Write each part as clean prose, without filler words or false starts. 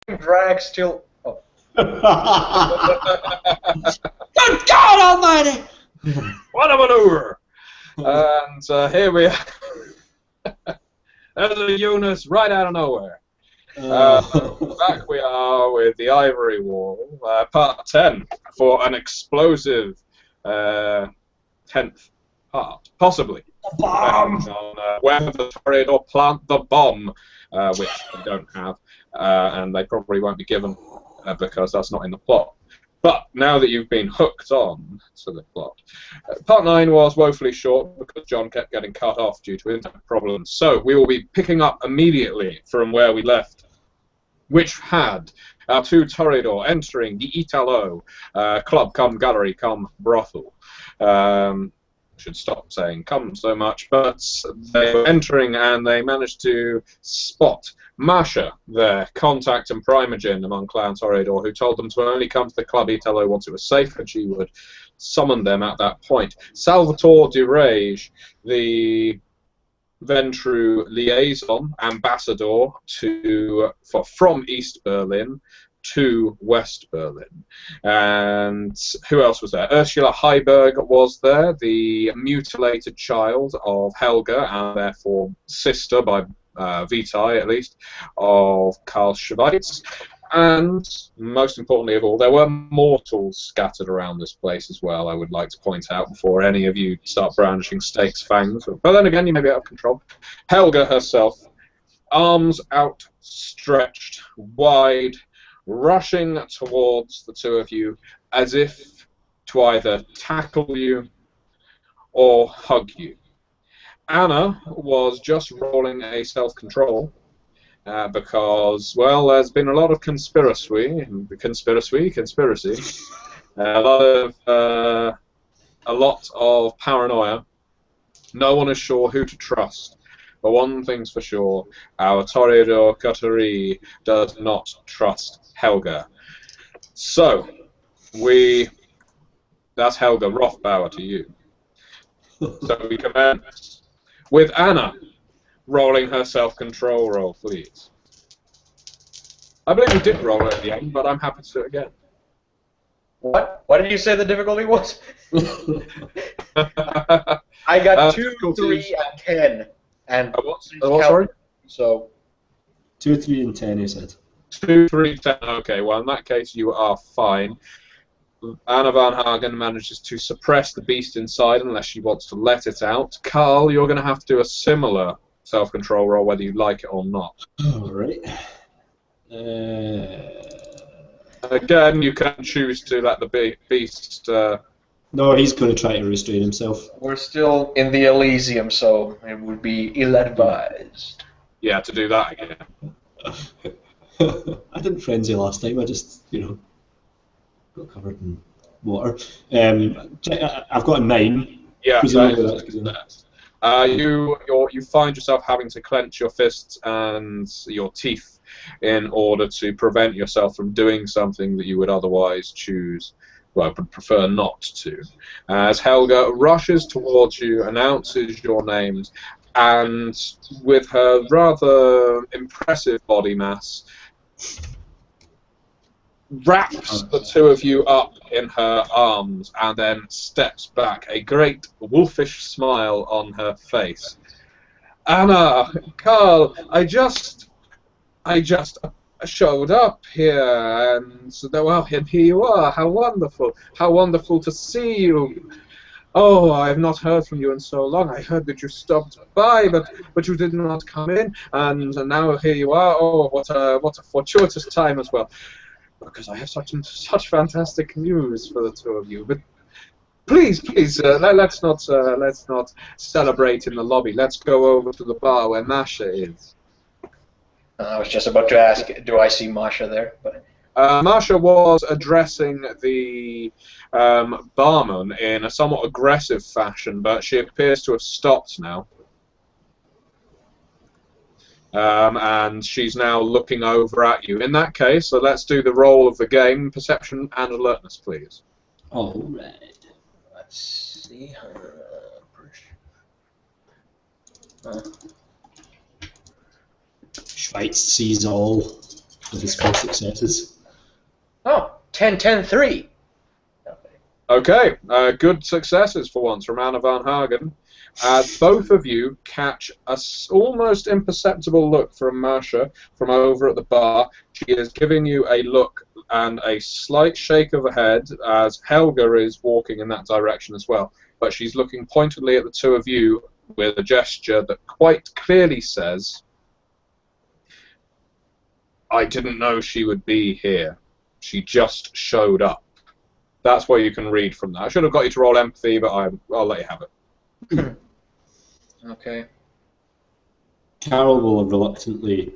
drag still... Oh. Good God Almighty! What a maneuver! And here we are. There's a Eunice right out of nowhere. Back we are with the Ivory Wall, part 10, for an explosive 10th part, possibly. Bomb! On whether the Toreador plant the bomb, which they don't have, and they probably won't be given because that's not in the plot. But now that you've been hooked on to the plot, part 9 was woefully short because John kept getting cut off due to internet problems. So we will be picking up immediately from where we left, which had our two Toreador entering the Italo club, come gallery, come brothel. Should stop saying come so much, but they were entering and they managed to spot Masha, their contact and primogen among Clan Toreador, who told them to only come to the club Italo once it was safe and she would summon them at that point. Salvatore Durage, the Ventru liaison ambassador from East Berlin to West Berlin. And who else was there? Ursula Heiberg was there, the mutilated child of Helga, and therefore sister, by Vitae at least, of Karl Schweitz. And most importantly of all, there were mortals scattered around this place as well, I would like to point out, before any of you start brandishing stakes fangs. But then again, you may be out of control. Helga herself, arms outstretched, wide, rushing towards the two of you as if to either tackle you or hug you. Anna was just rolling a self-control because, well, there's been a lot of conspiracy, a lot of paranoia. No one is sure who to trust. But one thing's for sure, our Toreador coterie does not trust Helga. So, that's Helga Rothbauer to you. So we commence with Anna rolling her self-control roll, please. I believe we did roll it at the end, but I'm happy to do it again. What? What did you say the difficulty was? I got 2, 3, and 10. And what, sorry? So 2, 3, and 10, he said. 2, 3, 10. Okay, well, in that case, you are fine. Anna Van Hagen manages to suppress the beast inside unless she wants to let it out. Carl, you're going to have to do a similar self-control roll, whether you like it or not. Alright. Again, you can choose to let the beast... No, he's going to try to restrain himself. we're still in the Elysium, so it would be ill-advised. Yeah, to do that again. I didn't frenzy last time, I just, got covered in water. I've got a 9. Yeah, presumably you find yourself having to clench your fists and your teeth in order to prevent yourself from doing something that you would otherwise choose, well, would prefer not to. As Helga rushes towards you, announces your names, and with her rather impressive body mass, wraps the two of you up in her arms and then steps back, a great wolfish smile on her face. Anna, Carl, I just showed up here, and well, and here you are. How wonderful to see you. Oh, I have not heard from you in so long. I heard that you stopped by, but you did not come in, and now here you are. Oh, what a fortuitous time as well. Because I have such fantastic news for the two of you. But please, let's not celebrate in the lobby. Let's go over to the bar where Masha is. I was just about to ask, do I see Masha there? But Masha was addressing the barman in a somewhat aggressive fashion, but she appears to have stopped now. And she's now looking over at you. In that case, so let's do the roll of the game. Perception and alertness, please. Alright. let's see her. Schweiz sees all. with his 4 successes. Oh, 10-10-3. Okay, good successes for once from Anna Van Hagen. Both of you catch a almost imperceptible look from Masha from over at the bar. She is giving you a look and a slight shake of the head as Helga is walking in that direction as well. But she's looking pointedly at the two of you with a gesture that quite clearly says, I didn't know she would be here. She just showed up. That's what you can read from that. I should have got you to roll empathy, but I'll let you have it. Okay. Carol will reluctantly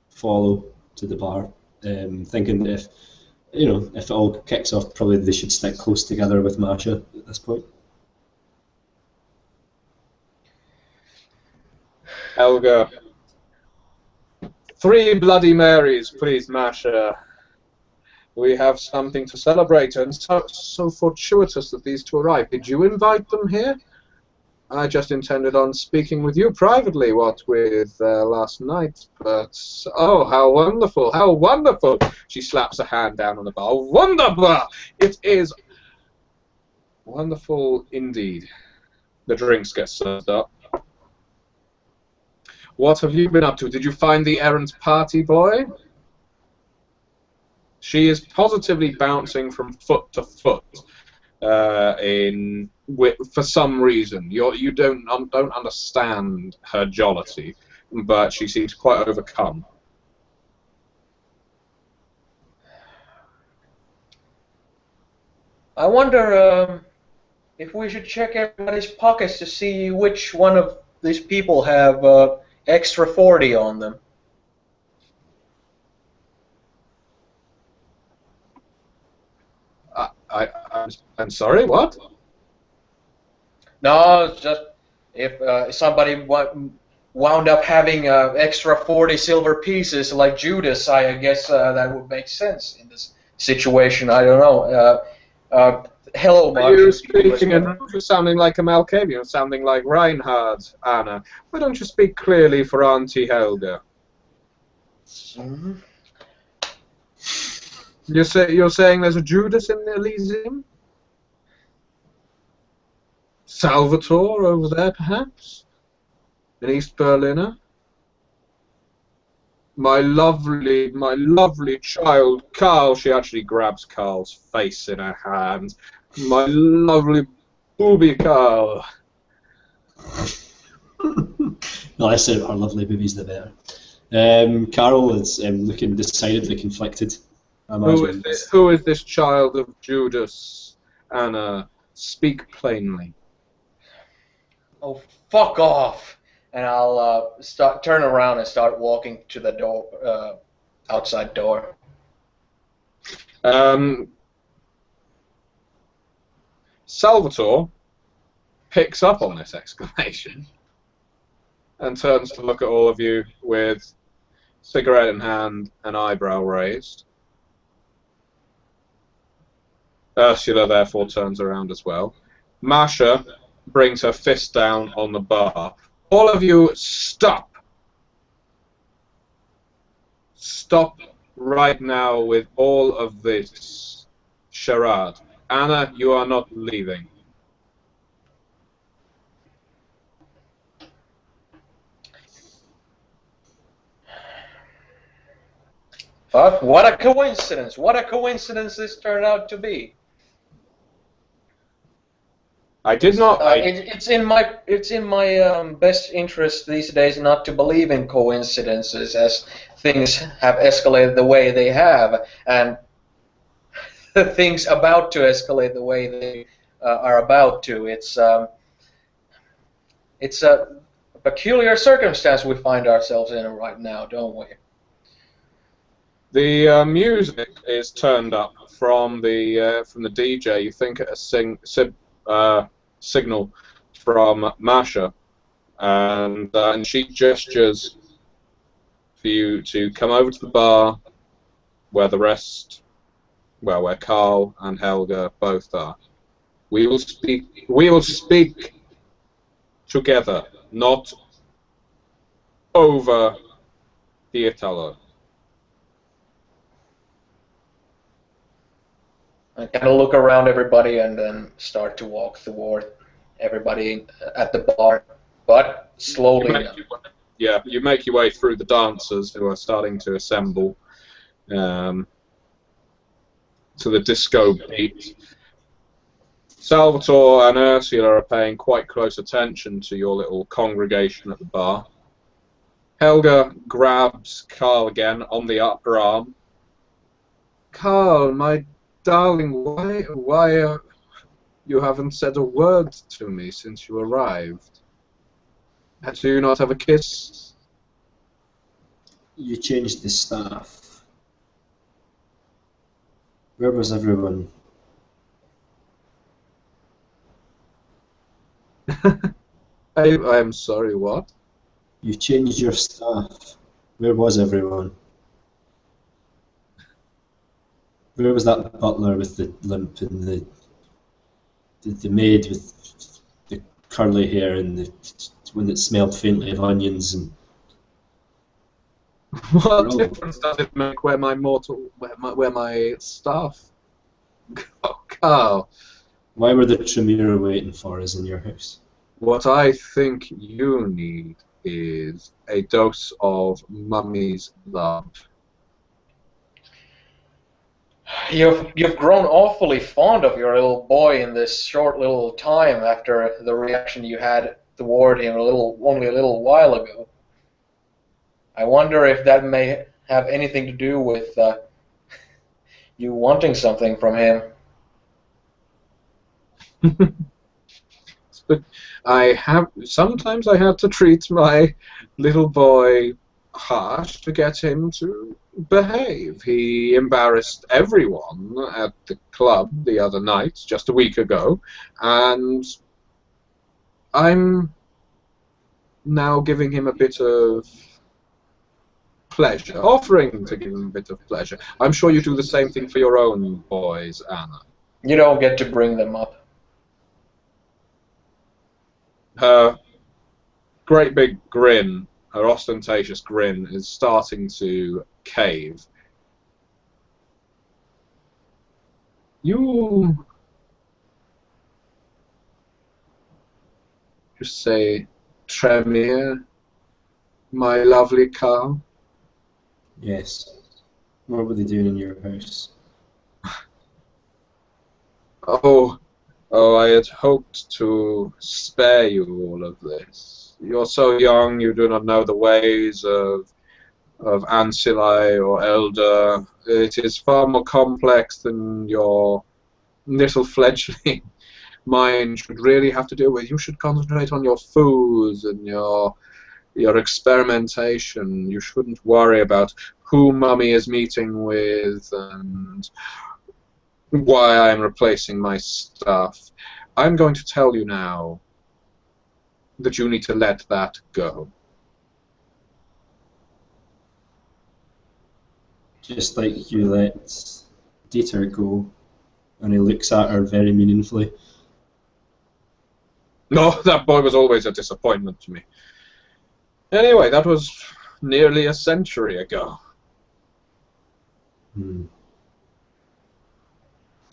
follow to the bar, thinking that if it all kicks off, probably they should stick close together with Masha at this point. Helga. 3 Bloody Marys, please, Masha. We have something to celebrate, and so fortuitous that these two arrived. Did you invite them here? I just intended on speaking with you privately, what with last night, but oh, how wonderful, how wonderful! She slaps a hand down on the bar. Wonderful! It is wonderful indeed. The drinks get served up. What have you been up to? Did you find the errant party boy? She is positively bouncing from foot to foot for some reason. You don't understand her jollity, but she seems quite overcome. I wonder if we should check everybody's pockets to see which one of these people have extra 40 on them. I'm sorry, what? No, it's just if somebody wound up having extra 40 silver pieces like Judas, I guess that would make sense in this situation. I don't know. Hello, Mark. Are you speaking in sounding like a Malkavian, sounding like Reinhard, Anna? Why don't you speak clearly for Auntie Helga? Mm-hmm. You're saying there's a Judas in the Elysium? Salvatore over there, perhaps? An East Berliner? My lovely child, Carl. She actually grabs Carl's face in her hand. My lovely booby Carl. The less said our lovely boobies, the better. Carol is looking decidedly conflicted. Who is this child of Judas? Anna, speak plainly. Oh, fuck off! And I'll turn around and start walking to the door, outside door. Salvatore picks up on this exclamation and turns to look at all of you with cigarette in hand and eyebrow raised. Ursula therefore turns around as well. Masha brings her fist down on the bar. All of you, stop! Stop right now with all of this charade. Anna, you are not leaving. Fuck, what a coincidence! What a coincidence this turned out to be. I did not. It's in my best interest these days not to believe in coincidences, as things have escalated the way they have, and things about to escalate the way they are about to. It's a peculiar circumstance we find ourselves in right now, don't we? The music is turned up from the DJ. You think a signal from Masha, and she gestures for you to come over to the bar where where Carl and Helga both are. We will speak together, not over the Italo. I kind of look around everybody and then start to walk toward everybody at the bar, but slowly. You make your way through the dancers who are starting to assemble to the disco beat. Salvatore and Ursula are paying quite close attention to your little congregation at the bar. Helga grabs Carl again on the upper arm. Carl, my darling, why you haven't said a word to me since you arrived? Do you not have a kiss? You changed the staff. Where was everyone? I'm sorry, what? You changed your staff. Where was everyone? Where was that butler with the limp and the maid with the curly hair and the one that smelled faintly of onions and what difference does it make where my staff? Oh, Carl. Why were the Tremere waiting for us in your house? What I think you need is a dose of mummy's love. You've grown awfully fond of your little boy in this short little time after the reaction you had toward him only a little while ago. I wonder if that may have anything to do with you wanting something from him. But sometimes I have to treat my little boy harsh to get him to behave. He embarrassed everyone at the club the other night, just a week ago, and I'm now giving him a bit of pleasure, offering to give him a bit of pleasure. I'm sure you do the same thing for your own boys, Anna. You don't get to bring them up. Her great big grin, her ostentatious grin, is starting to cave. You just say, Tremere, my lovely Carl? Yes. What were they doing in your house? Oh, I had hoped to spare you all of this. You're so young, you do not know the ways of ancilli or elder. It is far more complex than your little fledgling mind should really have to deal with. You should concentrate on your foods and your experimentation. You shouldn't worry about who Mummy is meeting with and why I'm replacing my stuff. I'm going to tell you now that you need to let that go. Just like you let Dieter go, and he looks at her very meaningfully. No, that boy was always a disappointment to me. Anyway, that was nearly a century ago.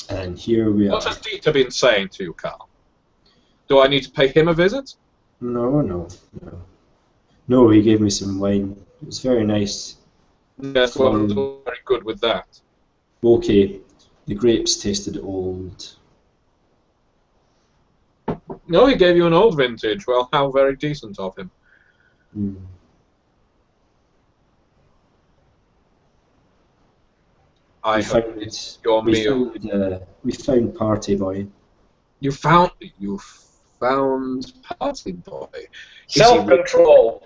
And here we are. What has Dieter been saying to you, Carl? Do I need to pay him a visit? No. No, he gave me some wine. It was very nice. Yes, well, it was all very good with that. Okay, the grapes tasted old. No, he gave you an old vintage. Well, how very decent of him. I hope it's your meal. We found Party Boy. You found Party Boy. Self-control.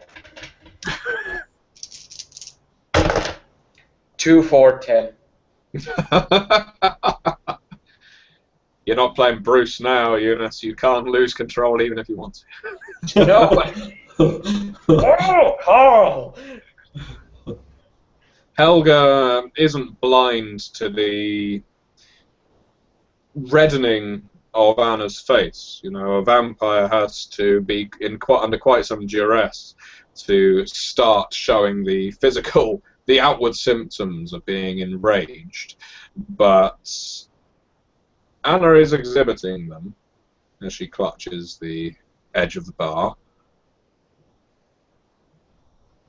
2, 4, 10. You're not playing Bruce now, Eunice. You can't lose control even if you want to. No. Oh, Carl. Helga isn't blind to the reddening of Anna's face. You know, a vampire has to be under quite some duress to start showing the outward symptoms of being enraged. But Anna is exhibiting them as she clutches the edge of the bar.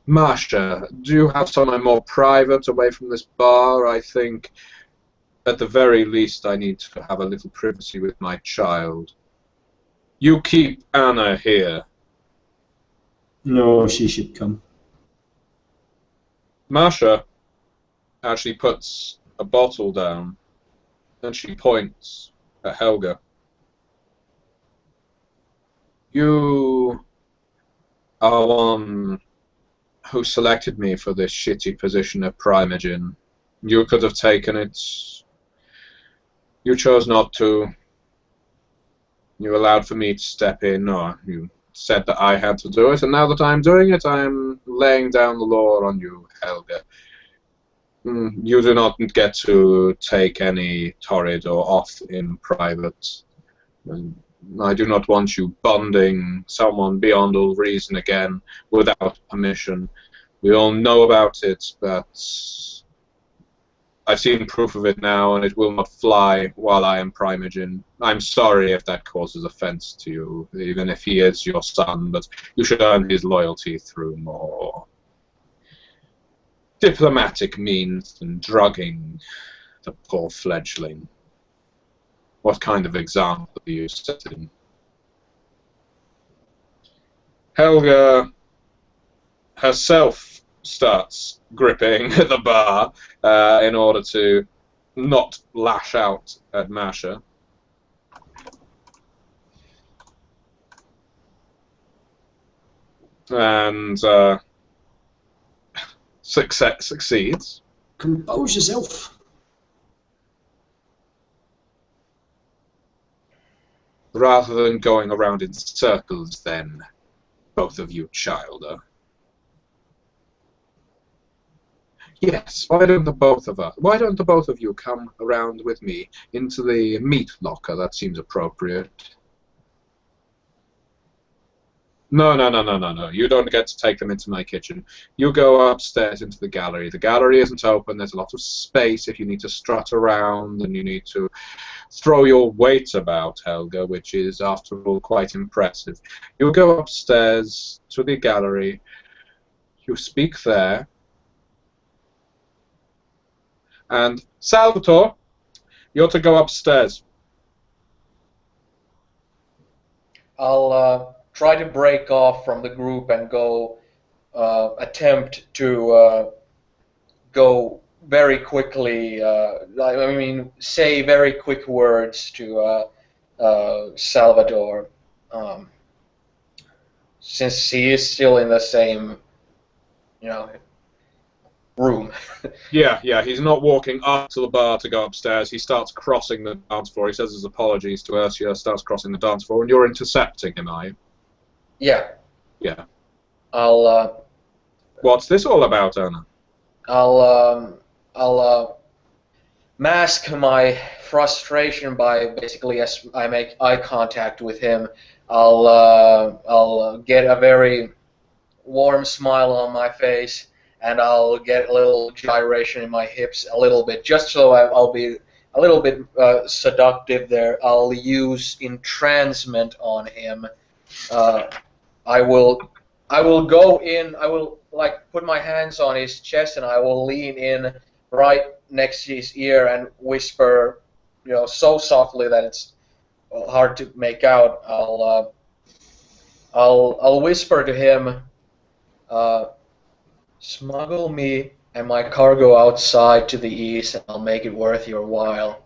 Masha, do you have somewhere more private away from this bar? I think, at the very least, I need to have a little privacy with my child. You keep Anna here. No, she should come. Masha actually puts a bottle down, and she points at Helga. You are one who selected me for this shitty position of Primogen. You could have taken it. You chose not to. You allowed for me to step in, or you said that I had to do it, and now that I'm doing it, I'm laying down the law on you, Helga. You do not get to take any Toreador off in private. I do not want you bonding someone beyond all reason again without permission. We all know about it, but I've seen proof of it now, and it will not fly while I am Primogen. I'm sorry if that causes offense to you, even if he is your son, but you should earn his loyalty through more diplomatic means than drugging the poor fledgling. What kind of example are you setting? Helga herself starts gripping the bar in order to not lash out at Masha. And succeeds. Compose yourself. Rather than going around in circles, then, both of you, childer. Yes, why don't the both of you come around with me into the meat locker? That seems appropriate. No. You don't get to take them into my kitchen. You go upstairs into the gallery. The gallery isn't open. There's a lot of space if you need to strut around and you need to throw your weight about, Helga, which is, after all, quite impressive. You go upstairs to the gallery. You speak there. And, Salvatore, you're to go upstairs. I'll try to break off from the group and go attempt to go very quickly, say very quick words to Salvador, since he is still in the same, room. Yeah, he's not walking up to the bar to go upstairs. He starts crossing the dance floor. He says his apologies to Ursula, starts crossing the dance floor, and you're intercepting him, are you? Yeah. Yeah. I'll. What's this all about, Anna? I'll mask my frustration by basically, as I make eye contact with him, I'll get a very warm smile on my face, and I'll get a little gyration in my hips a little bit, just so I'll be a little bit seductive there. I'll use entrancement on him. I will go in. I will put my hands on his chest, and I will lean in right next to his ear and whisper, so softly that it's hard to make out. I'll whisper to him, smuggle me and my cargo outside to the east, and I'll make it worth your while.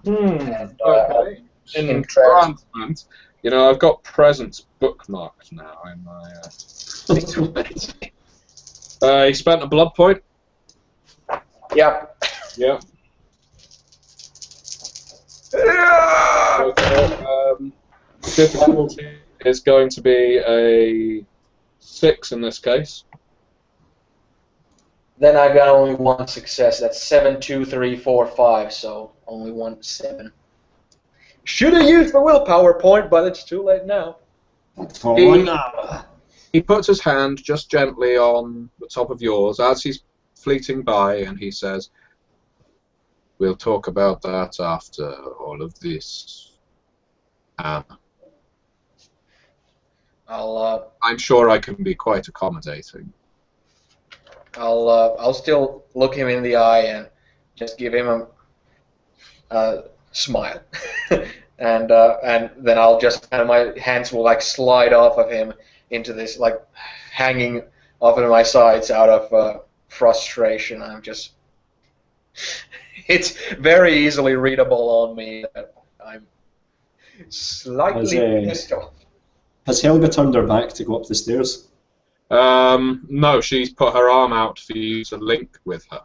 Okay. Entrancement. I've got presents bookmarked now in my. He spent a blood point. Yep. Yeah. Difficulty is going to be a 6 in this case. Then I got only one success. That's 7, 2, 3, 4, 5. So only 1 7. Should have used the willpower point, but it's too late now. He puts his hand just gently on the top of yours as he's fleeting by, and he says, we'll talk about that after all of this. I'm sure I can be quite accommodating. I'll still look him in the eye and just give him a smile, and then I'll just kind of my hands will like slide off of him into this like hanging off of my sides out of frustration. I'm just it's very easily readable on me that I'm slightly pissed off. Has Helga turned her back to go up the stairs? No, she's put her arm out for you to link with her.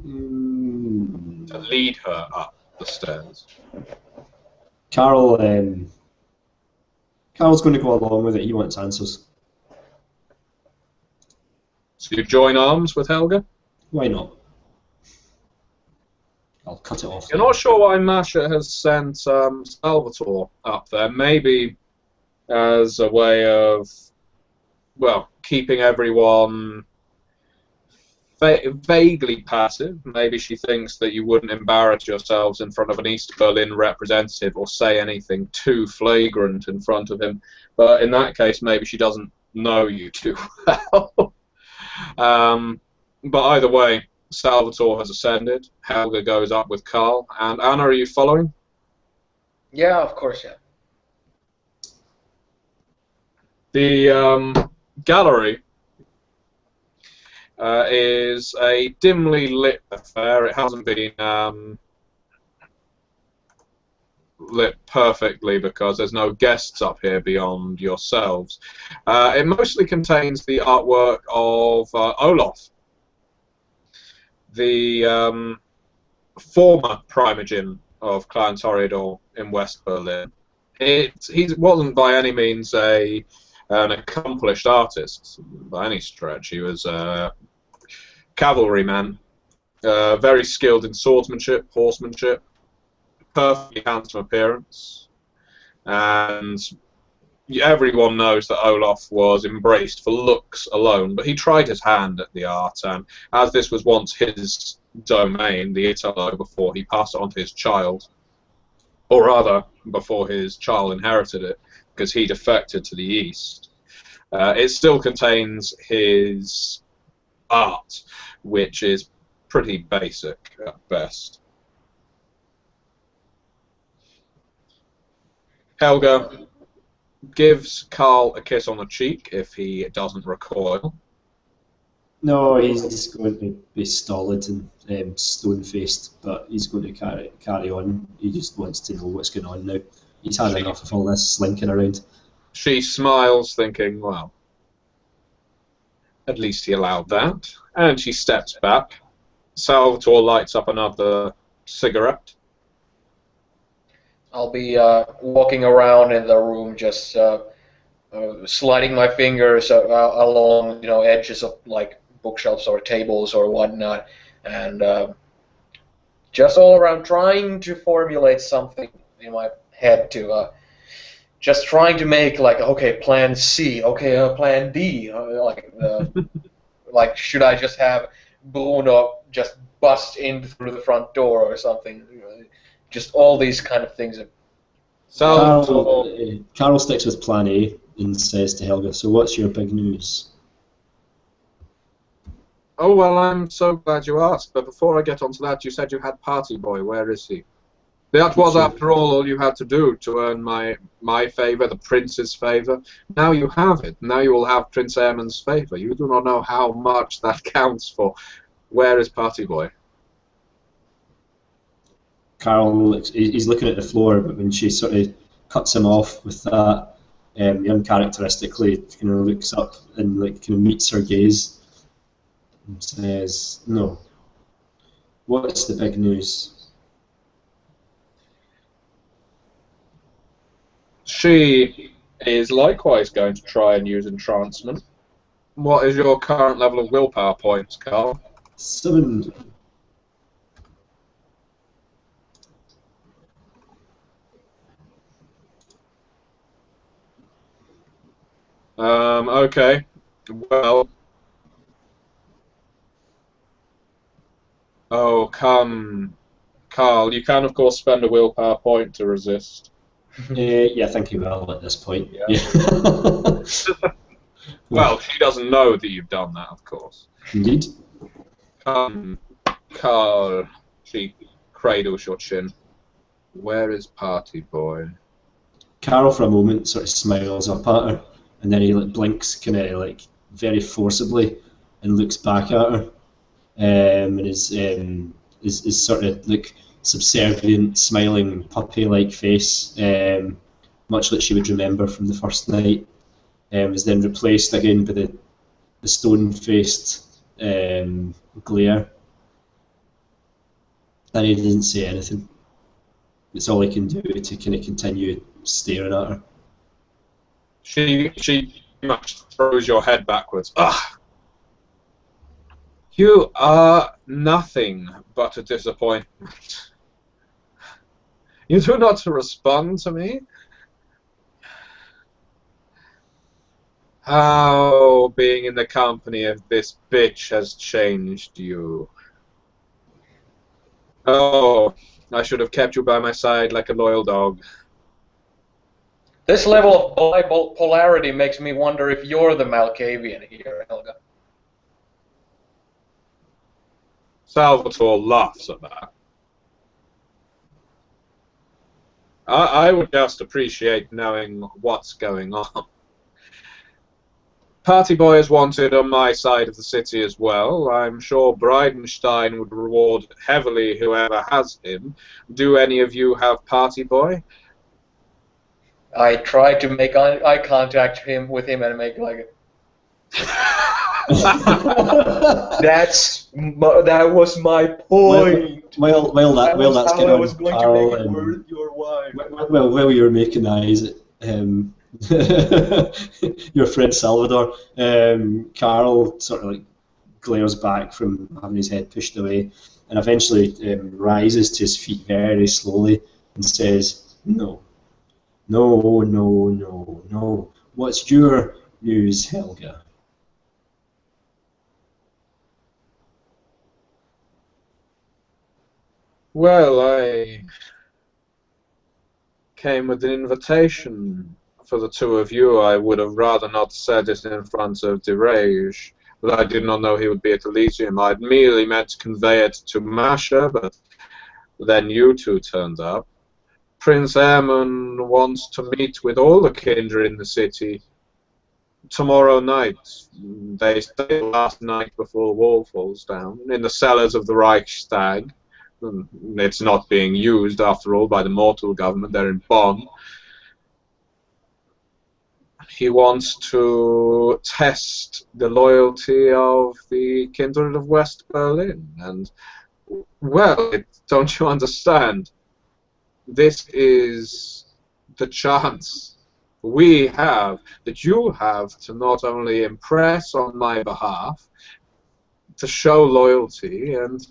To lead her up the stairs. Carol's going to go along with it. He wants answers. So you join arms with Helga? Why not? I'll cut it off. You're not sure why Masha has sent Salvatore up there. Maybe as a way of, well, keeping everyone vaguely passive. Maybe she thinks that you wouldn't embarrass yourselves in front of an East Berlin representative or say anything too flagrant in front of him. But in that case, maybe she doesn't know you too well. But either way, Salvatore has ascended. Helga goes up with Carl. And Anna, are you following? Yeah, of course, yeah. The gallery is a dimly lit affair. It hasn't been lit perfectly because there's no guests up here beyond yourselves. It mostly contains the artwork of Olaf, the former Primogen of Clan Toreador in West Berlin. He wasn't by any means an accomplished artist by any stretch. He was a cavalryman, very skilled in swordsmanship, horsemanship, perfectly handsome appearance, and everyone knows that Olaf was embraced for looks alone, but he tried his hand at the art, and as this was once his domain, the Italo, before he passed it on to his child, or rather, before his child inherited it, because he defected to the east, it still contains his art, which is pretty basic at best. Helga gives Carl a kiss on the cheek if he doesn't recoil. No, he's just going to be stolid and stone-faced, but he's going to carry on. He just wants to know what's going on now. He's had enough of all this slinking around. She smiles, thinking, well, at least he allowed that. And she steps back. Salvatore lights up another cigarette. I'll be walking around in the room, just sliding my fingers along, edges of like bookshelves or tables or whatnot, and just all around trying to formulate something in my head to just trying to make like, okay, plan C, okay, plan D, like should I just have Bruno just bust in through the front door or something? Just all these kind of things. Carol sticks with plan A and says to Helga, so what's your big news? Oh, well, I'm so glad you asked, but before I get onto that, you said you had Party Boy. Where is he? That was, after all you had to do to earn my favour, the prince's favour. Now you have it. Now you will have Prince Airman's favour. You do not know how much that counts for. Where is Party Boy? Carl, he's looking at the floor, but when she sort of cuts him off with that, he uncharacteristically kind of looks up and like kind of meets her gaze and says, "No. What's the big news?" She is likewise going to try and use entrancement. What is your current level of willpower points, Carl? 7. Okay. Well, Oh, come, Carl. You can, of course, spend a willpower point to resist. Yeah, I think he will at this point. Yeah. Yeah. Well, she doesn't know that you've done that, of course. Indeed. Come, Carl. She cradles your chin. Where is Party Boy? Carol for a moment sort of smiles up at her, and then he like blinks kind of like very forcibly and looks back at her, and is sort of like subservient, smiling, puppy-like face, much like she would remember from the first night, is then replaced again by the stone-faced glare, and he doesn't say anything. It's all he can do to kind of continue staring at her. She much throws your head backwards. Ugh! You are nothing but a disappointment. You do not respond to me? How being in the company of this bitch has changed you. Oh, I should have kept you by my side like a loyal dog. This level of bipolarity makes me wonder if you're the Malkavian here, Helga. Salvatore laughs at that. I would just appreciate knowing what's going on. Party Boy is wanted on my side of the city as well. I'm sure Bridenstine would reward heavily whoever has him. Do any of you have Party Boy? I tried to make eye contact with him and make like that was my point. Well, that's how good I on was going Carl, to make it worth your while. While you're making eyes at your friend Salvador, Carl sort of like glares back from having his head pushed away, and eventually rises to his feet very slowly and says, "No, no, no, no, no. What's your news, Helga?" Well, I came with an invitation for the two of you. I would have rather not said it in front of Derage, but I did not know he would be at Elysium. I'd merely meant to convey it to Masha, but then you two turned up. Prince Aemon wants to meet with all the kindred in the city tomorrow night. They stayed last night before the wall falls down, in the cellars of the Reichstag. It's not being used, after all, by the mortal government. They're in Bonn. He wants to test the loyalty of the kindred of West Berlin. And, well, don't you understand? This is the chance we have, that you have, to not only impress on my behalf, to show loyalty, and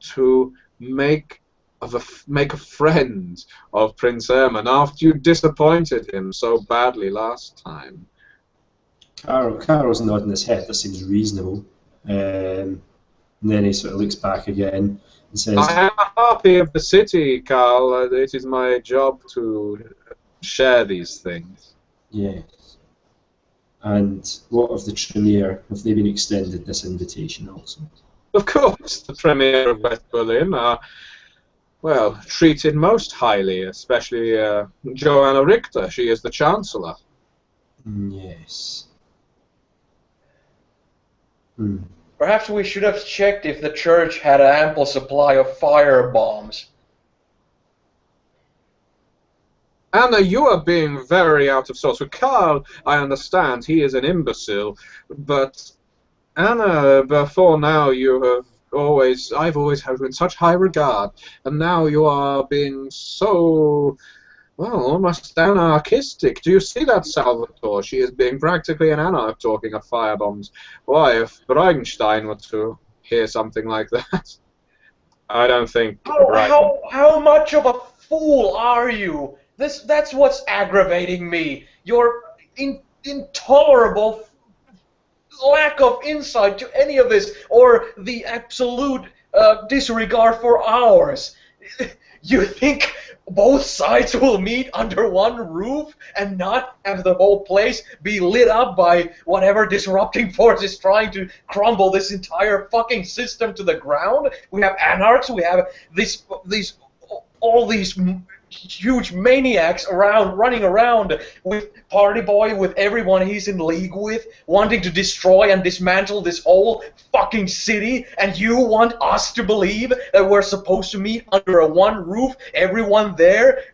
to make a friend of Prince Aemon after you disappointed him so badly last time. Carl's nodding his head. That seems reasonable. And then he sort of looks back again and says, I am a harpy of the city, Carl. It is my job to share these things. "Yes. And what of the Tremere? Have they been extended this invitation also?" Of course, the Premier of West Berlin are, well, treated most highly, especially Joanna Richter. She is the Chancellor. "Yes. Perhaps we should have checked if the church had an ample supply of fire bombs. Anna, you are being very out of sorts. With Carl, I understand, he is an imbecile, but Anna, before now I've always held you in such high regard, and now you are being so, well, almost anarchistic. Do you see that, Salvatore? She is being practically an anarch talking of firebombs. Why, if Bridenstine were to hear something like that, I don't think... How much of a fool are you? That's what's aggravating me. Your intolerable lack of insight to any of this, or the absolute disregard for ours. You think both sides will meet under one roof and not have the whole place be lit up by whatever disrupting force is trying to crumble this entire fucking system to the ground? We have anarchs, we have all these huge maniacs running around with Party Boy, with everyone he's in league with, wanting to destroy and dismantle this whole fucking city, and you want us to believe that we're supposed to meet under a one roof, everyone there?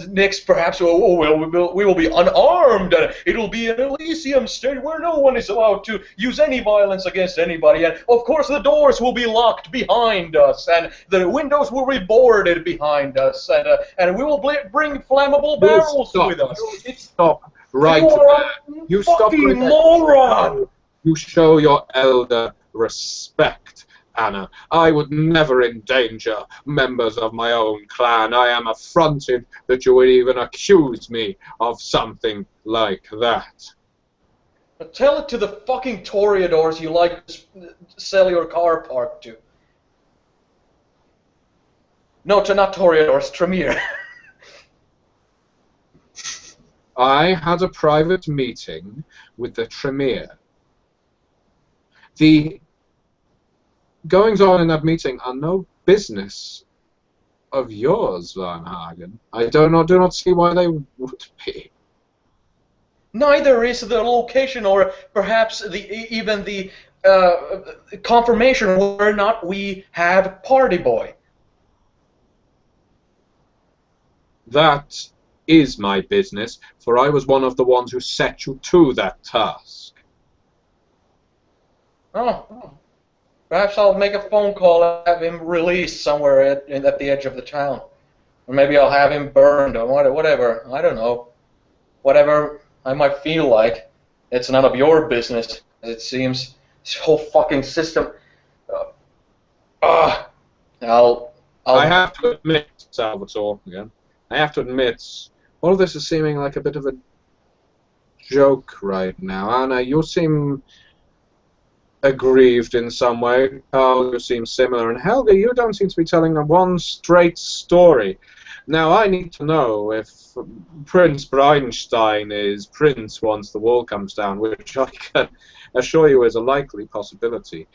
Next, perhaps, we will be unarmed. It'll be an Elysium state where no one is allowed to use any violence against anybody. And, of course, the doors will be locked behind us, and the windows will be boarded behind us, and we will bring flammable barrels with us. Stop right there. You stop right there. Moron! You show your elder respect, Anna. I would never endanger members of my own clan. I am affronted that you would even accuse me of something like that. But tell it to the fucking Toreadors you like to sell your car park to. No, not Toreadors, Tremere. I had a private meeting with the Tremere. The goings-on in that meeting are no business of yours, Van Hagen. I do not see why they would be. Neither is the location, or perhaps even the confirmation whether or not we have Party Boy. That is my business, for I was one of the ones who set you to that task. Oh. Perhaps I'll make a phone call and have him released somewhere at the edge of the town. Or maybe I'll have him burned or whatever. I don't know. Whatever I might feel like. It's none of your business, as it seems. This whole fucking system. I have to admit, Salvatore, again, I have to admit, all of this is seeming like a bit of a joke right now. Anna, you seem aggrieved in some way. Carl, you seem similar, and Helga, you don't seem to be telling one straight story. Now, I need to know if Prince Breinstein is Prince once the wall comes down, which I can assure you is a likely possibility.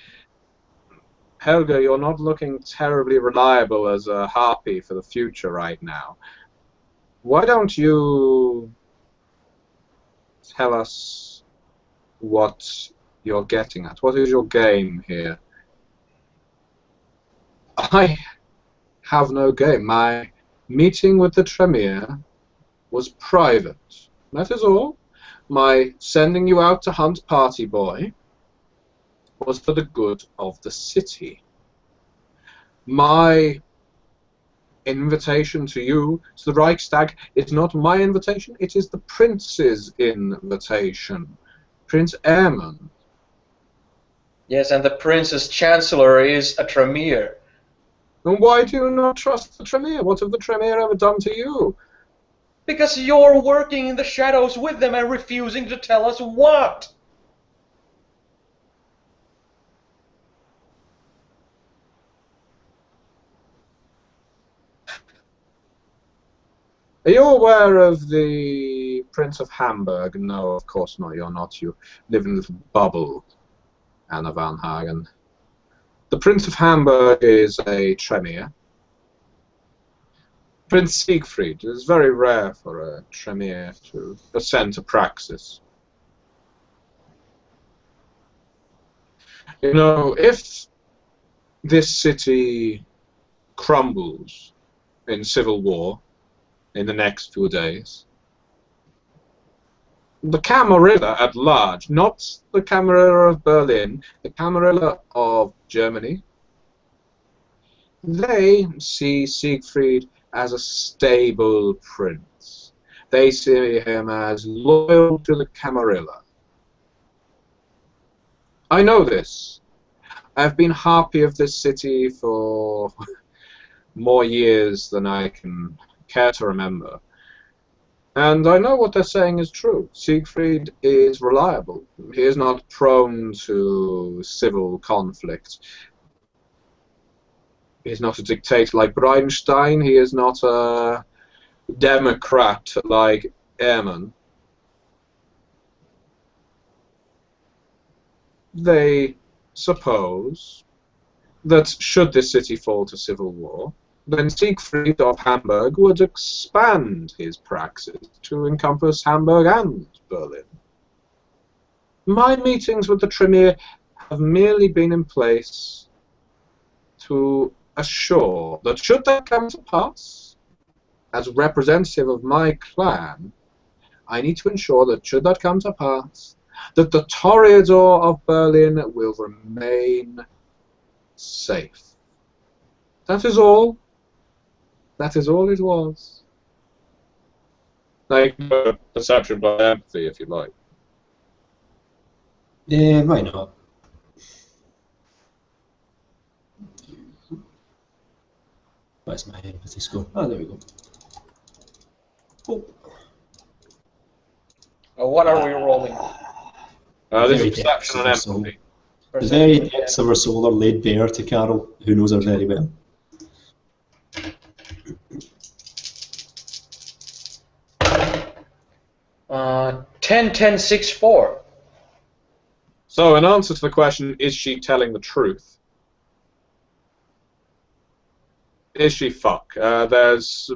Helga, you're not looking terribly reliable as a harpy for the future right now. Why don't you tell us what you're getting at? What is your game here? I have no game. My meeting with the Tremere was private. That is all. My sending you out to hunt Party Boy was for the good of the city. My invitation to you, to the Reichstag, is not my invitation, it is the Prince's invitation. Prince Airman. Yes, and the Prince's Chancellor is a Tremere. And why do you not trust the Tremere? What have the Tremere ever done to you? Because you're working in the shadows with them and refusing to tell us what. Are you aware of the Prince of Hamburg? No, of course not. You're not. You live in a little bubble, Anna Van Hagen. The Prince of Hamburg is a Tremere. Prince Siegfried. It is very rare for a Tremere to ascend to Praxis. You know, if this city crumbles in civil war in the next few days, the Camarilla at large, not the Camarilla of Berlin, the Camarilla of Germany, they see Siegfried as a stable prince. They see him as loyal to the Camarilla. I know this. I've been harpy of this city for more years than I can care to remember. And I know what they're saying is true. Siegfried is reliable. He is not prone to civil conflict. He is not a dictator like Breitenstein. He is not a democrat like Ehrman. They suppose that should this city fall to civil war, then Siegfried of Hamburg would expand his praxis to encompass Hamburg and Berlin. My meetings with the Tremere have merely been in place to assure that should that come to pass, as representative of my clan, I need to ensure that should that come to pass, that the Toreador of Berlin will remain safe. That is all. That is all it was. Like perception by empathy, if you like. Yeah, why not? Where's my empathy score? Oh, there we go. Oh. What are we rolling? This is perception and empathy. The very depths of her soul are laid bare to Carol, who knows her very well. 10, 10, 6, 4. So, in answer to the question, is she telling the truth? Is she fuck? There's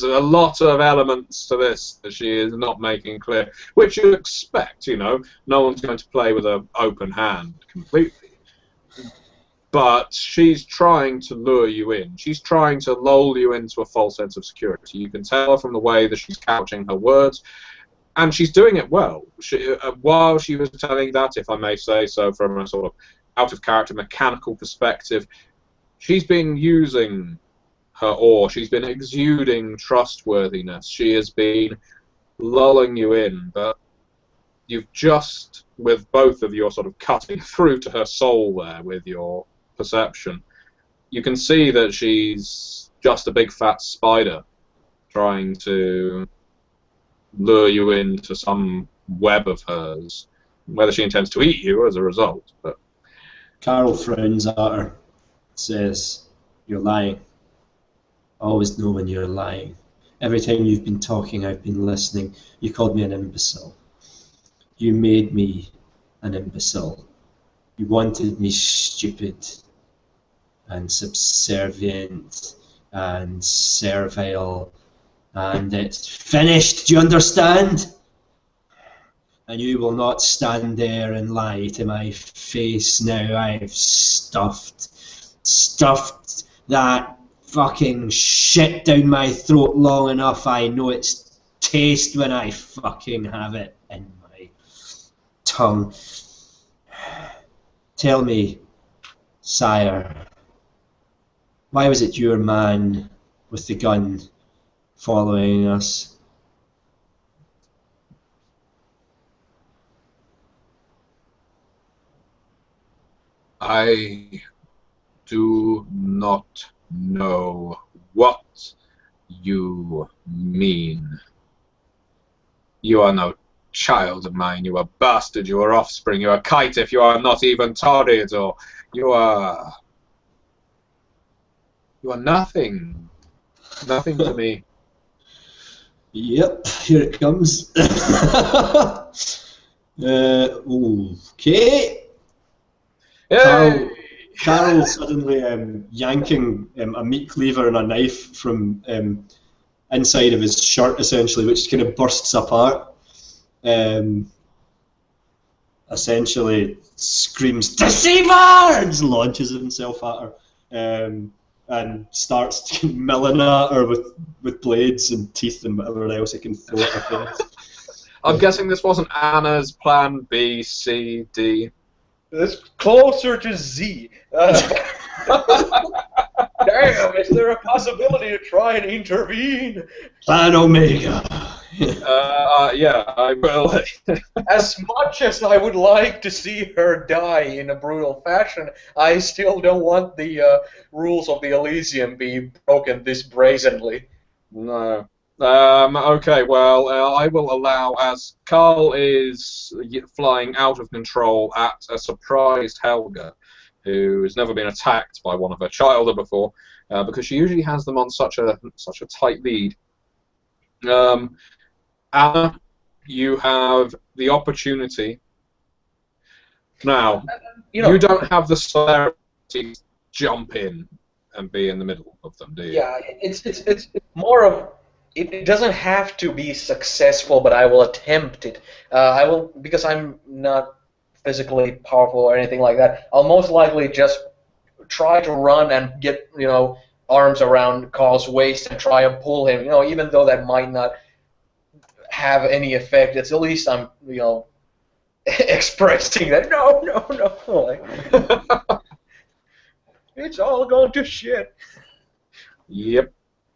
a lot of elements to this that she is not making clear, which you expect, you know. No one's going to play with an open hand completely. But she's trying to lure you in. She's trying to lull you into a false sense of security. You can tell from the way that she's couching her words, and she's doing it well. While she was telling that, if I may say so, from a sort of out-of-character mechanical perspective, she's been using her awe. She's been exuding trustworthiness. She has been lulling you in, but you've just, with both of you, sort of cutting through to her soul there with your perception. You can see that she's just a big fat spider trying to lure you into some web of hers. Whether she intends to eat you as a result, but Carol frowns at her, says, "You're lying. I always know when you're lying. Every time you've been talking, I've been listening. You called me an imbecile. You made me an imbecile. You wanted me stupid and subservient and servile, and it's finished, do you understand? And you will not stand there and lie to my face now. I've stuffed that fucking shit down my throat long enough. I know its taste when I fucking have it in my tongue. Tell me, sire, why was it your man with the gun following us? I do not know what you mean. You are no child of mine, you are bastard, you are offspring, you are caitiff, you are not even Toreador. You are nothing. Nothing to me. Yep, here it comes. Okay. Carol suddenly yanking a meat cleaver and a knife from inside of his shirt, essentially, which kind of bursts apart. Essentially screams, "Deceiver!" and launches himself at her. And starts milling at her with blades and teeth and whatever else he can throw at her face. I'm guessing this wasn't Anna's plan B, C, D. It's closer to Z. Damn, is there a possibility to try and intervene? Plan Omega. Yeah, I will. As much as I would like to see her die in a brutal fashion, I still don't want the rules of the Elysium be broken this brazenly. No. Okay, well, I will allow, as Carl is flying out of control at a surprised Helga, who has never been attacked by one of her childer before, because she usually has them on such a tight lead. Anna, you have the opportunity. Now, you don't have the celerity to jump in and be in the middle of them, do you? Yeah, it's more of it doesn't have to be successful, but I will attempt it. I will because I'm not physically powerful or anything like that. I'll most likely just try to run and get arms around Carl's waist and try and pull him. Even though that might not have any effect, it's at least I'm expressing that no, like, it's all going to shit. Yep.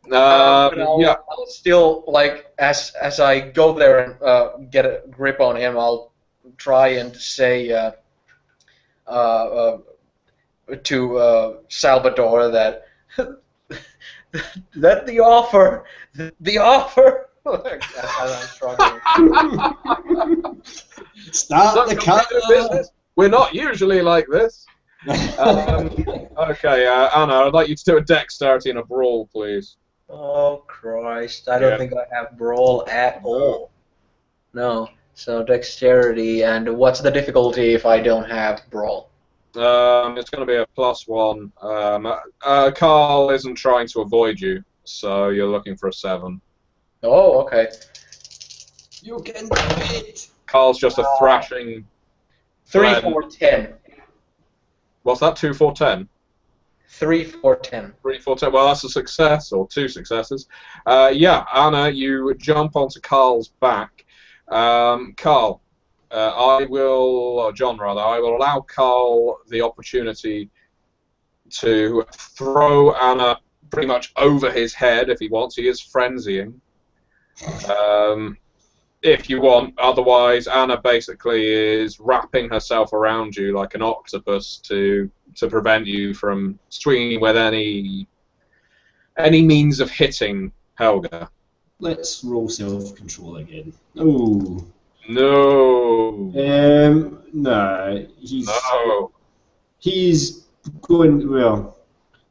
But Yeah. I'll still, like, as I go there and get a grip on him, I'll try and say to Salvador that that the offer. As I'm struggling. Start the car. Business. We're not usually like this. Okay, Anna, I'd like you to do a dexterity and a brawl, please. Oh Christ! I don't think I have brawl at all. No. So dexterity, and what's the difficulty if I don't have brawl? It's going to be a +1. Carl isn't trying to avoid you, so you're looking for a 7. Oh, okay. You can do it. Carl's just a thrashing. 3, 4, 10. What's that? 2, 4, 10. 3, 4, 10. 3, 4, 10. Well, that's a success, or 2 successes. Yeah, Anna, you jump onto Carl's back. Carl, John rather, I will allow Carl the opportunity to throw Anna pretty much over his head if he wants. He is frenzying. If you want, otherwise Anna basically is wrapping herself around you like an octopus to prevent you from swinging with any means of hitting Helga. Let's roll self-control again. Oh. No. No. No. He's going. Well,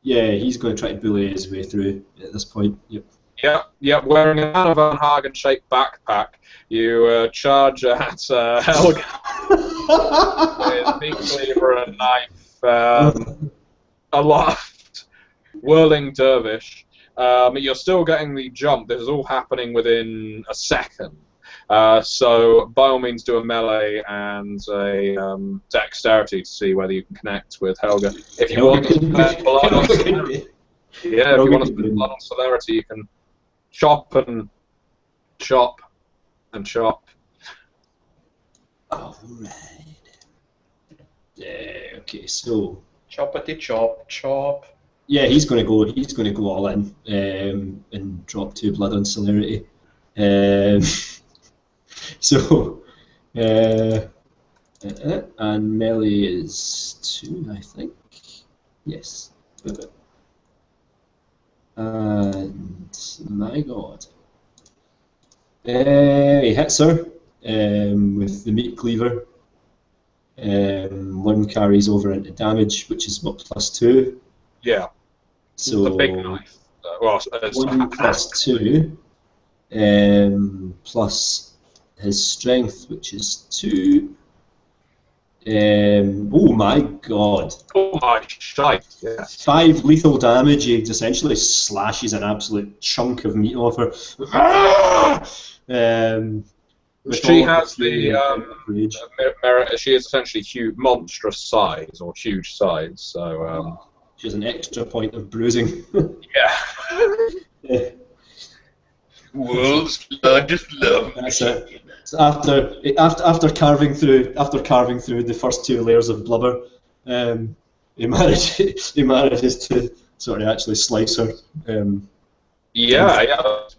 yeah. He's going to try to bully his way through at this point. Yep. Yep. Wearing an Anna Van Hagen-shaped backpack, you charge at Helga with a big cleaver and a knife, aloft, whirling dervish. You're still getting the jump. This is all happening within a second. So by all means, do a melee and a dexterity to see whether you can connect with Helga. If you want to spend blood on celerity, you can chop and chop and chop. Alright. Yeah. Okay. So. Choppity chop chop. Yeah, he's going to go. He's going to go all in and drop 2 blood on celerity. So, and melee is 2, I think. Yes. And my God, he hits her with the meat cleaver. 1 carries over into damage, which is what, +2. Yeah. So the big knife. Well, 1 + 2, plus his strength, which is 2. Oh my God! Oh my shite! Yeah. 5 lethal damage. He essentially slashes an absolute chunk of meat off her. She has the she is essentially huge, monstrous size or huge size. So she has an extra point of bruising. Yeah. World's largest love. That's it. So after carving through the first 2 layers of blubber, he manages to sort of actually slice her. Yeah,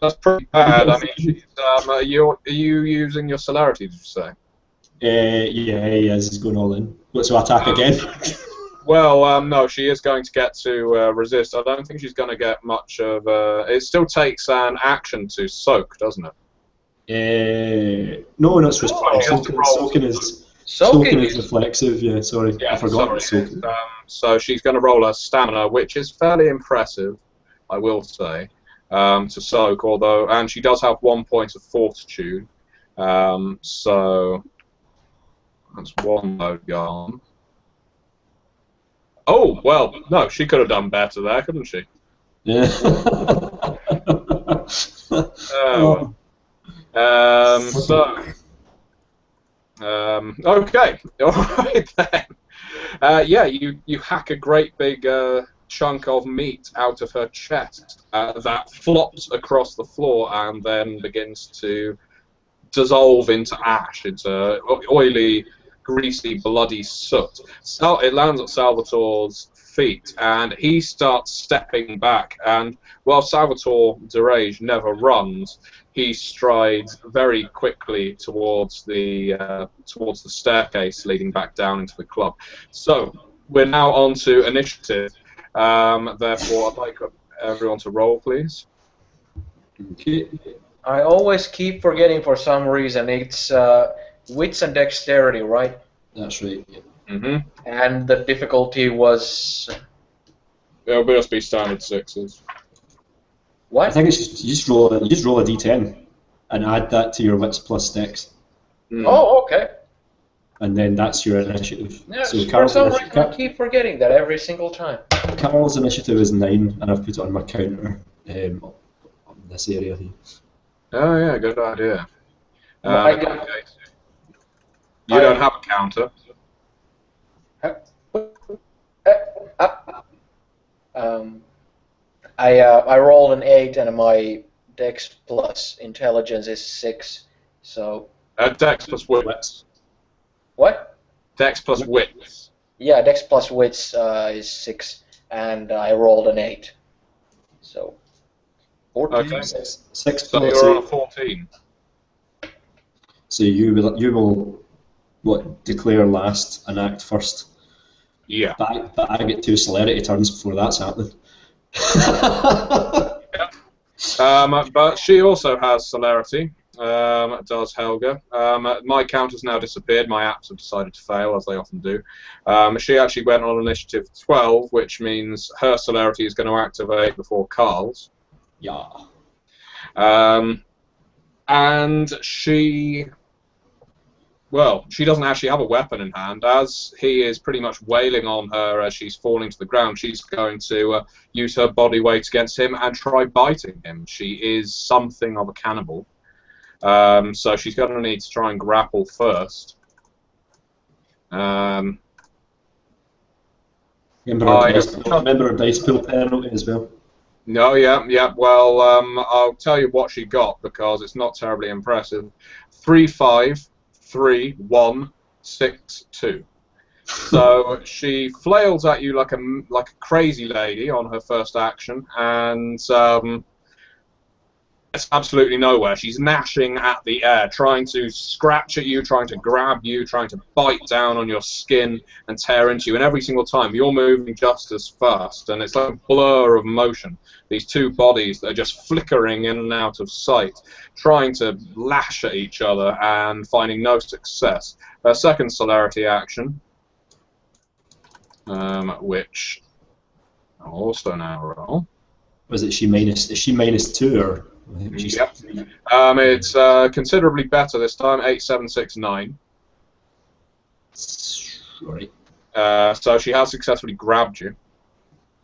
that's pretty bad. I mean, she's, are you using your celerity? Did you say? Yeah, he is. He's going all in. So attack again. Well, no, she is going to get to resist. I don't think she's going to get much of. It still takes an action to soak, doesn't it? No, not She response. has to roll. Soaking is reflexive. Yeah, sorry, Yeah, I forgot. sorry. Soaking. So she's going to roll a stamina, which is fairly impressive, I will say, to soak. And she does have 1 point of fortitude. So that's one load gone. Oh, well, no, she could have done better there, couldn't she? Yeah. Oh, well. Okay, all right then. Yeah, you hack a great big chunk of meat out of her chest that flops across the floor and then begins to dissolve into ash, into oily, greasy, bloody soot. It lands at Salvatore's feet, and he starts stepping back. And while Salvatore Derage never runs, he strides very quickly towards the staircase leading back down into the club. So we're now on to initiative. Therefore, I'd like everyone to roll, please. Okay. I always keep forgetting for some reason. It's wits and dexterity, right? That's right. Yeah. Mm-hmm. And the difficulty was It'll just be standard sixes. I what? think it's you just roll a d10 and add that to your wits plus dex, Oh, okay. and then that's your initiative. Yeah, So for Carol's, some reason I keep forgetting that every single time. Carol's initiative is 9, and I've put it on my counter on this area here. Oh yeah, good idea. I You don't have a counter. I rolled an 8 and my dex plus intelligence is 6. So Dex plus wits. what? Dex plus wits. Yeah, dex plus wits is 6, and I rolled an 8. So 14. Okay. 6 So plus you're on a 8. 14. So you will what declare last and act first. Yeah. But I get 2 celerity turns before that's happening. But she also has celerity. Does Helga. My count has now disappeared. My apps have decided to fail, as they often do. She actually went on initiative 12, which means her celerity is going to activate before Carl's. Yeah. And she doesn't actually have a weapon in hand. As he is pretty much wailing on her as she's falling to the ground, she's going to use her body weight against him and try biting him. She is something of a cannibal. So she's going to need to try and grapple first. Remember our dice pool penalty as well. No, yeah. Well, I'll tell you what she got because it's not terribly impressive. 3, 5, 3, 1, 6, 2. So she flails at you like a crazy lady on her first action, and it's absolutely nowhere. She's gnashing at the air, trying to scratch at you, trying to grab you, trying to bite down on your skin and tear into you. And every single time, you're moving just as fast, and it's like a blur of motion. These two bodies that are just flickering in and out of sight, trying to lash at each other and finding no success. Her second celerity action, which I'll also now roll. Was it she minus? Is she -2 or? Yep. It's considerably better this time. 8, 7, 6, 9. Sorry. So she has successfully grabbed you.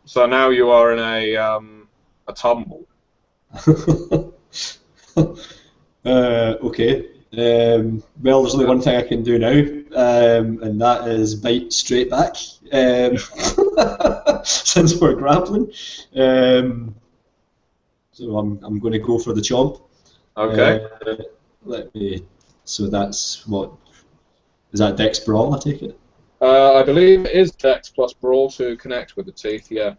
So now you are in a tumble. Okay. Well, there's only one thing I can do now, and that is bite straight back. Since we're grappling. So I'm going to go for the chomp. Okay. Let me. So that's what. Is that Dex Brawl? I take it. I believe it is Dex plus Brawl to connect with the teeth. Yeah.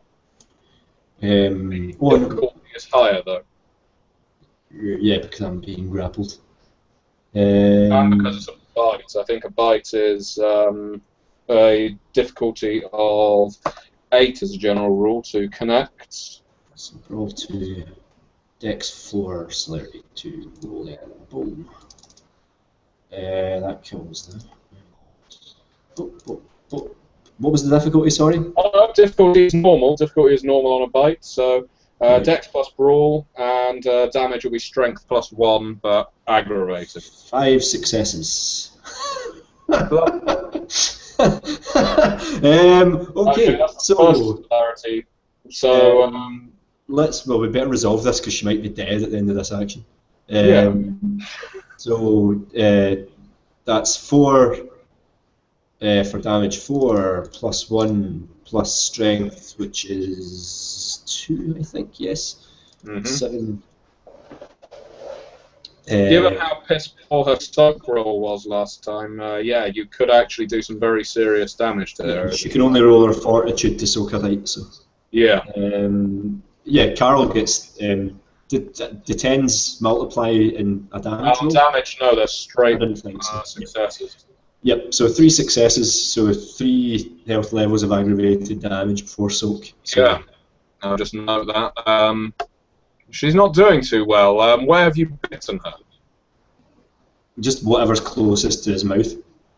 Difficulty is higher though. Yeah, because I'm being grappled. And because it's a bite, I think a bite is a difficulty of 8 as a general rule to connect. So roll to Dex 4, celerity 2, roll in, boom. That kills them. What was the difficulty, sorry? Difficulty is normal. Difficulty is normal on a bite, so Dex plus Brawl, and damage will be Strength plus 1, but aggravated. 5 successes. Okay, that's so the first clarity. So we better resolve this because she might be dead at the end of this action. Yeah. So that's 4 for damage, 4 plus 1 plus strength, which is 2, I think. Yes. 7. Given how piss poor her soak roll was last time, yeah, you could actually do some very serious damage to her. She can only roll her fortitude to soak a bite, so. Yeah. Carol gets. The 10s multiply in a damage roll? Damage, no, they're straight I didn't think so. successes. Yep, so 3 successes, so 3 health levels of aggravated damage before soak. So. Yeah, I'll just note that. She's not doing too well. Where have you bitten her? Just whatever's closest to his mouth.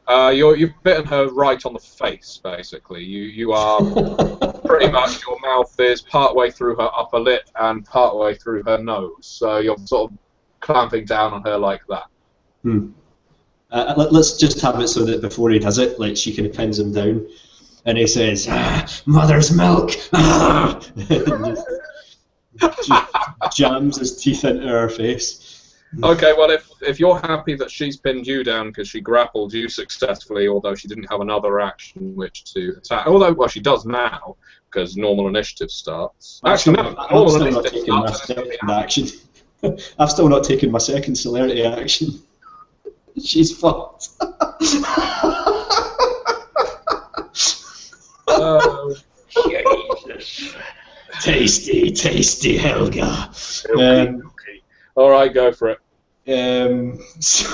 You've bitten her right on the face, basically. You are pretty much, your mouth is partway through her upper lip and partway through her nose. So you're sort of clamping down on her like that. Let's just have it so that before he does it, like she kind of pins him down, and he says, "Mother's milk!" Just jams his teeth into her face. Okay, well, if you're happy that she's pinned you down because she grappled you successfully, although she didn't have another action which to attack, although, well, she does now, because normal initiative starts. Actually, no, I'm still not taking my second action. I've still not taken my second celerity action. She's fucked. Oh, Jesus. Tasty Helga. Alright, go for it. So,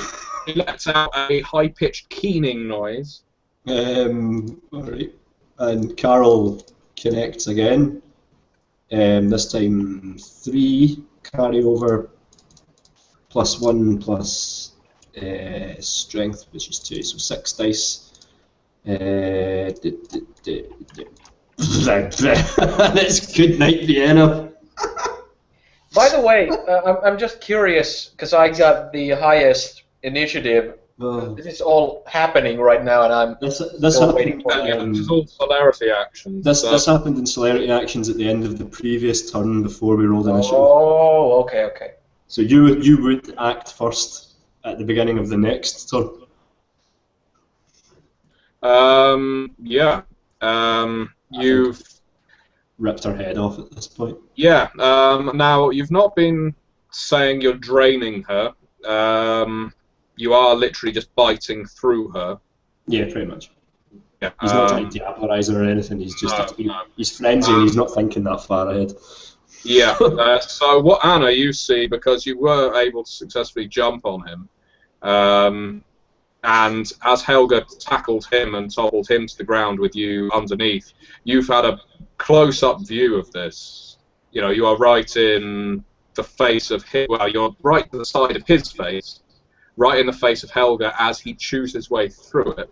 He lets out a high-pitched keening noise. alright. And Carol connects again. This time 3 carry over plus 1 plus strength, which is 2, so 6 dice. That's good night, Vienna. By the way, I'm just curious because I got the highest initiative. This is all happening right now, and I'm still waiting for it. This is all celerity actions. This happened in celerity actions at the end of the previous turn before we rolled initiative. Oh, okay. So you would act first at the beginning of the next turn. Yeah. You've ripped her head off at this point. Yeah. Now you've not been saying you're draining her. You are literally just biting through her. Yeah, pretty much. Yeah. He's not trying to diabolise her or anything. He's just he's frenzied. He's not thinking that far ahead. Yeah. So what, Anna, you see, because you were able to successfully jump on him, and as Helga tackled him and toppled him to the ground with you underneath, you've had a close-up view of this. You know, you are right in the face of him. Well, you're right to the side of his face, right in the face of Helga as he chews his way through it.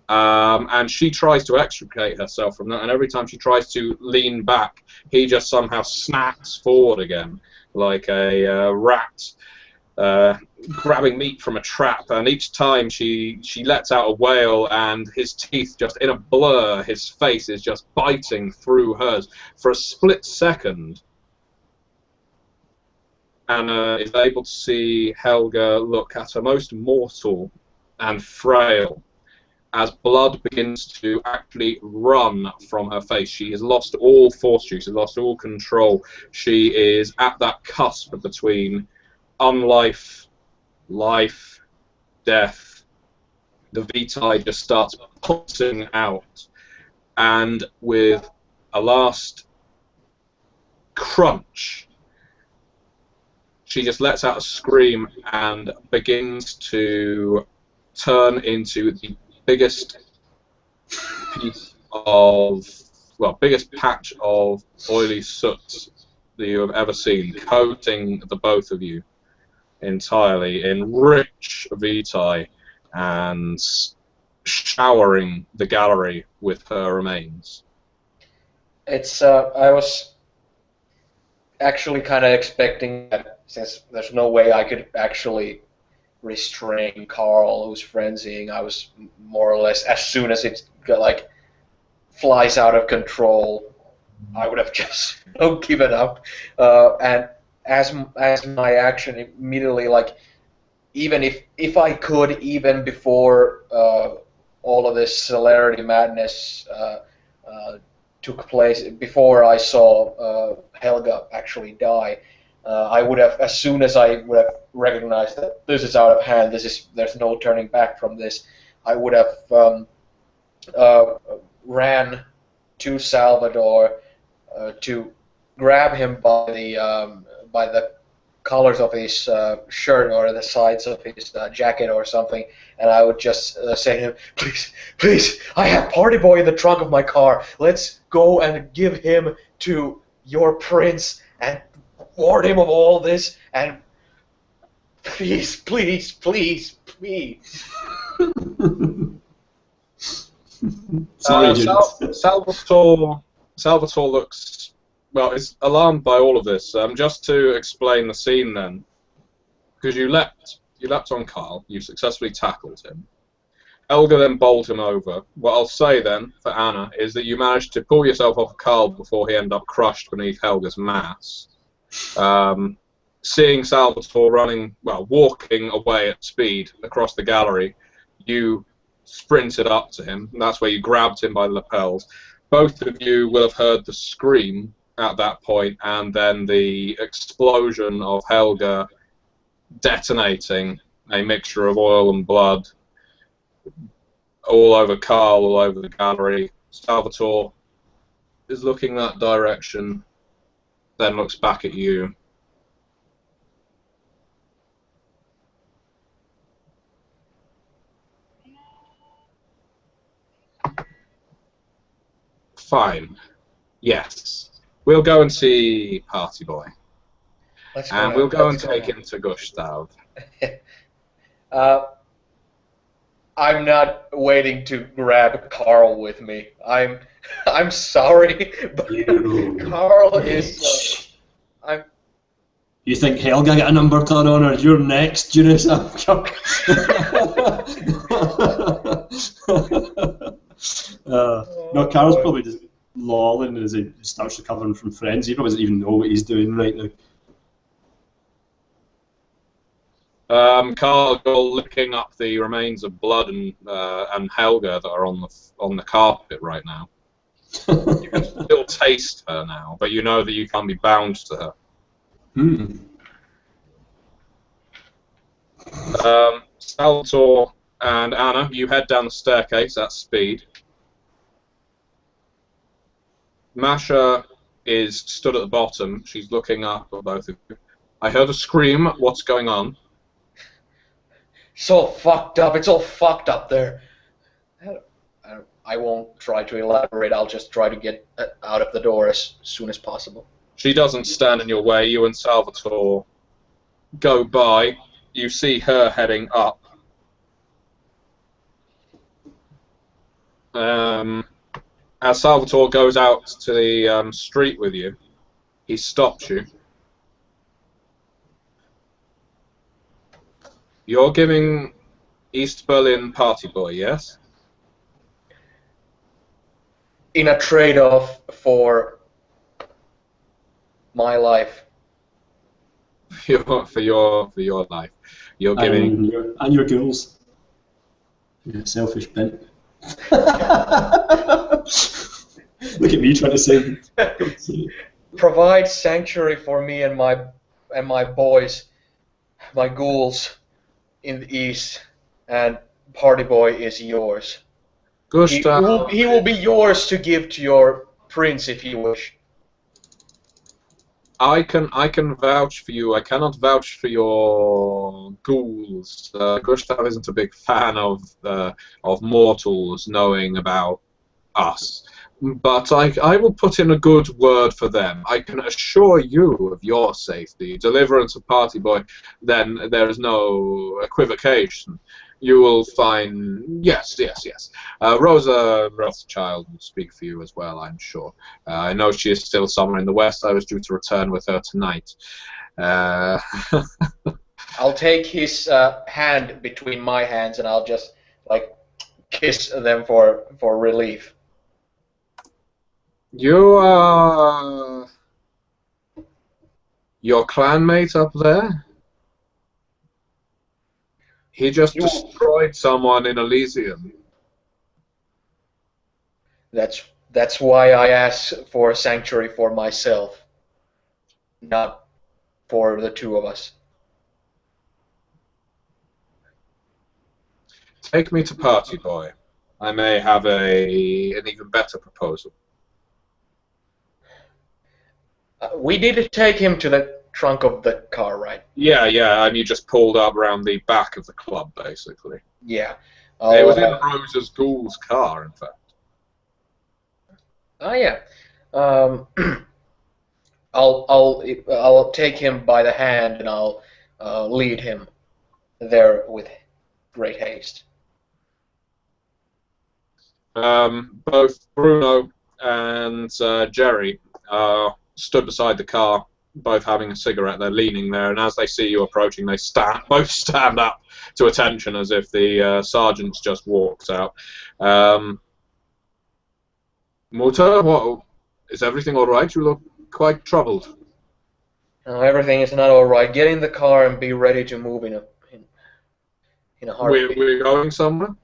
And she tries to extricate herself from that, and every time she tries to lean back, he just somehow snaps forward again, like a rat grabbing meat from a trap. And each time she lets out a wail, and his teeth just in a blur, his face is just biting through hers for a split second. Anna is able to see Helga look at her most mortal and frail as blood begins to actually run from her face. She has lost all fortitude, she's lost all control. She is at that cusp between unlife, life, death. The vitae just starts pulsing out, and with a last crunch, she just lets out a scream and begins to turn into the biggest piece of, well, biggest patch of oily soot that you have ever seen, coating the both of you entirely in rich vitae and showering the gallery with her remains. It's I was actually kind of expecting that, since there's no way I could actually restrain Carl, who's frenzying. I was more or less, as soon as it like flies out of control, I would have just given up. And as my action immediately, like, even if I could, even before all of this celerity madness took place, before I saw Helga actually die, I would have, as soon as I would have recognized that this is out of hand, there's no turning back from this, I would have ran to Salvador to grab him by the collars of his shirt or the sides of his jacket or something, and I would just say to him, "Please, please, I have Party Boy in the trunk of my car. Let's go and give him to your prince and warn him of all this, and please, please, please, please." Sorry, Salvatore looks, well, is alarmed by all of this. Just to explain the scene then, because you leapt on Carl, you successfully tackled him. Helga then bowled him over. What I'll say then, for Anna, is that you managed to pull yourself off Carl before he ended up crushed beneath Helga's mass. Seeing Salvatore walking away at speed across the gallery, you sprinted up to him, and that's where you grabbed him by the lapels. Both of you will have heard the scream at that point, and then the explosion of Helga detonating a mixture of oil and blood all over Carl, all over the gallery. Salvatore is looking that direction, then looks back at you. Fine. Yes. We'll go and see Party Boy. And we'll go and take him to Gustav. I'm not waiting to grab Carl with me. I'm sorry, but Carl is. You think Helga got a number 10 on her? You're next, Junus. No, Carl's probably just lolling as he starts recovering from frenzy. He probably doesn't even know what he's doing right now. Carl, you're licking up the remains of blood and Helga that are on the carpet right now. You can still taste her now, but you know that you can't be bound to her. Salvatore and Anna, you head down the staircase at speed. Masha is stood at the bottom. She's looking up at both of you. I heard a scream. What's going on? It's all fucked up. It's all fucked up there. I won't try to elaborate. I'll just try to get out of the door as soon as possible. She doesn't stand in your way. You and Salvatore go by. You see her heading up. As Salvatore goes out to the street with you, he stops you. You're giving East Berlin Party Boy, yes? In a trade-off for my life. For your life. You're giving... And your girls. You're selfish bent. Look at me trying to say Provide sanctuary for me and my boys, my ghouls in the east, and Party Boy is yours. Gustav. He will be yours to give to your prince if you wish. I can vouch for you. I cannot vouch for your ghouls. Gustav isn't a big fan of mortals knowing about us. But I will put in a good word for them. I can assure you of your safety. Deliverance of Party Boy, then there is no equivocation. You will find... Yes. Rosa Rothschild will speak for you as well, I'm sure. I know she is still somewhere in the West. I was due to return with her tonight. I'll take his hand between my hands and I'll just like kiss them for relief. You are your clanmate up there? He just destroyed someone in Elysium. That's why I ask for sanctuary for myself, not for the two of us. Take me to Party Boy. I may have an even better proposal. We did take him to the trunk of the car, right? Yeah, and you just pulled up around the back of the club, basically. Yeah. It was in Rosa's Ghoul's car, in fact. Oh yeah. I'll take him by the hand and I'll lead him there with great haste. Both Bruno and Jerry stood beside the car, both having a cigarette. They're leaning there, and as they see you approaching, they both stand up to attention as if the sergeant's just walked out. Mutter, what, is everything all right? You look quite troubled. No, everything is not all right. Get in the car and be ready to move in a heartbeat. We're going somewhere?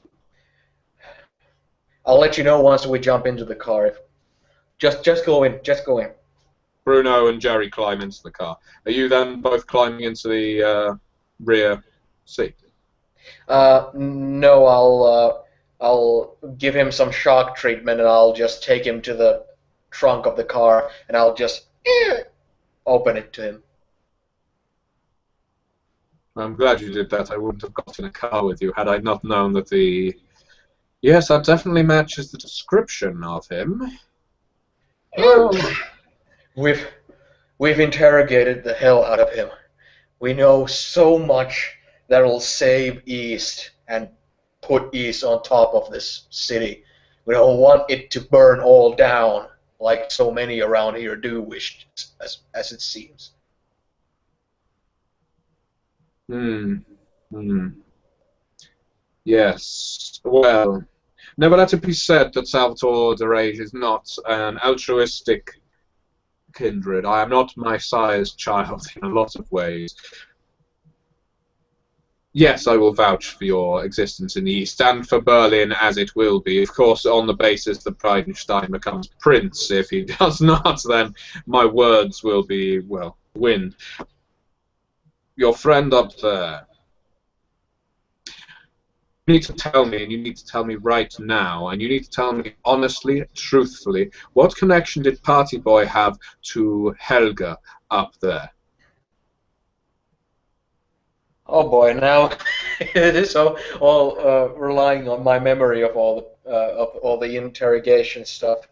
I'll let you know once we jump into the car. Just go in. Just go in. Bruno and Jerry climb into the car. Are you then both climbing into the rear seat? No, I'll give him some shock treatment and I'll just take him to the trunk of the car and I'll just open it to him. I'm glad you did that. I wouldn't have got in a car with you had I not known that the... Yes, that definitely matches the description of him. Oh. We've interrogated the hell out of him. We know so much that'll save East and put East on top of this city. We don't want it to burn all down like so many around here do wish, as it seems. Yes. Well, never let it be said that Salvatore de Rage is not an altruistic kindred. I am not my sire's child in a lot of ways. Yes, I will vouch for your existence in the East, and for Berlin as it will be. Of course, on the basis that Bridenstine becomes prince. If he does not, then my words will be, well, wind. Your friend up there. You need to tell me, and you need to tell me right now, and you need to tell me honestly, truthfully, what connection did Party Boy have to Helga up there? Oh boy, now it is all relying on my memory of all the interrogation stuff.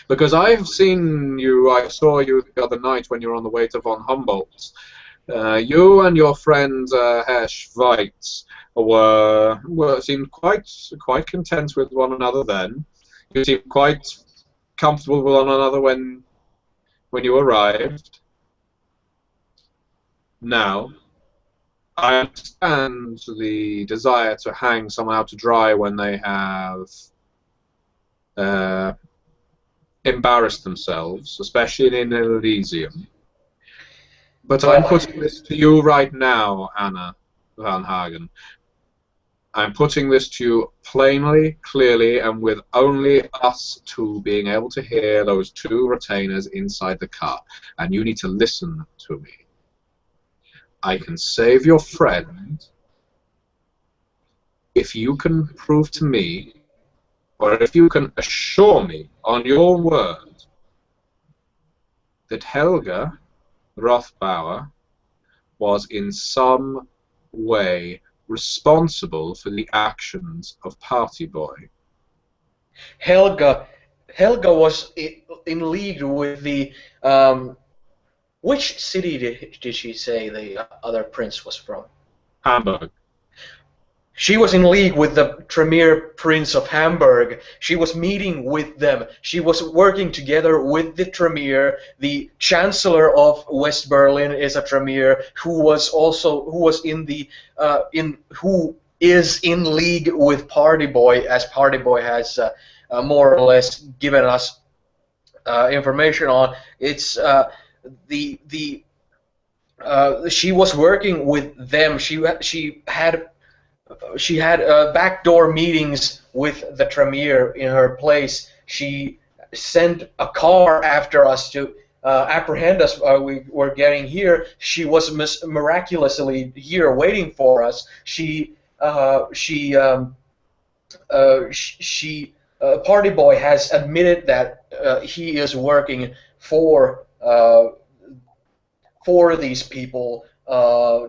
Because I've seen you, I saw you the other night when you were on the way to von Humboldt. You and your friend Herr Schweitz seemed quite content with one another then. You seemed quite comfortable with one another when you arrived. Now, I understand the desire to hang someone out to dry when they have embarrassed themselves, especially in Elysium. But I'm putting this to you right now, Anna Van Hagen. I'm putting this to you plainly, clearly, and with only us two being able to hear those two retainers inside the car. And you need to listen to me. I can save your friend if you can prove to me, or if you can assure me on your word, that Helga Rothbauer was in some way responsible for the actions of Party Boy. Helga, Helga was in league with the which city did she say the other prince was from? Hamburg. She was in league with the Tremere Prince of Hamburg. She was meeting with them. She was working together with the Tremere. The Chancellor of West Berlin is a Tremere who is in league with Party Boy, as Party Boy has more or less given us information on. It's she was working with them. She had backdoor meetings with the Tremere in her place. She sent a car after us to apprehend us while we were getting here. She was miraculously here waiting for us. Party Boy has admitted that he is working for these people,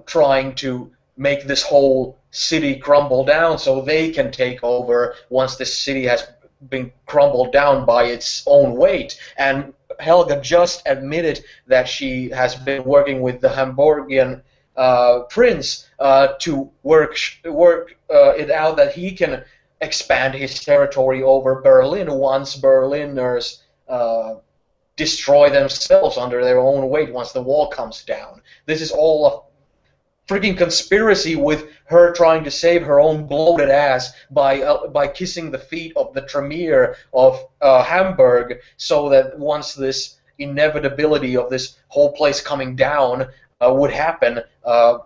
trying to make this whole city crumble down so they can take over once this city has been crumbled down by its own weight. And Helga just admitted that she has been working with the Hamburgian prince to work it out that he can expand his territory over Berlin once Berliners destroy themselves under their own weight once the wall comes down. This is all a freaking conspiracy with her trying to save her own bloated ass by kissing the feet of the Tremere of Hamburg, so that once this inevitability of this whole place coming down would happen,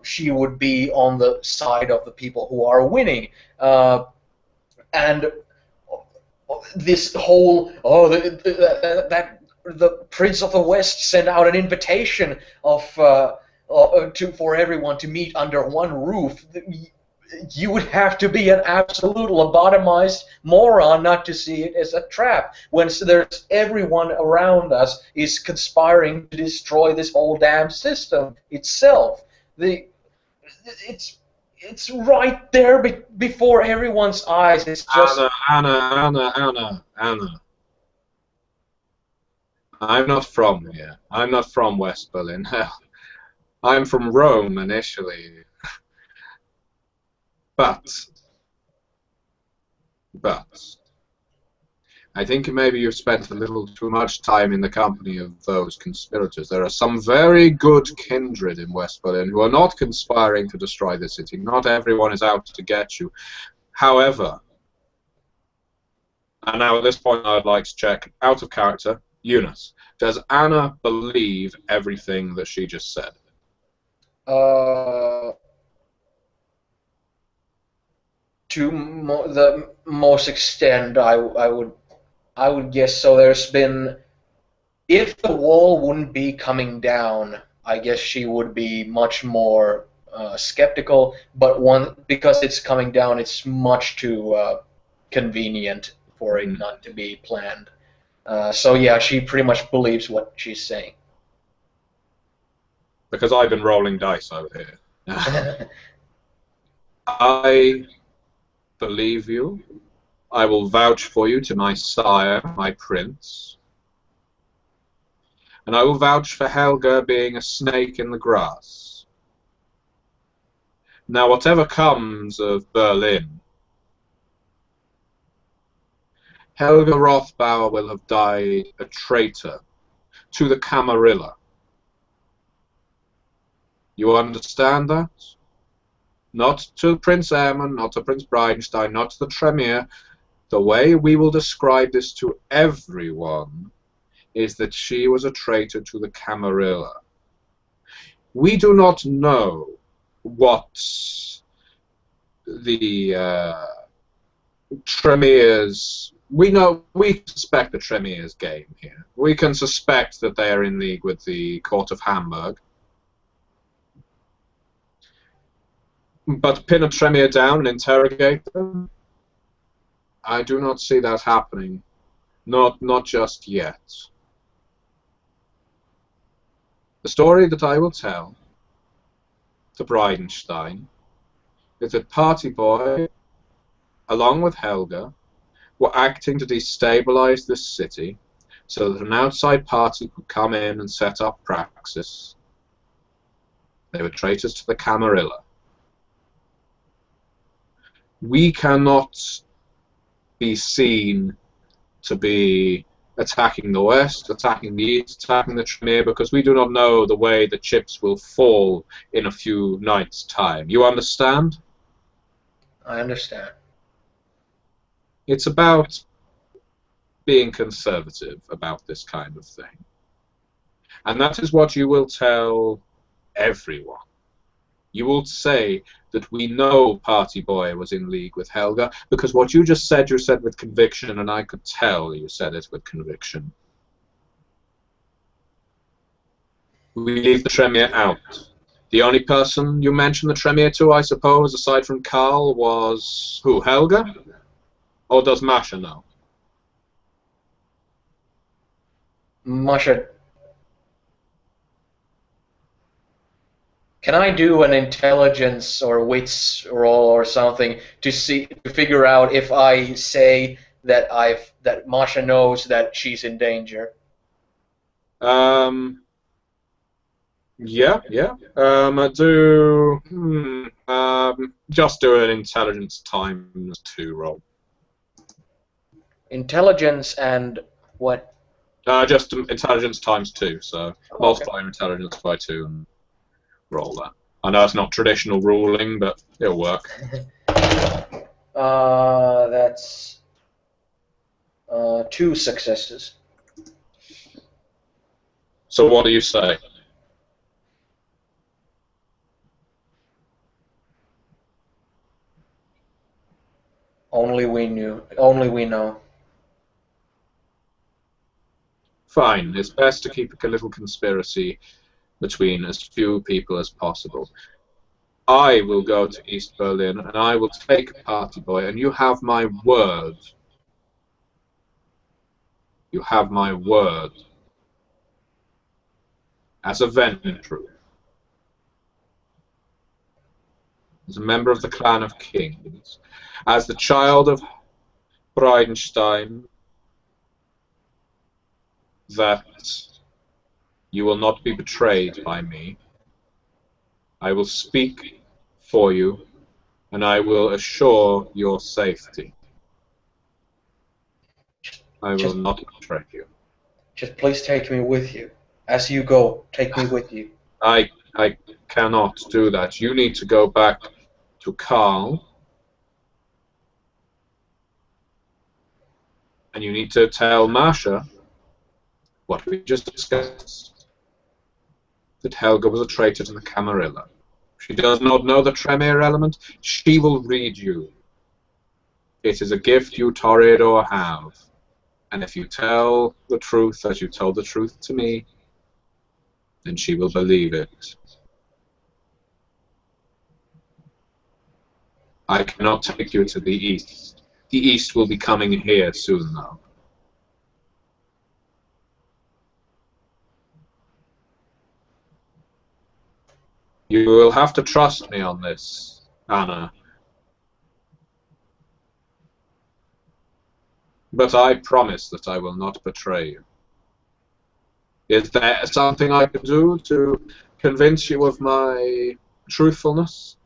she would be on the side of the people who are winning. And this whole the Prince of the West sent out an invitation for everyone to meet under one roof. You would have to be an absolute lobotomized moron not to see it as a trap, when there's everyone around us is conspiring to destroy this whole damn system itself. It's right there before everyone's eyes. It's just Anna. I'm not from here. I'm not from West Berlin. I'm from Rome initially. But I think maybe you've spent a little too much time in the company of those conspirators. There are some very good kindred in West Berlin who are not conspiring to destroy the city. Not everyone is out to get you. However, and now at this point I'd like to check, out of character, Eunice. Does Anna believe everything that she just said? To the most extent, I would guess so. There's been, if the wall wouldn't be coming down, I guess she would be much more skeptical. But because it's coming down, it's much too convenient for it not to be planned. So yeah, she pretty much believes what she's saying. Because I've been rolling dice over here. I believe you. I will vouch for you to my sire, my prince. And I will vouch for Helga being a snake in the grass. Now, whatever comes of Berlin, Helga Rothbauer will have died a traitor to the Camarilla. You understand that? Not to Prince Erman, not to Prince Bridenstine, not to the Tremere. The way we will describe this to everyone is that she was a traitor to the Camarilla. We do not know what the Tremere's... We suspect the Tremere's game here. We can suspect that they are in league with the court of Hamburg. But pin a Tremere down and interrogate them? I do not see that happening. Not just yet. The story that I will tell to Bridenstine is that Party Boy, along with Helga, were acting to destabilize this city so that an outside party could come in and set up praxis. They were traitors to the Camarilla. We cannot be seen to be attacking the West, attacking the East, attacking the Tremere, because we do not know the way the chips will fall in a few nights' time. You understand? I understand. It's about being conservative about this kind of thing. And that is what you will tell everyone. You will say that we know Party Boy was in league with Helga, because what you said with conviction, and I could tell you said it with conviction. We leave the Tremere out. The only person you mentioned the Tremere to, I suppose, aside from Karl, was who, Helga? Or does Masha know? Masha, can I do an intelligence or wits roll or something to figure out if I say that that Masha knows that she's in danger? Yeah. Just do an intelligence times 2 roll. Intelligence and what? Just intelligence times 2. So Okay. multiply your intelligence by 2 and roll that. I know it's not traditional ruling, but it'll work. That's 2 successes. So what do you say? Only we knew. Only we know. Fine. It's best to keep a little conspiracy between as few people as possible. I will go to East Berlin and I will take Party Boy, and you have my word. You have my word. As a Ventru, as a member of the clan of kings, as the child of Bridenstine, that you will not be betrayed by me. I will speak for you, and I will assure your safety. I will not betray you. Just please take me with you. As you go, take me with you. I cannot do that. You need to go back to Karl, and you need to tell Masha what we just discussed, that Helga was a traitor to the Camarilla. She does not know the Tremere element. She will read you. It is a gift you, Toreador, have. And if you tell the truth as you told the truth to me, then she will believe it. I cannot take you to the East. The East will be coming here soon, though. You will have to trust me on this, Anna. But I promise that I will not betray you. Is there something I can do to convince you of my truthfulness?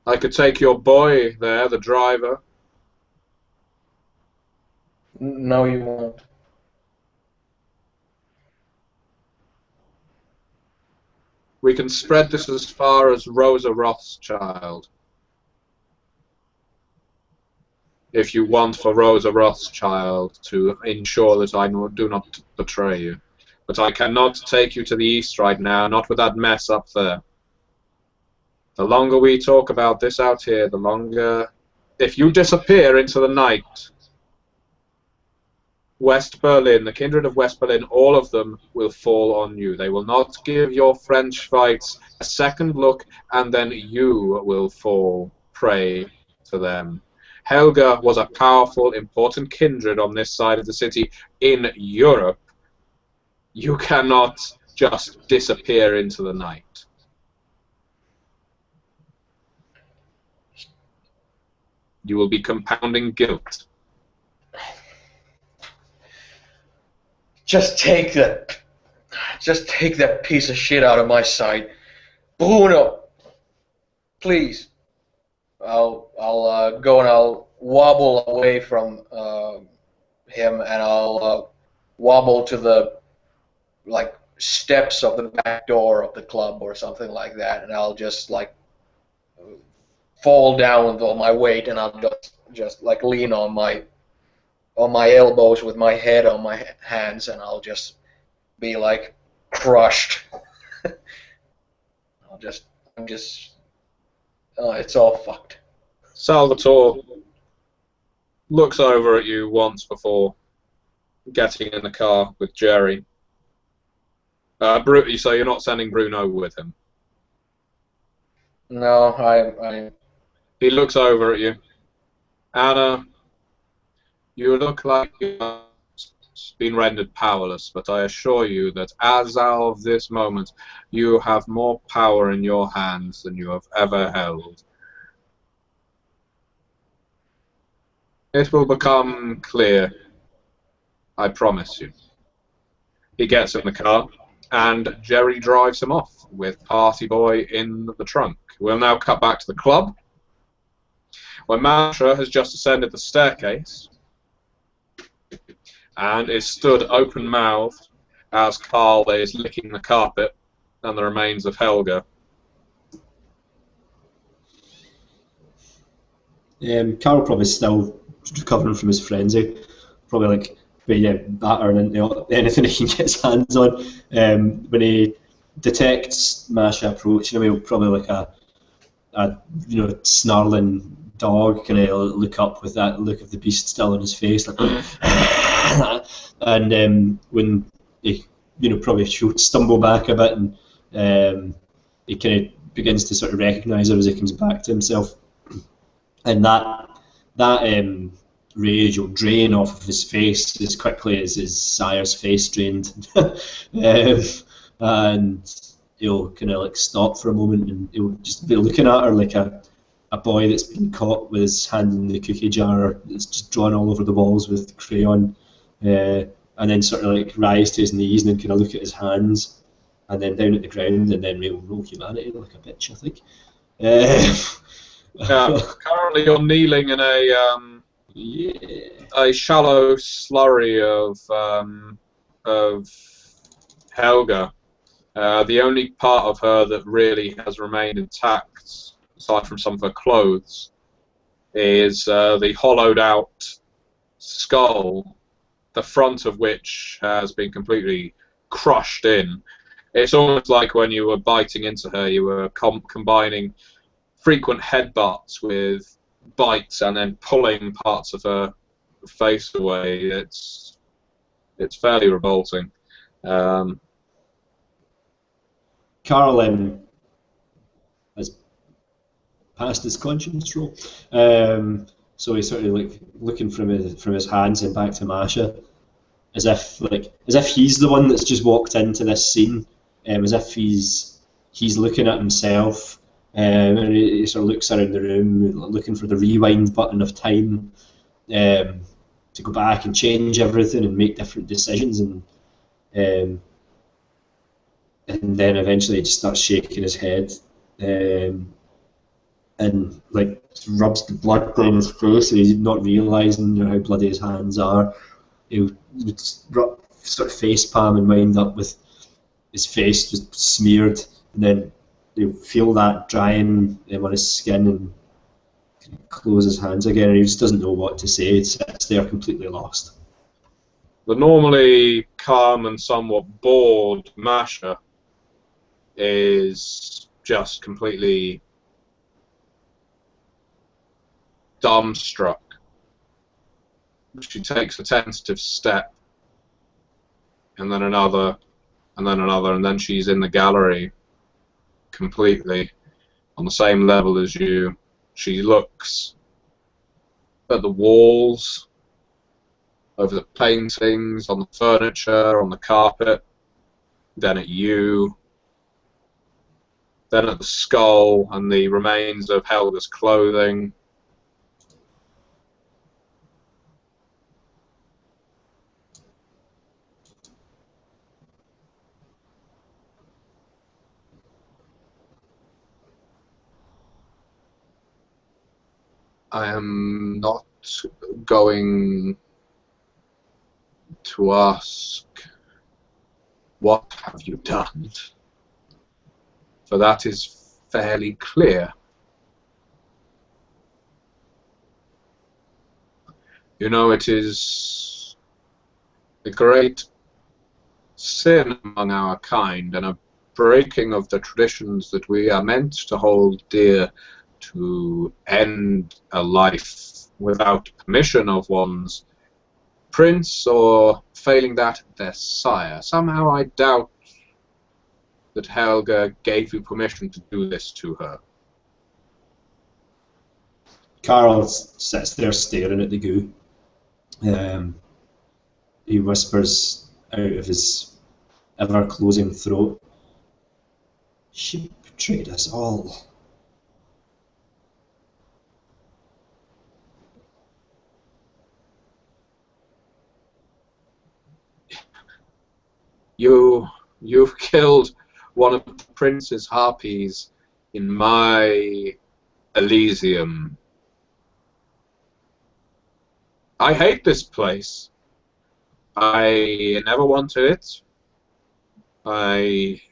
I could take your boy there, the driver. No, you won't. We can spread this as far as Rosa Rothschild. If you want for Rosa Rothschild to ensure that I do not betray you. But I cannot take you to the East right now, not with that mess up there. The longer we talk about this out here, the longer... If you disappear into the night, West Berlin, the kindred of West Berlin, all of them will fall on you. They will not give your French fights a second look, and then you will fall prey to them. Helga was a powerful, important kindred on this side of the city in Europe, You cannot just disappear into the night. You will be compounding guilt. Just take that piece of shit out of my sight, Bruno. Please. I'll go and I'll wobble away from him, and I'll wobble to the steps of the back door of the club or something like that, and I'll just fall down with all my weight, and I'll just lean on my elbows with my head on my hands, and I'll just be crushed. It's all fucked. Salvatore looks over at you once before getting in the car with Jerry. So you're not sending Bruno with him? No, I. He looks over at you. Anna, you look like you've been rendered powerless, but I assure you that as of this moment, you have more power in your hands than you have ever held. It will become clear, I promise you. He gets in the car, and Jerry drives him off with Party Boy in the trunk. We'll now cut back to the club, where Masha has just ascended the staircase and is stood open-mouthed as Carl is licking the carpet and the remains of Helga. Carl probably still recovering from his frenzy, probably battering into anything he can get his hands on. When he detects Masha approaching him, he'll probably a snarling dog kind of look up with that look of the beast still on his face, and when he probably she'll stumble back a bit, and he kind of begins to sort of recognise her as he comes back to himself, and that rage will drain off of his face as quickly as his sire's face drained. And he'll kind of stop for a moment, and he'll just be looking at her like a boy that's been caught with his hand in the cookie jar that's just drawn all over the walls with crayon, and then sort of rise to his knees and then kind of look at his hands, and then down at the ground, and then he'll roll humanity like a bitch, I think. Currently you're kneeling in a shallow slurry of Helga. The only part of her that really has remained intact, aside from some of her clothes, is the hollowed out skull, the front of which has been completely crushed in. It's almost like when you were biting into her, you were combining frequent headbutts with bites and then pulling parts of her face away. It's fairly revolting. Carl has passed his conscience roll, so he's sort of looking from his hands and back to Masha, as if he's the one that's just walked into this scene, as if he's looking at himself, and he sort of looks around the room looking for the rewind button of time, to go back and change everything and make different decisions, and then eventually he just starts shaking his head, and rubs the blood down his face, and he's not realising how bloody his hands are. He'll sort of face palm and wind up with his face just smeared, and then he'll feel that drying on his skin and close his hands again, and he just doesn't know what to say. He sits there completely lost. The normally calm and somewhat bored Masha is just completely dumbstruck. She takes a tentative step, and then another, and then another, and then she's in the gallery completely on the same level as you. She looks at the walls, over the paintings, on the furniture, on the carpet, then at you, then at the skull and the remains of Helga's clothing. I am not going to ask, what have you done? For that is fairly clear. You know, it is a great sin among our kind and a breaking of the traditions that we are meant to hold dear, to end a life without permission of one's prince, or failing that, their sire. Somehow I doubt that Helga gave you permission to do this to her. Carl sits there staring at the goo. He whispers out of his ever-closing throat, "She betrayed us all." You've killed one of the prince's harpies in my Elysium. I hate this place. I never wanted it. I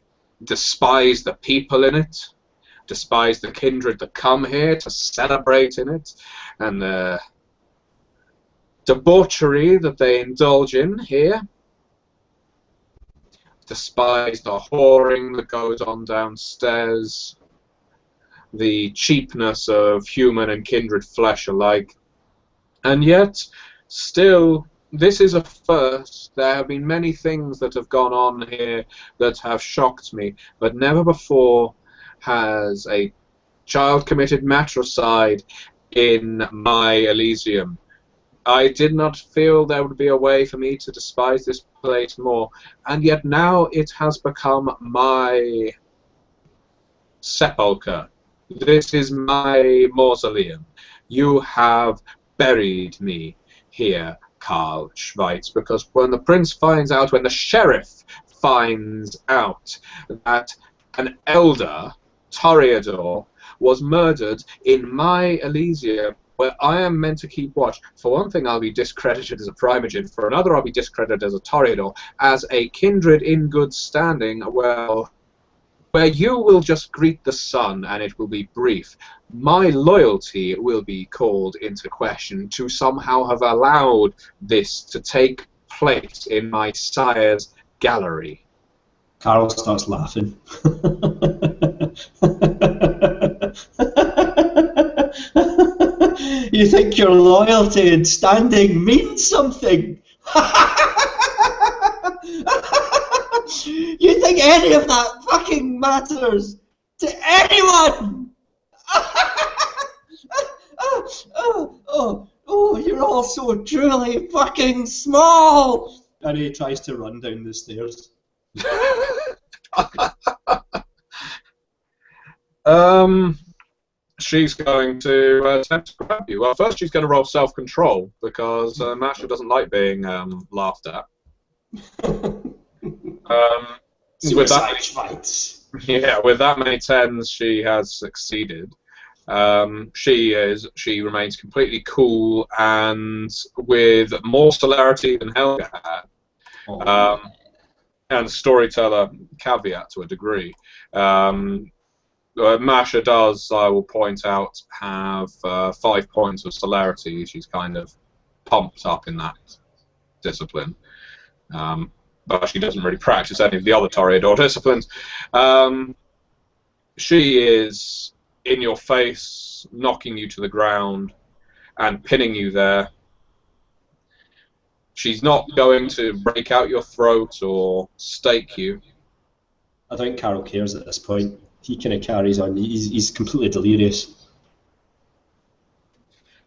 despise the people in it, despise the kindred that come here to celebrate in it, and the debauchery that they indulge in here. Despise the whoring that goes on downstairs, the cheapness of human and kindred flesh alike. And yet, still, this is a first. There have been many things that have gone on here that have shocked me, but never before has a child committed matricide in my Elysium. I did not feel there would be a way for me to despise this place more, and yet now it has become my sepulchre. This is my mausoleum. You have buried me here, Karl Schweitz, because when the prince finds out, when the sheriff finds out that an elder, Toreador, was murdered in my Elysium, where I am meant to keep watch. For one thing, I'll be discredited as a primogen. For another, I'll be discredited as a Toreador. As a kindred in good standing, well, where you will just greet the sun and it will be brief. My loyalty will be called into question to somehow have allowed this to take place in my sire's gallery. Carl starts laughing. You think your loyalty and standing means something? You think any of that fucking matters to anyone? You're all so truly fucking small. And he tries to run down the stairs. She's going to attempt to grab you. Well, first she's going to roll self-control, because Masha doesn't like being laughed at. Suicide fights. Yeah, with that many tens, she has succeeded. She remains completely cool and with more celerity than Helga had. And storyteller caveat to a degree. Masha does, I will point out, have 5 points of celerity. She's kind of pumped up in that discipline. But she doesn't really practice any of the other Toreador disciplines. She is in your face, knocking you to the ground and pinning you there. She's not going to break out your throat or stake you. I don't think Carol cares at this point. He kind of carries on. He's completely delirious.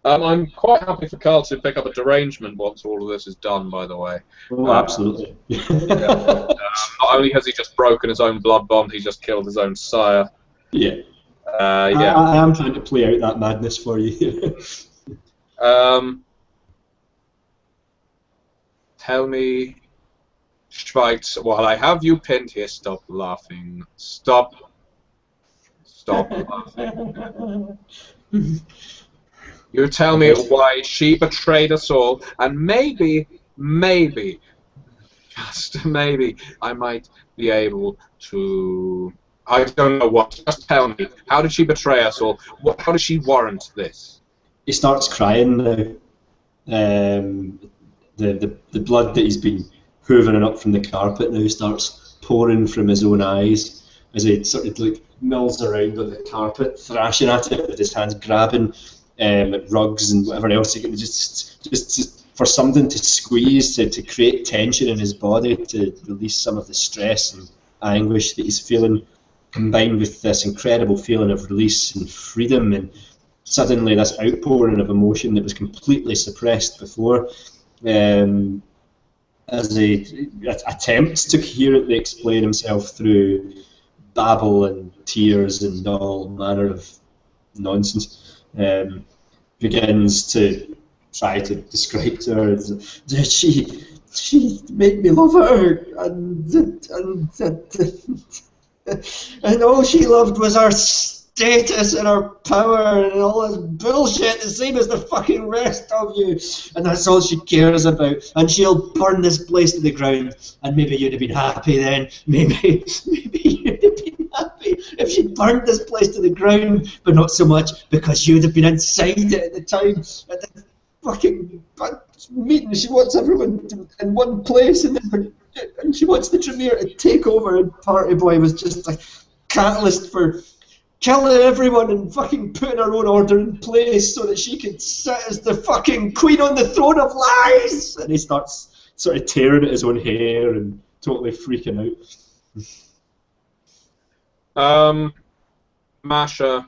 I'm quite happy for Carl to pick up a derangement once all of this is done, by the way. Oh, absolutely. Not only has he just broken his own blood bond, he's just killed his own sire. Yeah. Yeah. I am trying to play out that madness for you. Tell me, Schweitz, while I have you pinned here, stop laughing. Stop laughing. You tell me why she betrayed us all, and maybe, just maybe, I might be able to... I don't know what. Just tell me. How did she betray us all? How does she warrant this? He starts crying now. The blood that he's been hoovering up from the carpet now starts pouring from his own eyes as he sort of like mills around on the carpet, thrashing at it with his hands, grabbing at rugs and whatever else he can, just for something to squeeze to create tension in his body to release some of the stress and anguish that he's feeling, combined with this incredible feeling of release and freedom and suddenly this outpouring of emotion that was completely suppressed before, as he attempts to coherently explain himself through babble and tears and all manner of nonsense, begins to try to describe to her that she made me love her, and all she loved was our status and our power and all this bullshit, the same as the fucking rest of you, and that's all she cares about, and she'll burn this place to the ground, and maybe you'd have been happy then, maybe you'd have been happy if she burned this place to the ground, but not so much because you'd have been inside it at the time, at the fucking meeting. She wants everyone in one place, and she wants the Tremere to take over, and Party Boy was just a catalyst for killing everyone and fucking putting her own order in place so that she could sit as the fucking queen on the throne of lies. And he starts sort of tearing at his own hair and totally freaking out. Masha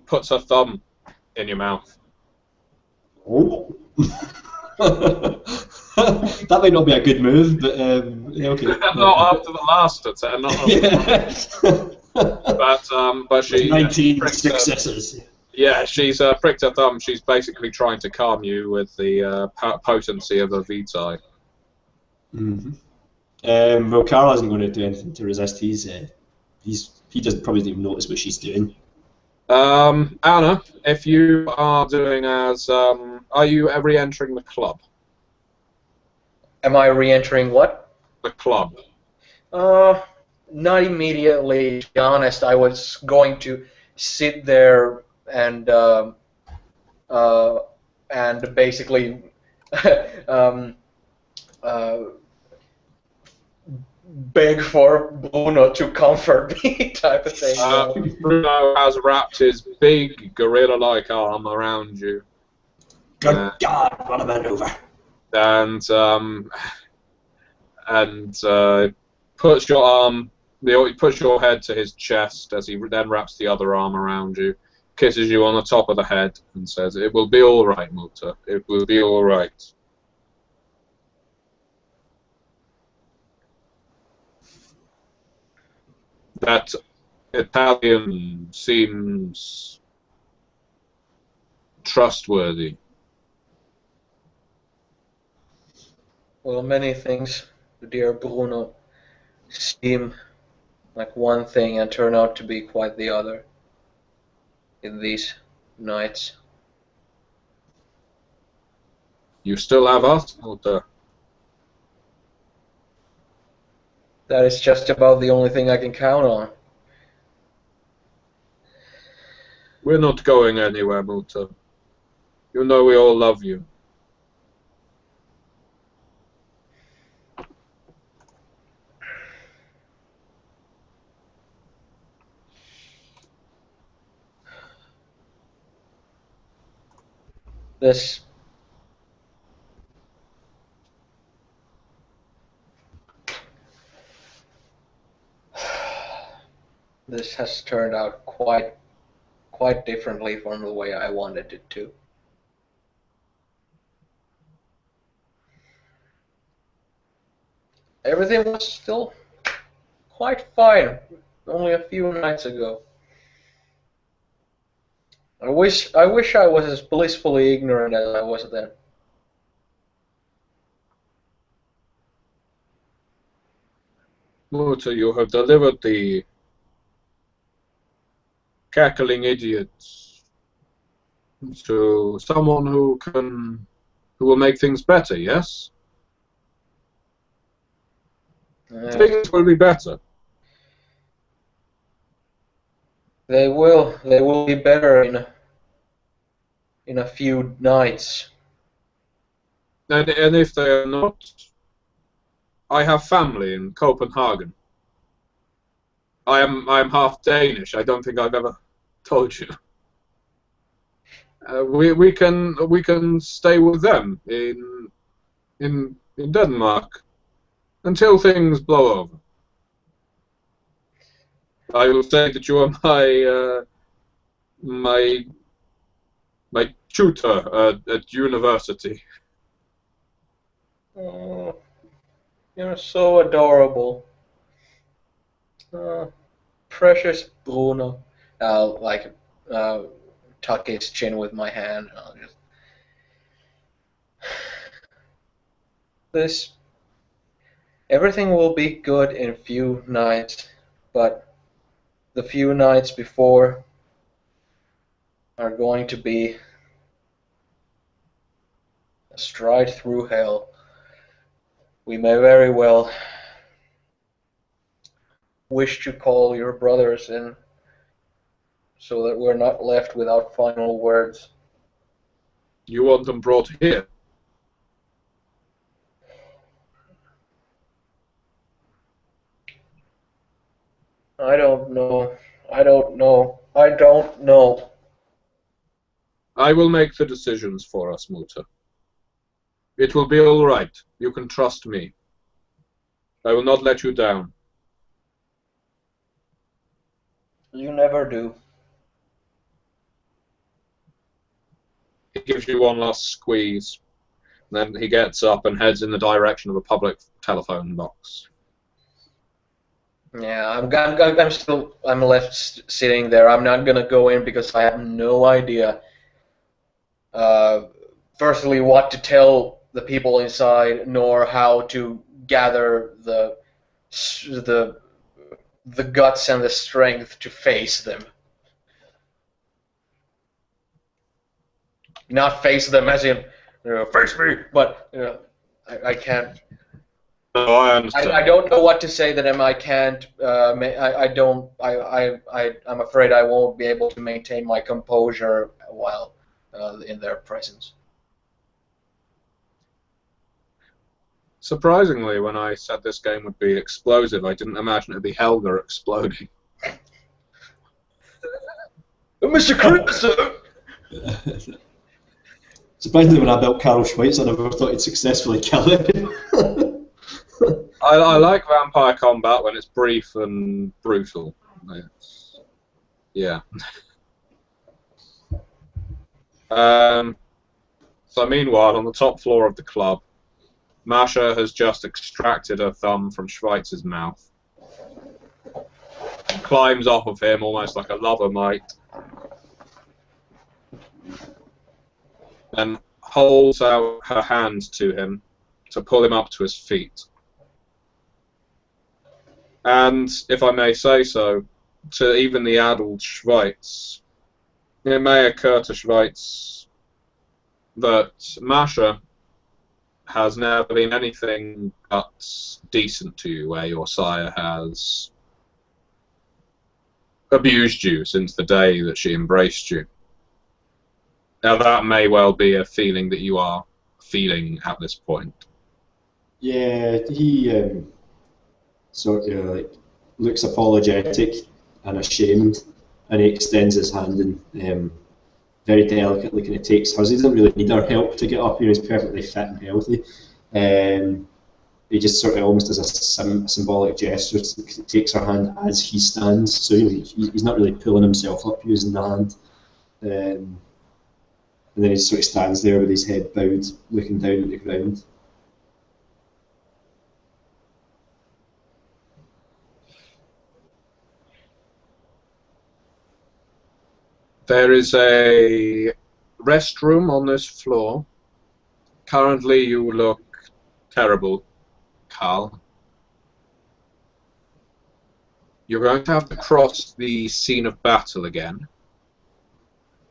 puts her thumb in your mouth. Oh. That might not be a good move, but yeah, okay. Not after the last attempt. But she 19 successes. Yeah, she's pricked her thumb. She's basically trying to calm you with the potency of her vitae. Mm-hmm. Well, Carl isn't going to do anything to resist. He doesn't probably even notice what she's doing. Anna, if you are doing as, are you re-entering the club? Am I re-entering what? The club. Not immediately. To be honest, I was going to sit there and basically beg for Bruno to comfort me, type of thing. Bruno has wrapped his big gorilla-like arm around you. Good God, what a maneuver! And puts your arm, he puts your head to his chest as he then wraps the other arm around you, kisses you on the top of the head, and says, "It will be all right, Mutter. It will be all right." That Italian seems trustworthy. Well, many things, dear Bruno, seem like one thing and turn out to be quite the other in these nights. You still have us, Mutter? That is just about the only thing I can count on. We're not going anywhere, Mutter. You know we all love you. This has turned out quite quite differently from the way I wanted it to. Everything was still quite fine only a few nights ago. I wish I was as blissfully ignorant as I was then. Mutter, you have delivered the cackling idiots to someone who will make things better, yes? Things will be better. They will be better in a few nights. And if they are not, I have family in Copenhagen. I am half Danish. I don't think I've ever told you. We can stay with them in Denmark until things blow over. I will say that you are my tutor at university. Oh, you're so adorable. Precious Bruno. I'll tuck his chin with my hand. I'll just everything will be good in a few nights, but the few nights before are going to be a stride through hell. We may very well wish to call your brothers in so that we're not left without final words. You want them brought here? I don't know. I don't know. I don't know. I will make the decisions for us, Mutter. It will be all right. You can trust me. I will not let you down. You never do. He gives you one last squeeze. Then he gets up and heads in the direction of a public telephone box. Yeah, I'm left sitting there. I'm not gonna go in because I have no idea. Firstly, what to tell the people inside, nor how to gather the guts and the strength to face them. Not face them as in, face me, but I can't. No, I understand. I don't know what to say to them. I can't. I don't. I'm afraid I won't be able to maintain my composure while in their presence. Surprisingly, when I said this game would be explosive, I didn't imagine it would be Helga exploding. Mr. Chris! Surprisingly, when I built Carl Schweitz, I never thought he'd successfully kill him. I like vampire combat when it's brief and brutal. Yeah. So meanwhile, on the top floor of the club, Masha has just extracted her thumb from Schweitz's mouth, climbs off of him almost like a lover might, and holds out her hand to him to pull him up to his feet. And, if I may say so, to even the addled Schweitz, it may occur to Schweitz that Masha has never been anything but decent to you, where your sire has abused you since the day that she embraced you. Now that may well be a feeling that you are feeling at this point. Yeah, he sort of looks apologetic and ashamed, and he extends his hand and very delicately kind of takes hers. He doesn't really need our help to get up here. He's perfectly fit and healthy. he just sort of almost does a symbolic gesture, takes her hand as he stands, so he's not really pulling himself up using the hand. And then he sort of stands there with his head bowed, looking down at the ground. There is a restroom on this floor. Currently, you look terrible, Carl. You're going to have to cross the scene of battle again,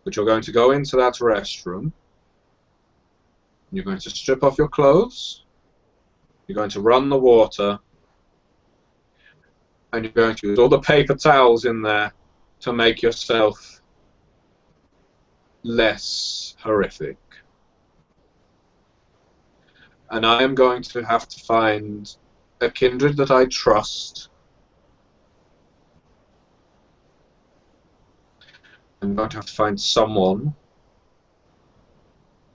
but you're going to go into that restroom. You're going to strip off your clothes. You're going to run the water, and you're going to use all the paper towels in there to make yourself less horrific. And I am going to have to find a kindred that I trust. I'm going to have to find someone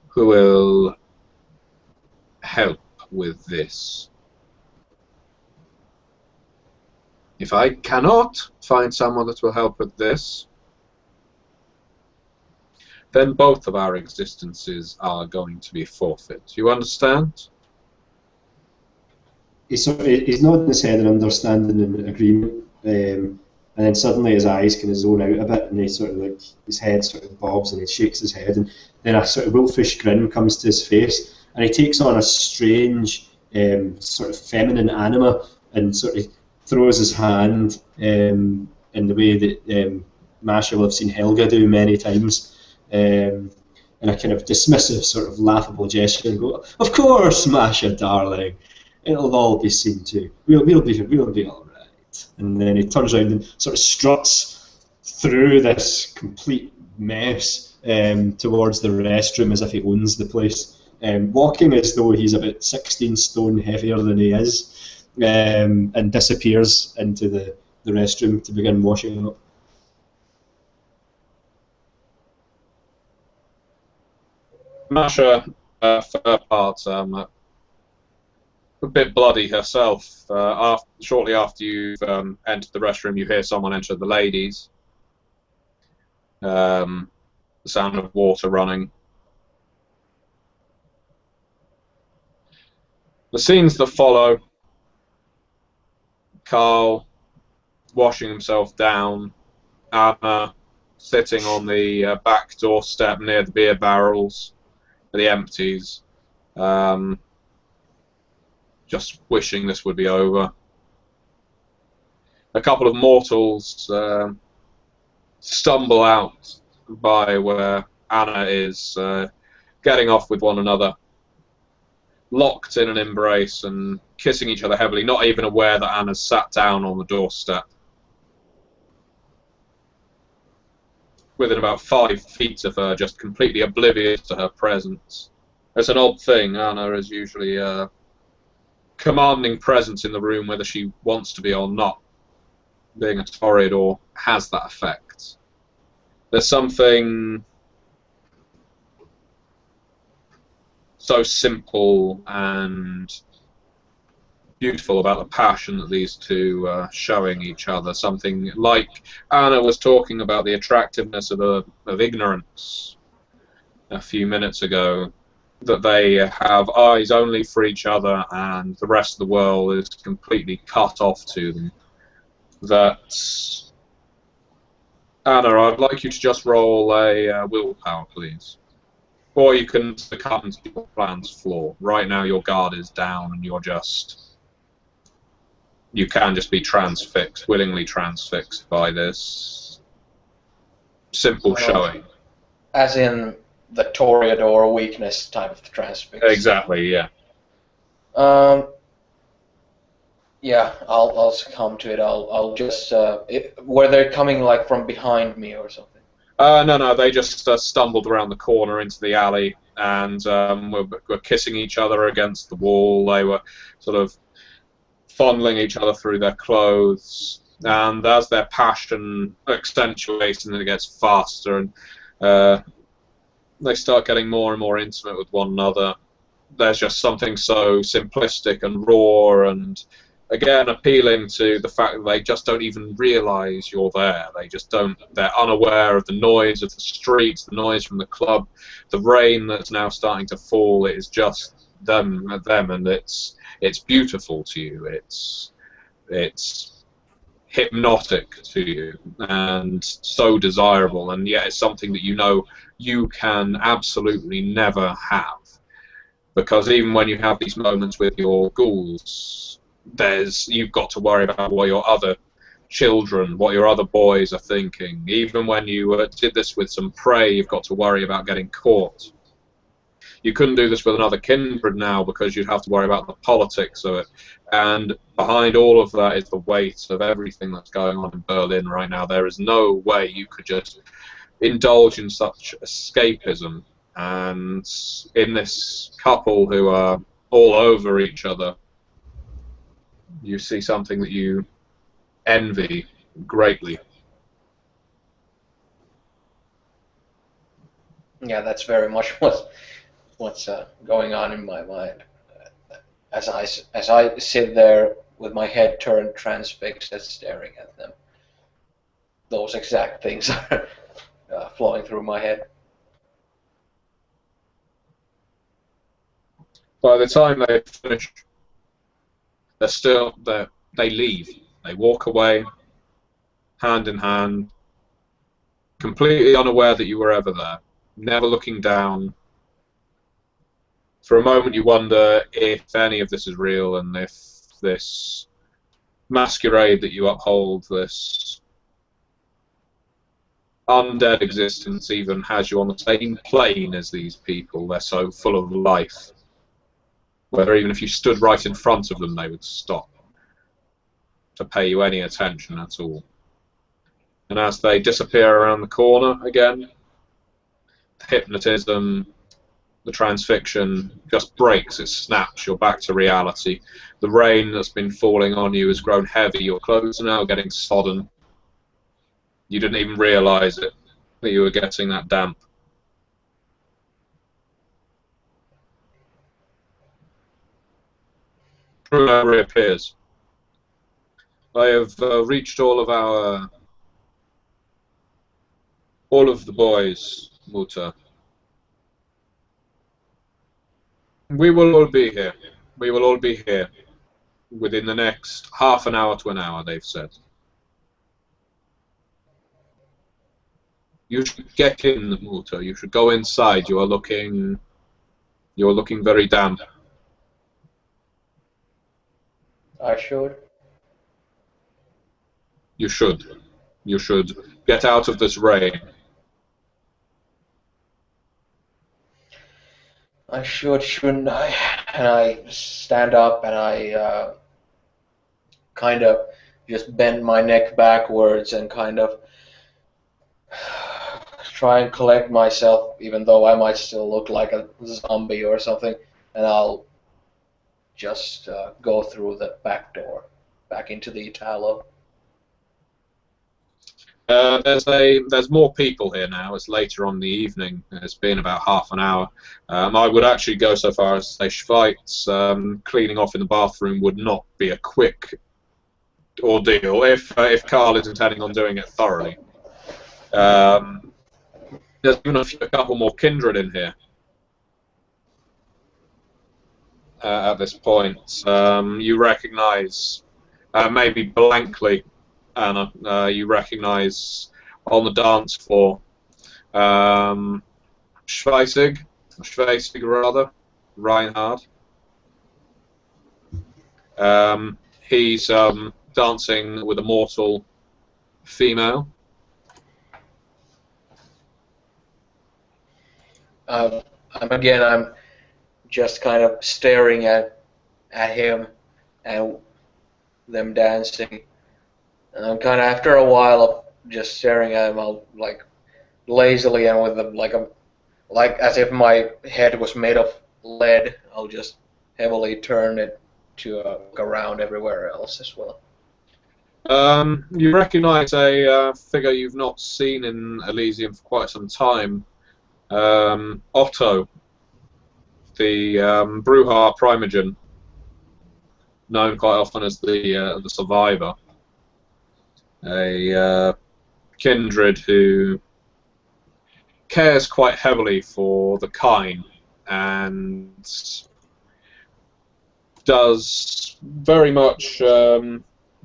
who will help with this. If I cannot find someone that will help with this, then both of our existences are going to be forfeit. You understand? He's nodding his head in understanding and agreement, and then suddenly his eyes kind of zone out a bit, and he sort of like his head sort of bobs, and he shakes his head, and then a sort of wolfish grin comes to his face, and he takes on a strange sort of feminine anima, and sort of throws his hand in the way that Masha will have seen Helga do many times. In a kind of dismissive, sort of laughable gesture, and go, "Of course, Masha, darling, it'll all be seen to. We'll be all right." And then he turns around and sort of struts through this complete mess towards the restroom as if he owns the place, walking as though he's about 16 stone heavier than he is, and disappears into the restroom to begin washing up. Masha, for her part, a bit bloody herself. Shortly after you've entered the restroom, you hear someone enter the ladies. The sound of water running. The scenes that follow: Carl washing himself down, Anna sitting on the back doorstep near the beer barrels, the empties, just wishing this would be over. A couple of mortals stumble out by where Anna is, getting off with one another, locked in an embrace and kissing each other heavily, not even aware that Anna's sat down on the doorstep. Within about 5 feet of her, just completely oblivious to her presence. It's an odd thing. Anna is usually a commanding presence in the room, whether she wants to be or not. Being a Toreador has that effect. There's something so simple and beautiful about the passion that these two are showing each other. Something like Anna was talking about the attractiveness of ignorance a few minutes ago, that they have eyes only for each other and the rest of the world is completely cut off to them. That, Anna, I'd like you to just roll a willpower, please. Or you can succumb to your plan's flaw. Right now your guard is down and you can just be transfixed, willingly transfixed by this simple showing. As in the Toreador weakness type of transfix. Exactly, yeah. Yeah, I'll succumb to it. I'll just were they coming like from behind me or something? No, they just stumbled around the corner into the alley and were kissing each other against the wall. They were sort of fondling each other through their clothes, and as their passion accentuates and it gets faster, and they start getting more and more intimate with one another. there's just something so simplistic and raw, and again appealing to the fact that they just don't even realise you're there. They just don't. They're unaware of the noise of the streets, the noise from the club, the rain that's now starting to fall. It is just them, and it's beautiful to you. It's hypnotic to you and so desirable, and yet it's something that you know you can absolutely never have, because even when you have these moments with your ghouls, you've got to worry about what your other children, what your other boys are thinking. Even when you did this with some prey, you've got to worry about getting caught. You couldn't do this with another kindred now because you'd have to worry about the politics of it. And behind all of that is the weight of everything that's going on in Berlin right now. There is no way you could just indulge in such escapism. And in this couple who are all over each other, you see something that you envy greatly. Yeah, that's very much what's going on in my mind. As I sit there with my head turned transfixed and staring at them, those exact things are flowing through my head. By the time they finish, they leave. They walk away, hand in hand, completely unaware that you were ever there, never looking down. For a moment you wonder if any of this is real, and if this masquerade that you uphold, this undead existence, even has you on the same plane as these people. They're so full of life. Whether even if you stood right in front of them, they would stop to pay you any attention at all. And as they disappear around the corner again, the hypnotism, the transfixion just breaks, it snaps, you're back to reality. The rain that's been falling on you has grown heavy, your clothes are now getting sodden. You didn't even realise it, that you were getting that damp. Bruno reappears. I have reached all of the boys, Muta. We will all be here. We will all be here within the next half an hour to an hour, they've said. You should get in, Muta. You should go inside. You are looking very damp. I should. You should. You should get out of this rain. I should, shouldn't I? And I stand up and I kind of just bend my neck backwards and kind of try and collect myself, even though I might still look like a zombie or something, and I'll just go through the back door, back into the Italo. There's more people here now. It's later on in the evening. It's been about half an hour. I would actually go so far as to say Schweitz cleaning off in the bathroom would not be a quick ordeal if Carl is intending on doing it thoroughly. There's even a couple more kindred in here at this point. You recognise, maybe blankly, Anna, you recognise on the dance floor Schweissig rather, Reinhard. He's dancing with a mortal female. I'm just kind of staring at him and them dancing. And I'm kind of, after a while of just staring at him, I'll like lazily and with like as if my head was made of lead, I'll just heavily turn it to look around everywhere else as well. You recognise a figure you've not seen in Elysium for quite some time. Otto. the Bruja Primogen, known quite often as the Survivor, a kindred who cares quite heavily for the kind and does very much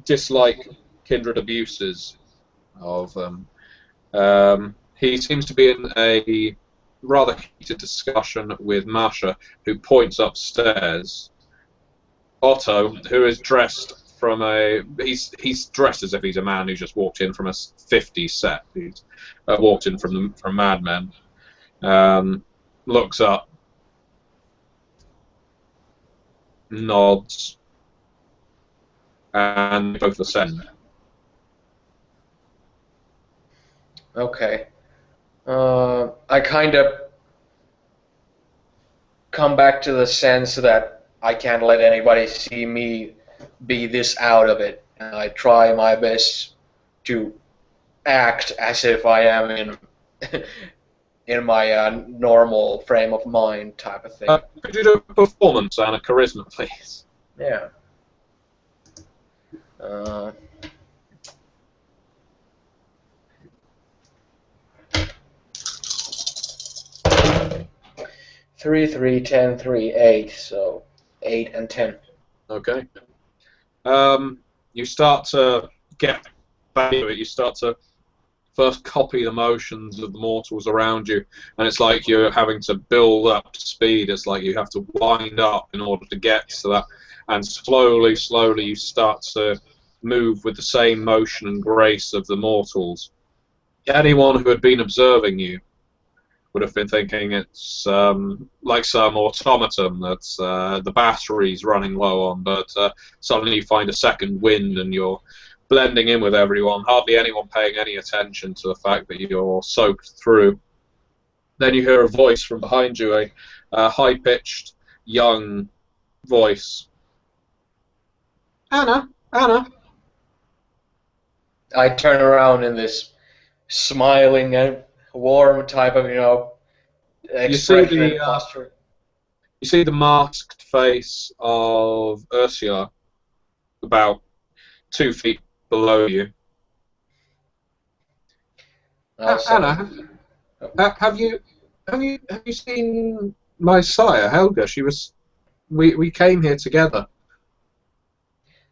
dislike kindred abuses of them. He seems to be in a rather heated discussion with Masha, who points upstairs. Otto, who is dressed from he's dressed as if he's a man who just walked in from a 50s set. He's walked in from Mad Men. Looks up, nods, and both ascend. Okay. I kind of come back to the sense that I can't let anybody see me be this out of it. And I try my best to act as if I am in my normal frame of mind type of thing. Could you do a performance and a charisma, please? Yeah. 3, 3, 10, 3, 8, so 8 and 10. Okay. You start to get back to it. You start to first copy the motions of the mortals around you, and it's like you're having to build up speed. It's like you have to wind up in order to get to that, and slowly, slowly you start to move with the same motion and grace of the mortals. Anyone who had been observing you would have been thinking it's like some automaton that the battery's running low on, but suddenly you find a second wind and you're blending in with everyone, hardly anyone paying any attention to the fact that you're soaked through. Then you hear a voice from behind you, a high-pitched, young voice. Anna, Anna. I turn around in this smiling and warm type of, expression and posture. You see the masked face of Ursula about 2 feet below you. Anna, have you seen my sire, Helga? We came here together.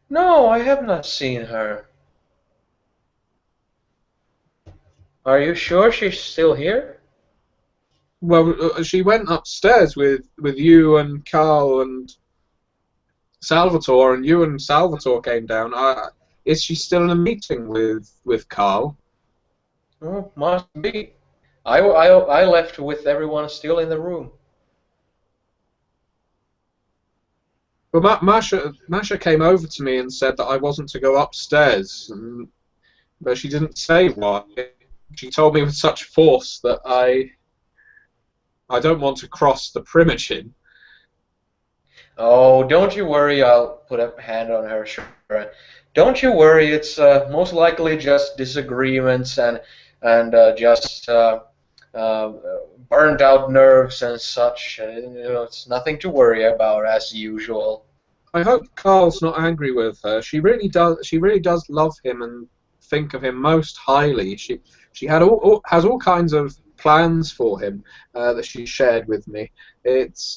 No, I have not seen her. Are you sure she's still here? Well, she went upstairs with you and Carl and Salvatore, and you and Salvatore came down. Is she still in a meeting with Carl? Oh, must be. I left with everyone still in the room. Well, Masha came over to me and said that I wasn't to go upstairs, but she didn't say why. She told me with such force that I don't want to cross the Primogen. Oh, don't you worry. I'll put a hand on her shoulder. Don't you worry. It's most likely just disagreements and just burned out nerves and such. It's nothing to worry about as usual. I hope Carl's not angry with her. She really does love him and think of him most highly. She has all kinds of plans for him that she shared with me. It's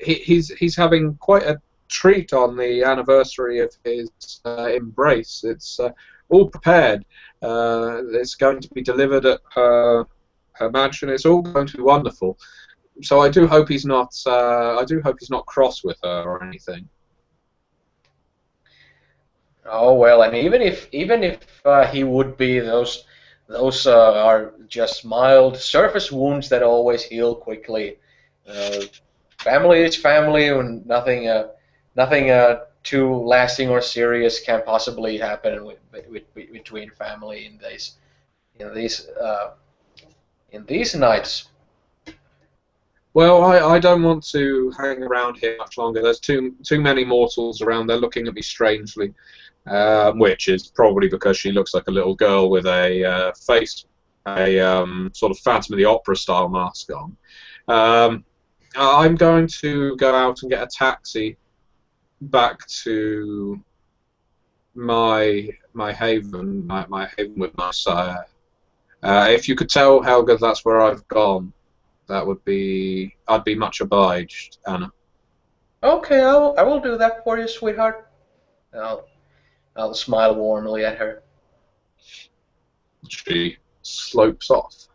he's having quite a treat on the anniversary of his embrace. It's all prepared. It's going to be delivered at her mansion. It's all going to be wonderful. So I do hope he's not. I do hope he's not cross with her or anything. Oh well, and even if he would be, those are just mild surface wounds that always heal quickly. Family is family, and nothing too lasting or serious can possibly happen between family in these nights. Well, I don't want to hang around here much longer. There's too many mortals around. They're looking at me strangely, which is probably because she looks like a little girl with a face, a sort of Phantom of the Opera style mask on. I'm going to go out and get a taxi back to my haven, my haven with my sire. If you could tell Helga that's where I've gone, I'd be much obliged, Anna. Okay, I will do that for you, sweetheart. I'll smile warmly at her. She slopes off.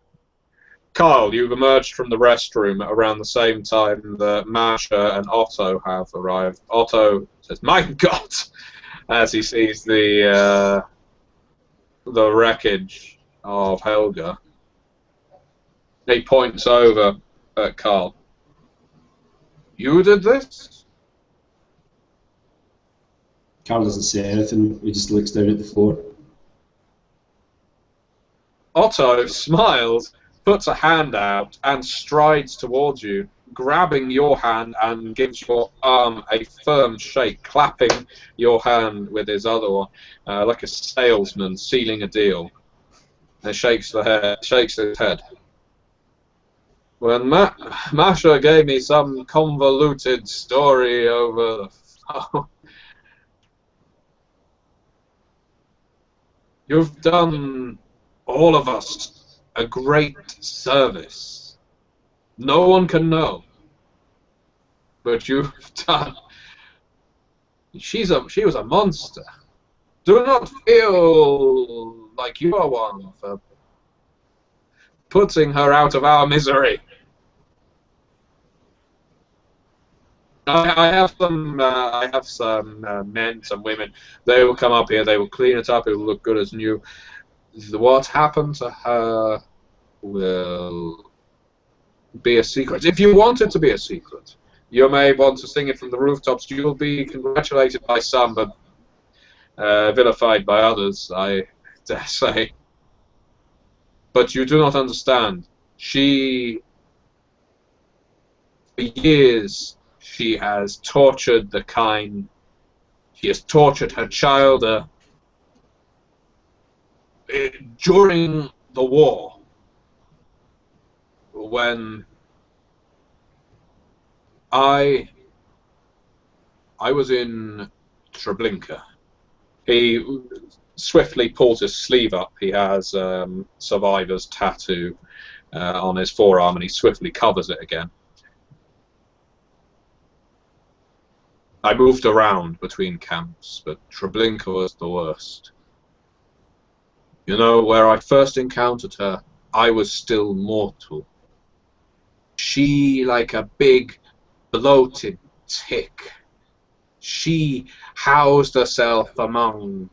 Kyle, you've emerged from the restroom around the same time that Masha and Otto have arrived. Otto says, "My God!" as he sees the wreckage of Helga. He points over at Carl. "You did this?" Carl doesn't say anything, he just looks down at the floor. Otto smiles, puts a hand out, and strides towards you, grabbing your hand and gives your arm a firm shake, clapping your hand with his other one, like a salesman sealing a deal. And shakes his head. When Masha gave me some convoluted story over the phone, you've done all of us a great service. No one can know, but you've done. She was a monster. Do not feel like you are one for putting her out of our misery. I have some men, some women. They will come up here. They will clean it up. It will look good as new. What happened to her will be a secret. If you want it to be a secret, you may want to sing it from the rooftops. You will be congratulated by some, but vilified by others, I dare say. But you do not understand. For years, she has tortured the kind. She has tortured her child during the war, when I was in Treblinka. He swiftly pulls his sleeve up. He has survivor's tattoo on his forearm, and he swiftly covers it again. I moved around between camps, but Treblinka was the worst. You know, where I first encountered her, I was still mortal. She, like a big, bloated tick, she housed herself among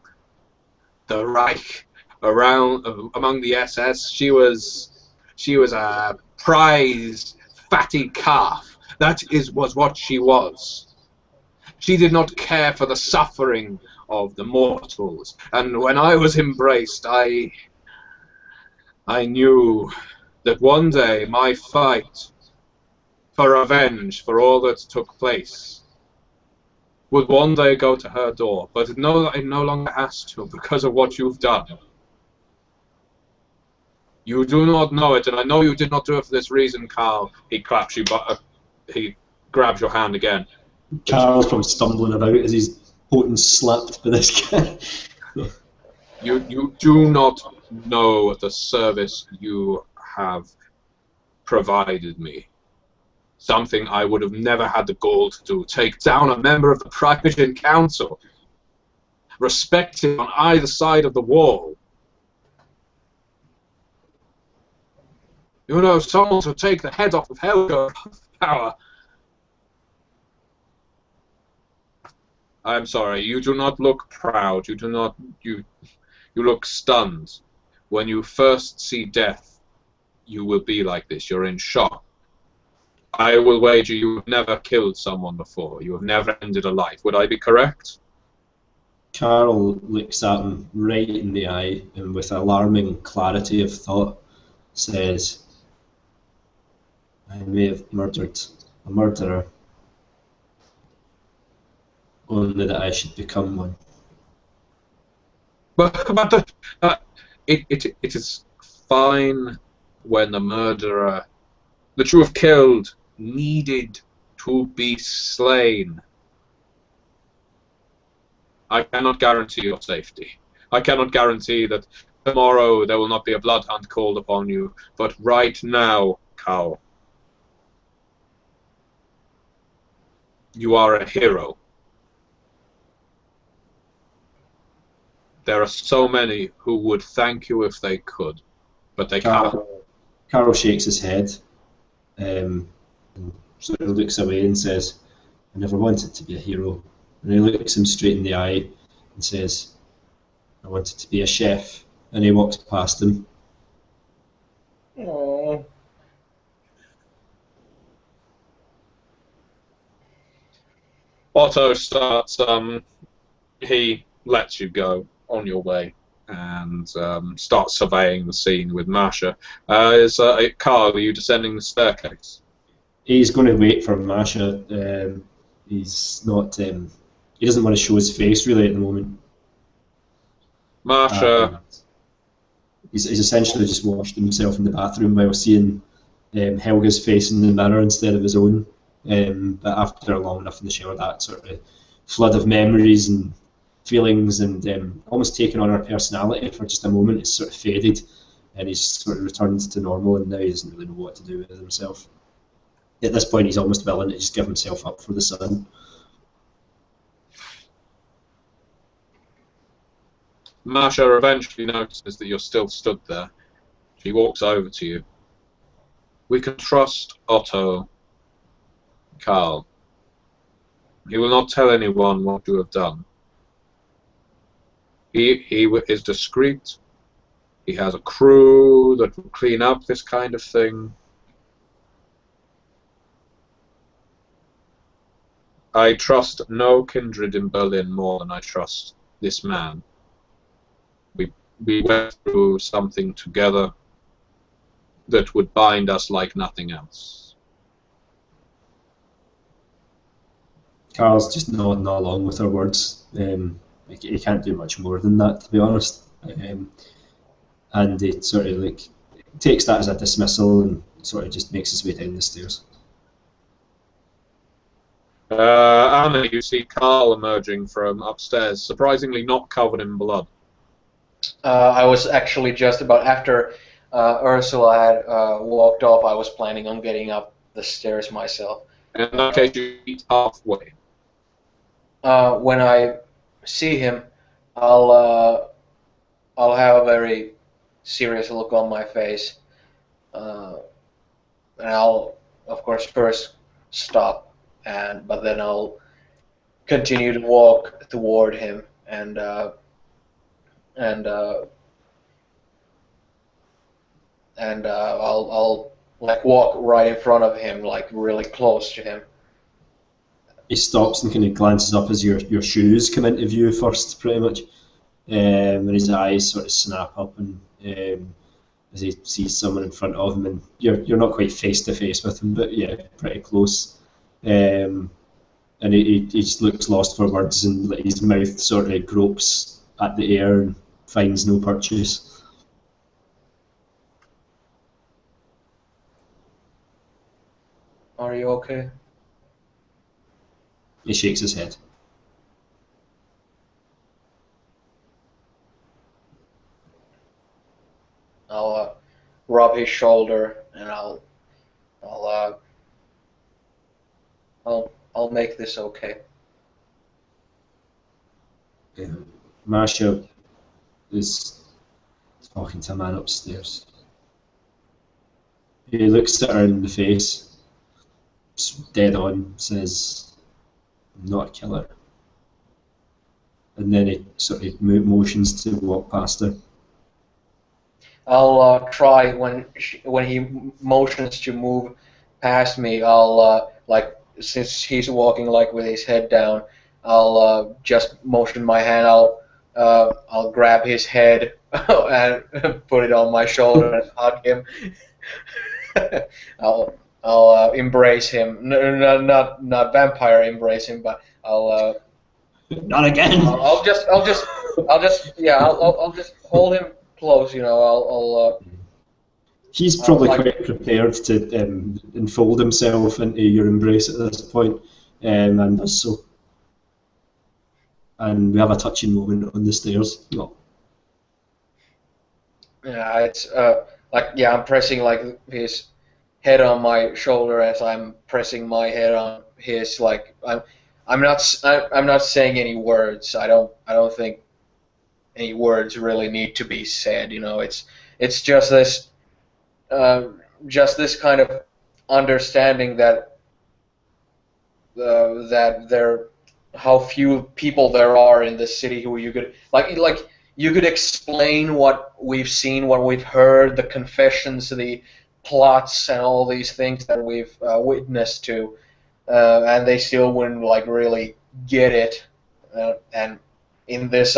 the Reich, among the SS. She was a prized, fatty calf. That was what she was. She did not care for the suffering of the mortals, and when I was embraced, I knew that one day my fight for revenge for all that took place would one day go to her door, but it no longer has to because of what you've done. You do not know it, and I know you did not do it for this reason, Carl. He claps you, but he grabs your hand again. Carl's probably stumbling about as he's getting slapped by this guy. You do not know the service you have provided me. Something I would have never had the gall to do. Take down a member of the Private Council. Respected on either side of the wall. You know, someone to take the head off of Helga power. I'm sorry, you do not look proud. You do not. You look stunned. When you first see death, you will be like this. You're in shock. I will wager you have never killed someone before. You have never ended a life. Would I be correct? Carl looks at him right in the eye and with alarming clarity of thought says, I may have murdered a murderer, only that I should become one. But it is fine when the murderer that you have killed needed to be slain. I cannot guarantee your safety. I cannot guarantee that tomorrow there will not be a bloodhound called upon you, but right now, Cal, you are a hero. There are so many who would thank you if they could, but they can't. Carl shakes his head, and sort of looks away and says, "I never wanted to be a hero." And he looks him straight in the eye and says, "I wanted to be a chef." And he walks past him. Oh. Otto starts. He lets you go on your way and starts surveying the scene with Masha. Carl, are you descending the staircase? He's going to wait for Masha. He's not. He doesn't want to show his face really at the moment. Masha. He's essentially just washed himself in the bathroom while seeing Helga's face in the mirror instead of his own. But after long enough in the shower, that sort of flood of memories and feelings and almost taking on her personality for just a moment, it's sort of faded, and he's sort of returned to normal, and now he doesn't really know what to do with himself. At this point, he's almost willing to just give himself up for the sun. Masha eventually notices that you're still stood there. She walks over to you. We can trust Otto, Carl. He will not tell anyone what you have done. He is discreet. He has a crew that will clean up this kind of thing. I trust no kindred in Berlin more than I trust this man. We went through something together that would bind us like nothing else. Carl's just nodding along with her words. He can't do much more than that, to be honest. And he sort of takes that as a dismissal and sort of just makes his way down the stairs. Anna, you see Carl emerging from upstairs, surprisingly not covered in blood. I was actually just about after Ursula had walked off. I was planning on getting up the stairs myself. In that case, you meet halfway. When I see him, I'll have a very serious look on my face, and I'll, of course, first stop, but then I'll continue to walk toward him, and I'll like walk right in front of him, like really close to him. He stops and kind of glances up as your shoes come into view first, pretty much, and his eyes sort of snap up, and as he sees someone in front of him, and you're not quite face to face with him, but yeah, pretty close. And he just looks lost for words, and his mouth sort of gropes at the air and finds no purchase. Are you okay? He shakes his head. I'll rub his shoulder, and I'll make this okay. Masha is talking to a man upstairs. He looks at her in the face, dead on, says, "I'm not a killer." And then he sort of motions to walk past her. I'll try when he motions to move past me. I'll like, since he's walking like with his head down, I'll just motion my hand. I'll grab his head and put it on my shoulder and hug him. I'll embrace him. No, not vampire embrace him, but I'll. Not again. I'll just hold him close. You know, He's probably like, quite prepared to enfold himself into your embrace at this point, and does so. And we have a touching moment on the stairs. No. yeah, it's like, yeah, I'm pressing like his head on my shoulder as I'm pressing my head on his. Like, I'm not saying any words. I don't think any words really need to be said. It's uh, just this kind of understanding that there how few people there are in the city who you could like you could explain what we've seen, what we've heard, the confessions, the plots, and all these things that we've witnessed to, and they still wouldn't like really get it. And in this,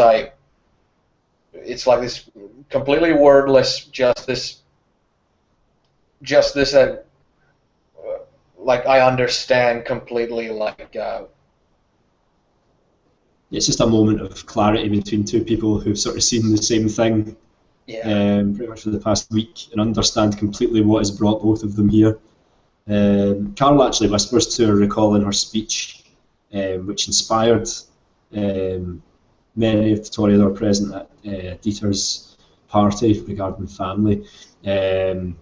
it's like this completely wordless, just this like I understand completely, like. It's just a moment of clarity between two people who've sort of seen the same thing pretty much for the past week and understand completely what has brought both of them here. Carl actually whispers to her, recalling her speech, which inspired many of the Toreador present at Dieter's party regarding family. As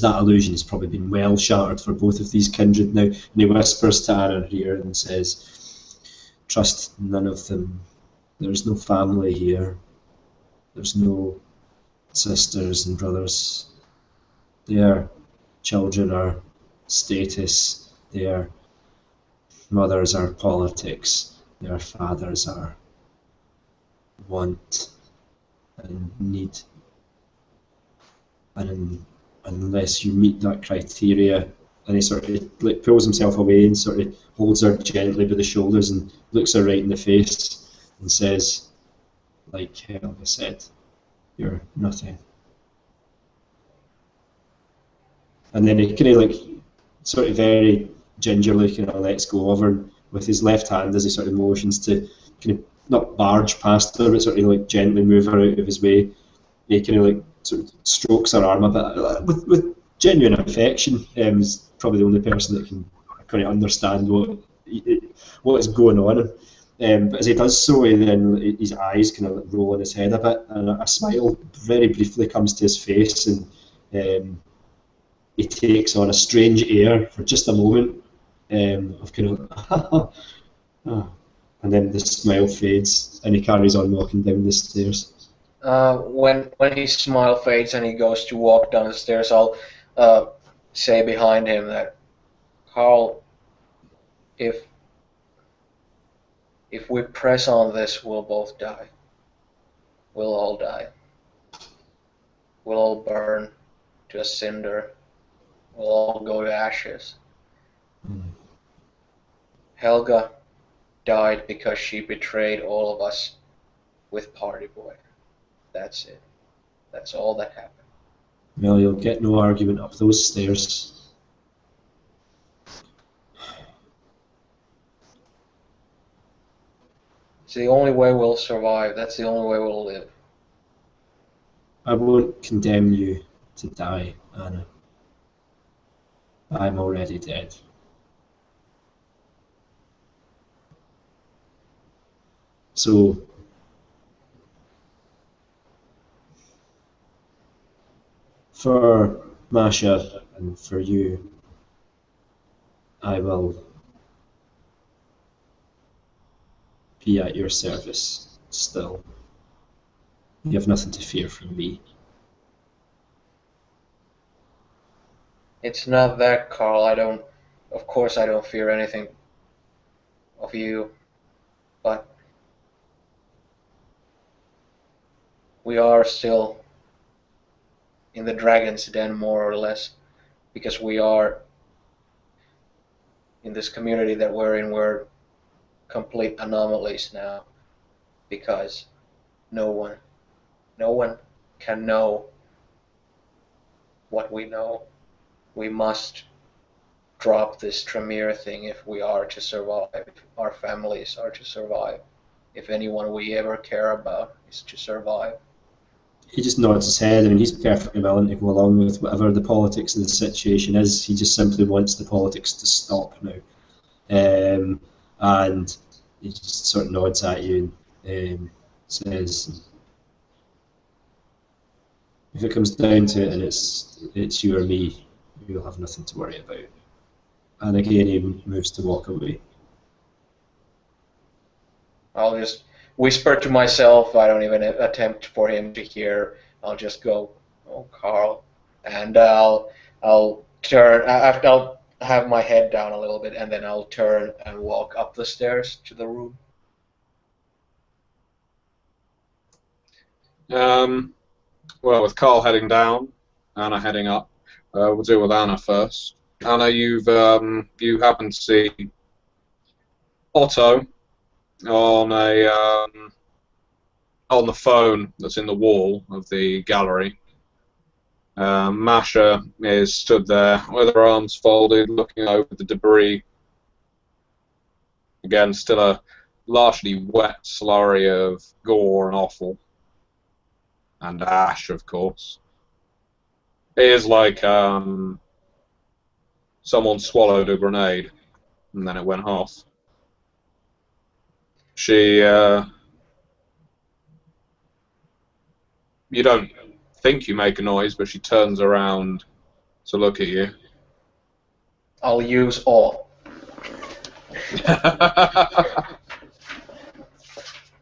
that illusion has probably been well shattered for both of these kindred now, and he whispers to Anna here and says, "Trust none of them. There's no family here. There's no sisters and brothers. Their children are status. Their mothers are politics. Their fathers are want and need. And unless you meet that criteria," and he sort of like pulls himself away and sort of holds her gently by the shoulders and looks her right in the face and says, like Helga said, "You're nothing." And then he kind of like sort of very gingerly kind of lets go of her with his left hand as he sort of motions to kind of not barge past her but sort of like gently move her out of his way. He kind of like sort of strokes her arm a bit with genuine affection. He's probably the only person that can kind of understand what is going on. But as he does so, his eyes kind of roll in his head a bit, and a smile very briefly comes to his face, and he takes on a strange air for just a moment of kind of and then the smile fades, and he carries on walking down the stairs. When his smile fades and he goes to walk down the stairs, I'll say behind him that, Carl, if we press on this, we'll both die. We'll all die. We'll all burn to a cinder. We'll all go to ashes. Helga died because she betrayed all of us with Party Boy. That's it. That's all that happened. Well, you'll get no argument up those stairs. It's the only way we'll survive. That's the only way we'll live. I won't condemn you to die, Anna. I'm already dead. So, for Masha and for you, I will be at your service still. You have nothing to fear from me. It's not that, Carl. Of course I don't fear anything of you, but we are still in the dragon's den, more or less, because we are in this community that we're in. We're complete anomalies now, because no one can know what we know. We must drop this Tremere thing if we are to survive, if our families are to survive, if anyone we ever care about is to survive. he just nods his head. I mean, he's perfectly willing to go along with whatever the politics of the situation is. He just simply wants the politics to stop now. And he just sort of nods at you and says, if it comes down to it and it's you or me, you'll have nothing to worry about. And again, he moves to walk away. I'll just whisper to myself. I don't even attempt for him to hear. I'll just go, "Oh, Carl," and I'll turn. I'll have my head down a little bit, and then I'll turn and walk up the stairs to the room. Well, with Carl heading down, Anna heading up, we'll deal with Anna first. Anna, you happen to see Otto on on the phone that's in the wall of the gallery. Masha is stood there with her arms folded, looking over the debris. Again, still a largely wet slurry of gore and offal. And ash, of course. It is like someone swallowed a grenade, and then it went off. She, you don't think you make a noise, but she turns around to look at you. I'll use awe.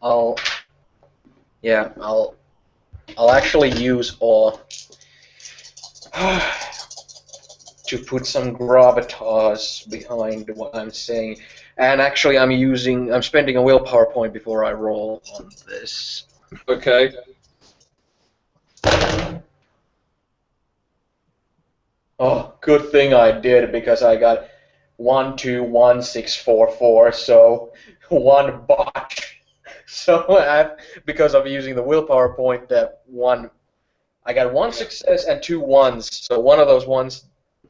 I'll actually use awe to put some gravitas behind what I'm saying. And actually, I'm spending a willpower point before I roll on this. Okay. Oh, good thing I did, because I got 1, 2, 1, 6, 4, 4, so 1 botch. So because of using the willpower point, I got 1 success and 2 ones. So one of those ones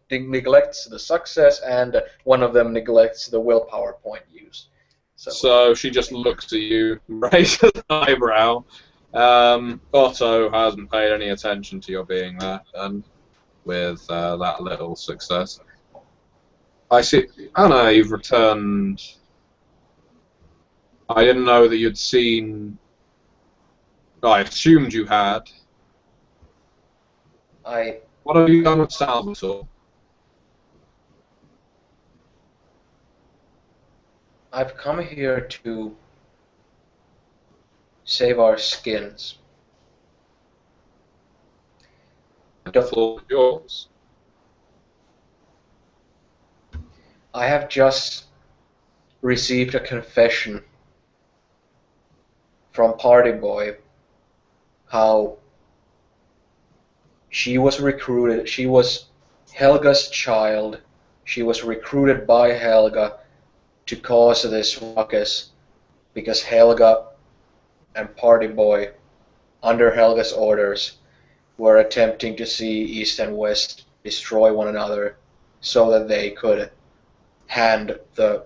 neglects the success, and one of them neglects the willpower point use. So she just looks at you, raises an eyebrow. Otto hasn't paid any attention to your being there, and with that little success. I see. Anna, you've returned. I didn't know that you'd seen. I assumed you had. What have you done with Salvatore? I've come here to save our skins. The floor is yours. I have just received a confession from Party Boy how she was recruited. She was Helga's child. She was recruited by Helga to cause this ruckus because Helga and Party Boy, under Helga's orders, were attempting to see East and West destroy one another so that they could hand the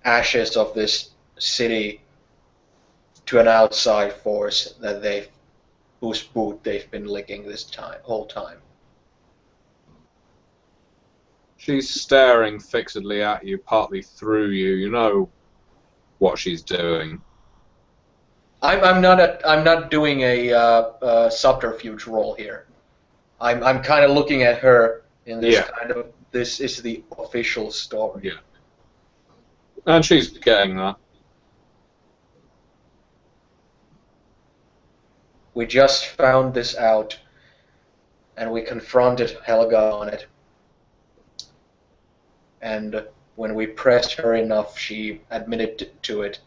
ashes of this city to an outside force whose boot they've been licking this whole time. She's staring fixedly at you, partly through you. You know what she's doing. I'm not doing a subterfuge role here. I'm kind of looking at her in this kind of, this is the official story. Yeah. And she's getting that. We just found this out, and we confronted Helga on it. And when we pressed her enough, she admitted to it,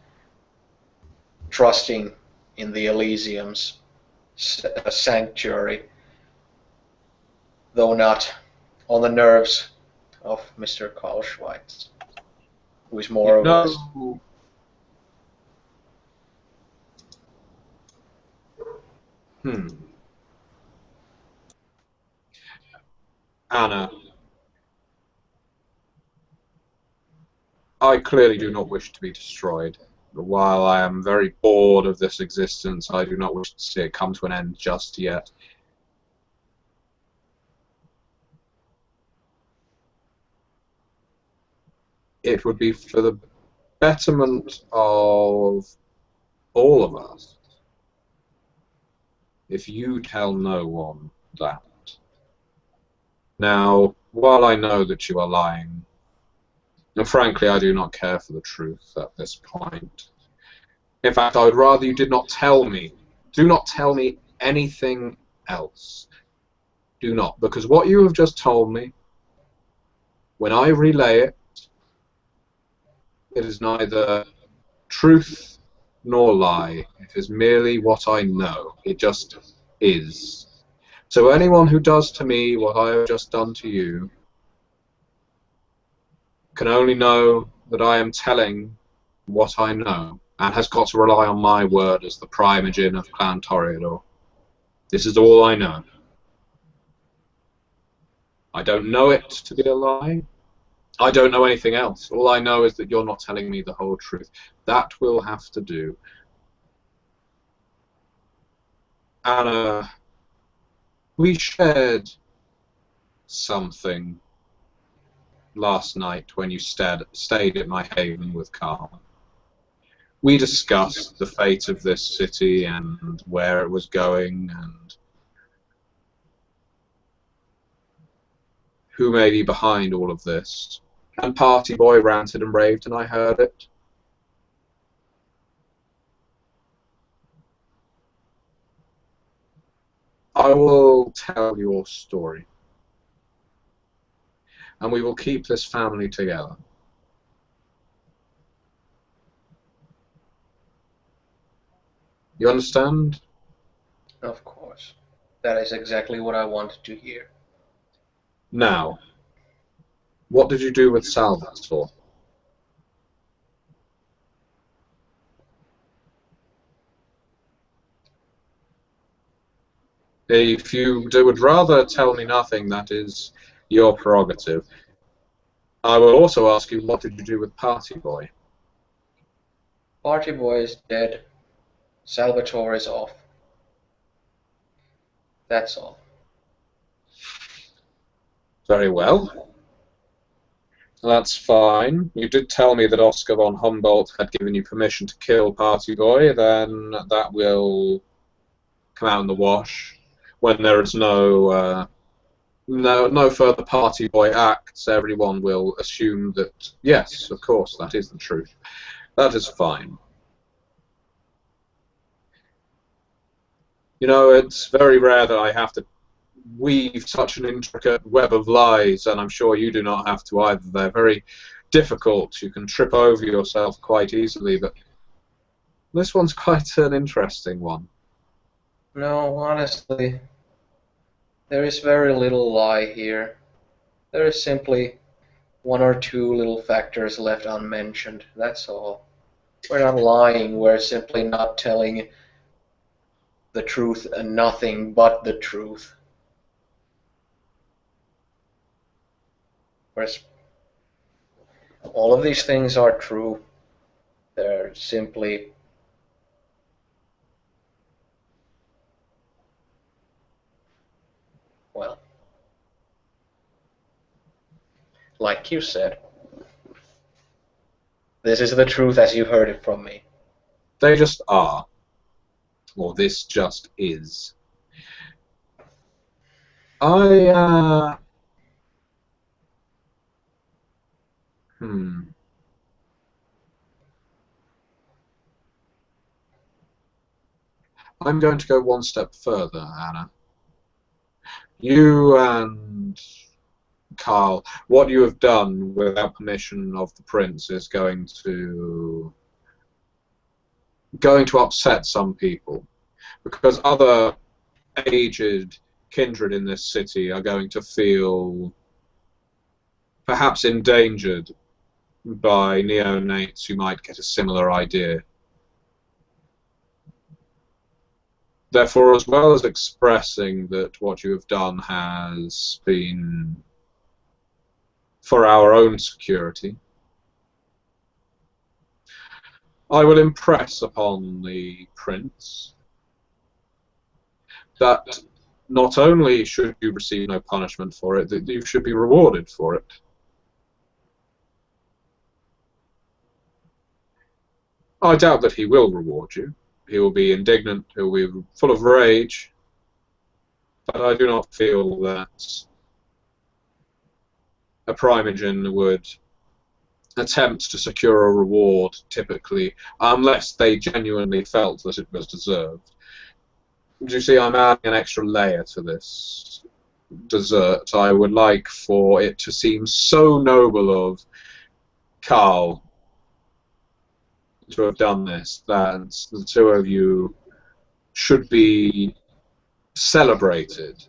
trusting in the Elysium's sanctuary, though not on the nerves of Mr. Carl Schweitz, who is more or less. Anna, I clearly do not wish to be destroyed. while I am very bored of this existence, I do not wish to see it come to an end just yet. It would be for the betterment of all of us if you tell no one that. Now, while I know that you are lying, and frankly I do not care for the truth at this point. In fact, I would rather you did not tell me. Do not tell me anything else. Do not, because what you have just told me, when I relay it, it is neither truth nor lie. It is merely what I know. It just is. So anyone who does to me what I have just done to you can only know that I am telling what I know, and has got to rely on my word as the primogen of Clan Toreador. This is all I know. I don't know it to be a lie. I don't know anything else. All I know is that you're not telling me the whole truth. That will have to do. Anna, we shared something last night when you stayed at my haven with Carl. We discussed the fate of this city and where it was going and who may be behind all of this. And Party Boy ranted and raved and I heard it. I will tell your story. And we will keep this family together. You understand? Of course. That is exactly what I wanted to hear. Now, what did you do with Salvatore? If you would rather tell me nothing, that is your prerogative. I will also ask you, what did you do with Party Boy? Party Boy is dead. Salvatore is off. That's all. Very well. That's fine. You did tell me that Oscar von Humboldt had given you permission to kill Party Boy, then that will come out in the wash. When there is no further Party Boy acts, everyone will assume that, yes, of course, that is the truth. That is fine. You know, it's very rare that I have to weave such an intricate web of lies, and I'm sure you do not have to either. They're very difficult. You can trip over yourself quite easily, but this one's quite an interesting one. No, honestly, there is very little lie here. There is simply one or two little factors left unmentioned, that's all. We're not lying, we're simply not telling the truth and nothing but the truth. Whereas all of these things are true. They're simply well, like you said. This is the truth as you heard it from me. They just are. Or this just is. I'm going to go one step further, Anna. You and Carl, what you have done without permission of the prince is going to upset some people, because other aged kindred in this city are going to feel perhaps endangered by neonates who might get a similar idea. Therefore, as well as expressing that what you have done has been for our own security, I will impress upon the prince that not only should you receive no punishment for it, that you should be rewarded for it. I doubt that he will reward you. He will be indignant, he will be full of rage, but I do not feel that a Primogen would attempt to secure a reward, typically, unless they genuinely felt that it was deserved. Do you see, I'm adding an extra layer to this dessert. I would like for it to seem so noble of Carl to have done this that the two of you should be celebrated.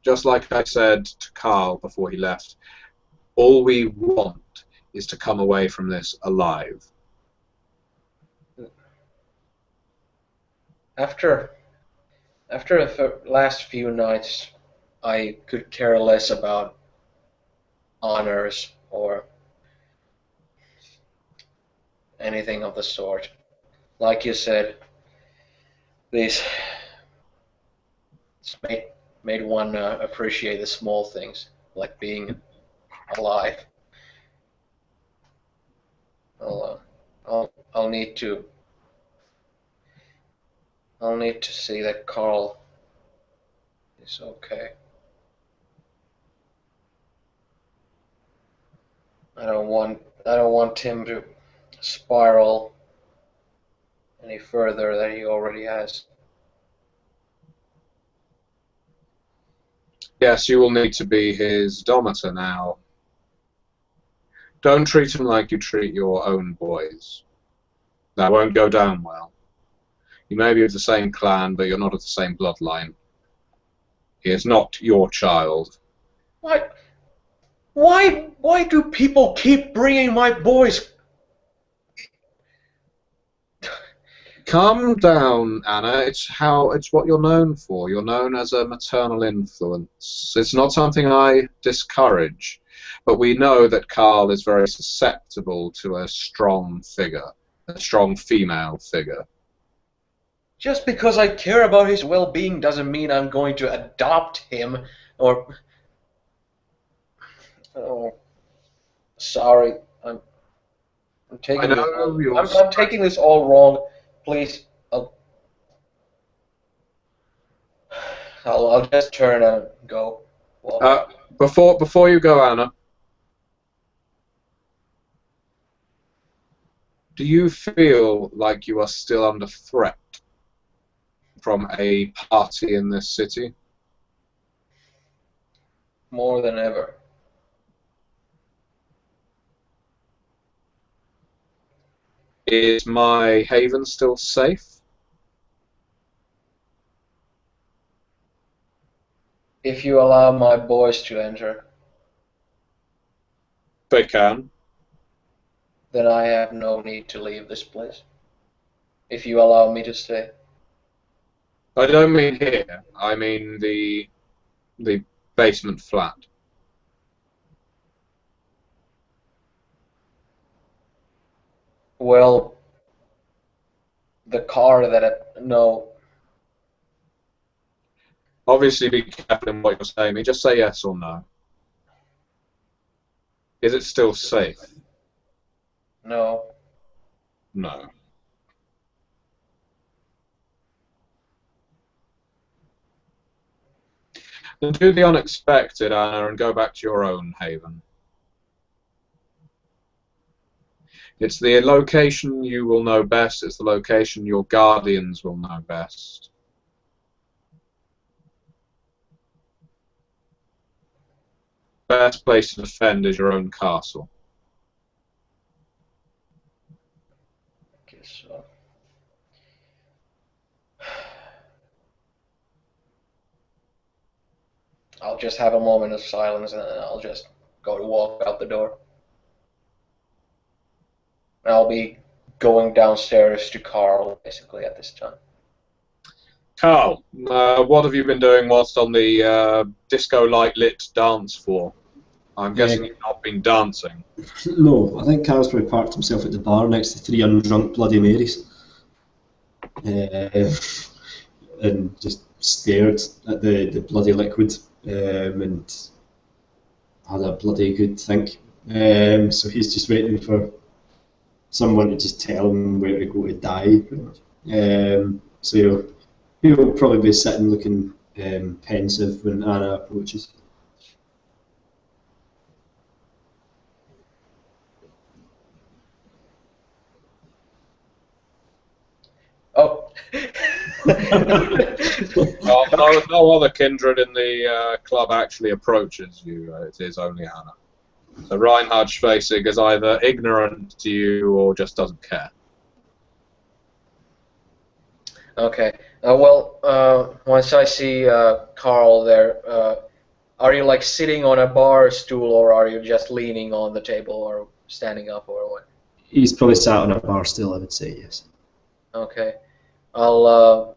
Just like I said to Carl before he left, all we want is to come away from this alive. After the last few nights, I could care less about honors or anything of the sort. Like you said, these made one appreciate the small things, like being alive. I'll need to see that Carl is okay. I don't want him to spiral any further than he already has. Yes, you will need to be his domitor now. Don't treat him like you treat your own boys. That won't go down well. You may be of the same clan, but you're not of the same bloodline. He is not your child. What? Why do people keep bringing my boys? Calm down, Anna. It's what you're known for. You're known as a maternal influence. It's not something I discourage, but we know that Carl is very susceptible to a strong figure, a strong female figure. Just because I care about his well-being doesn't mean I'm going to adopt him or... Oh, sorry. I'm taking I know this. I'm taking this all wrong. Please, I'll just turn and go. Before you go, Anna, do you feel like you are still under threat from a party in this city? More than ever. Is my haven still safe? If you allow my boys to enter, They can. then I have no need to leave this place. If you allow me to stay. I don't mean here. I mean the basement flat. Well, the car no. Obviously, be careful in what you're saying. Just say yes or no. Is it still safe? No. No. Then do the unexpected, Anna, and go back to your own haven. It's the location you will know best. It's the location your guardians will know best. Best place to defend is your own castle. I guess so. I'll just have a moment of silence and then I'll just go to walk out the door. I'll be going downstairs to Carl, basically, at this time. Carl, what have you been doing whilst on the disco light lit dance floor? I'm guessing you've not been dancing. No, I think Carl's probably parked himself at the bar next to 3 undrunk Bloody Marys. And just stared at the bloody liquid and had a bloody good think. So he's just waiting for someone to just tell him where to go to die, pretty much. So he'll probably be sitting looking pensive when Anna approaches. Oh. No other kindred in the club actually approaches you. It is only Anna. So Reinhard Schwesig is either ignorant to you or just doesn't care. Okay. Once I see Carl there, are you like sitting on a bar stool, or are you just leaning on the table, or standing up, or what? He's probably sat on a bar stool, I would say, yes. Okay. I'll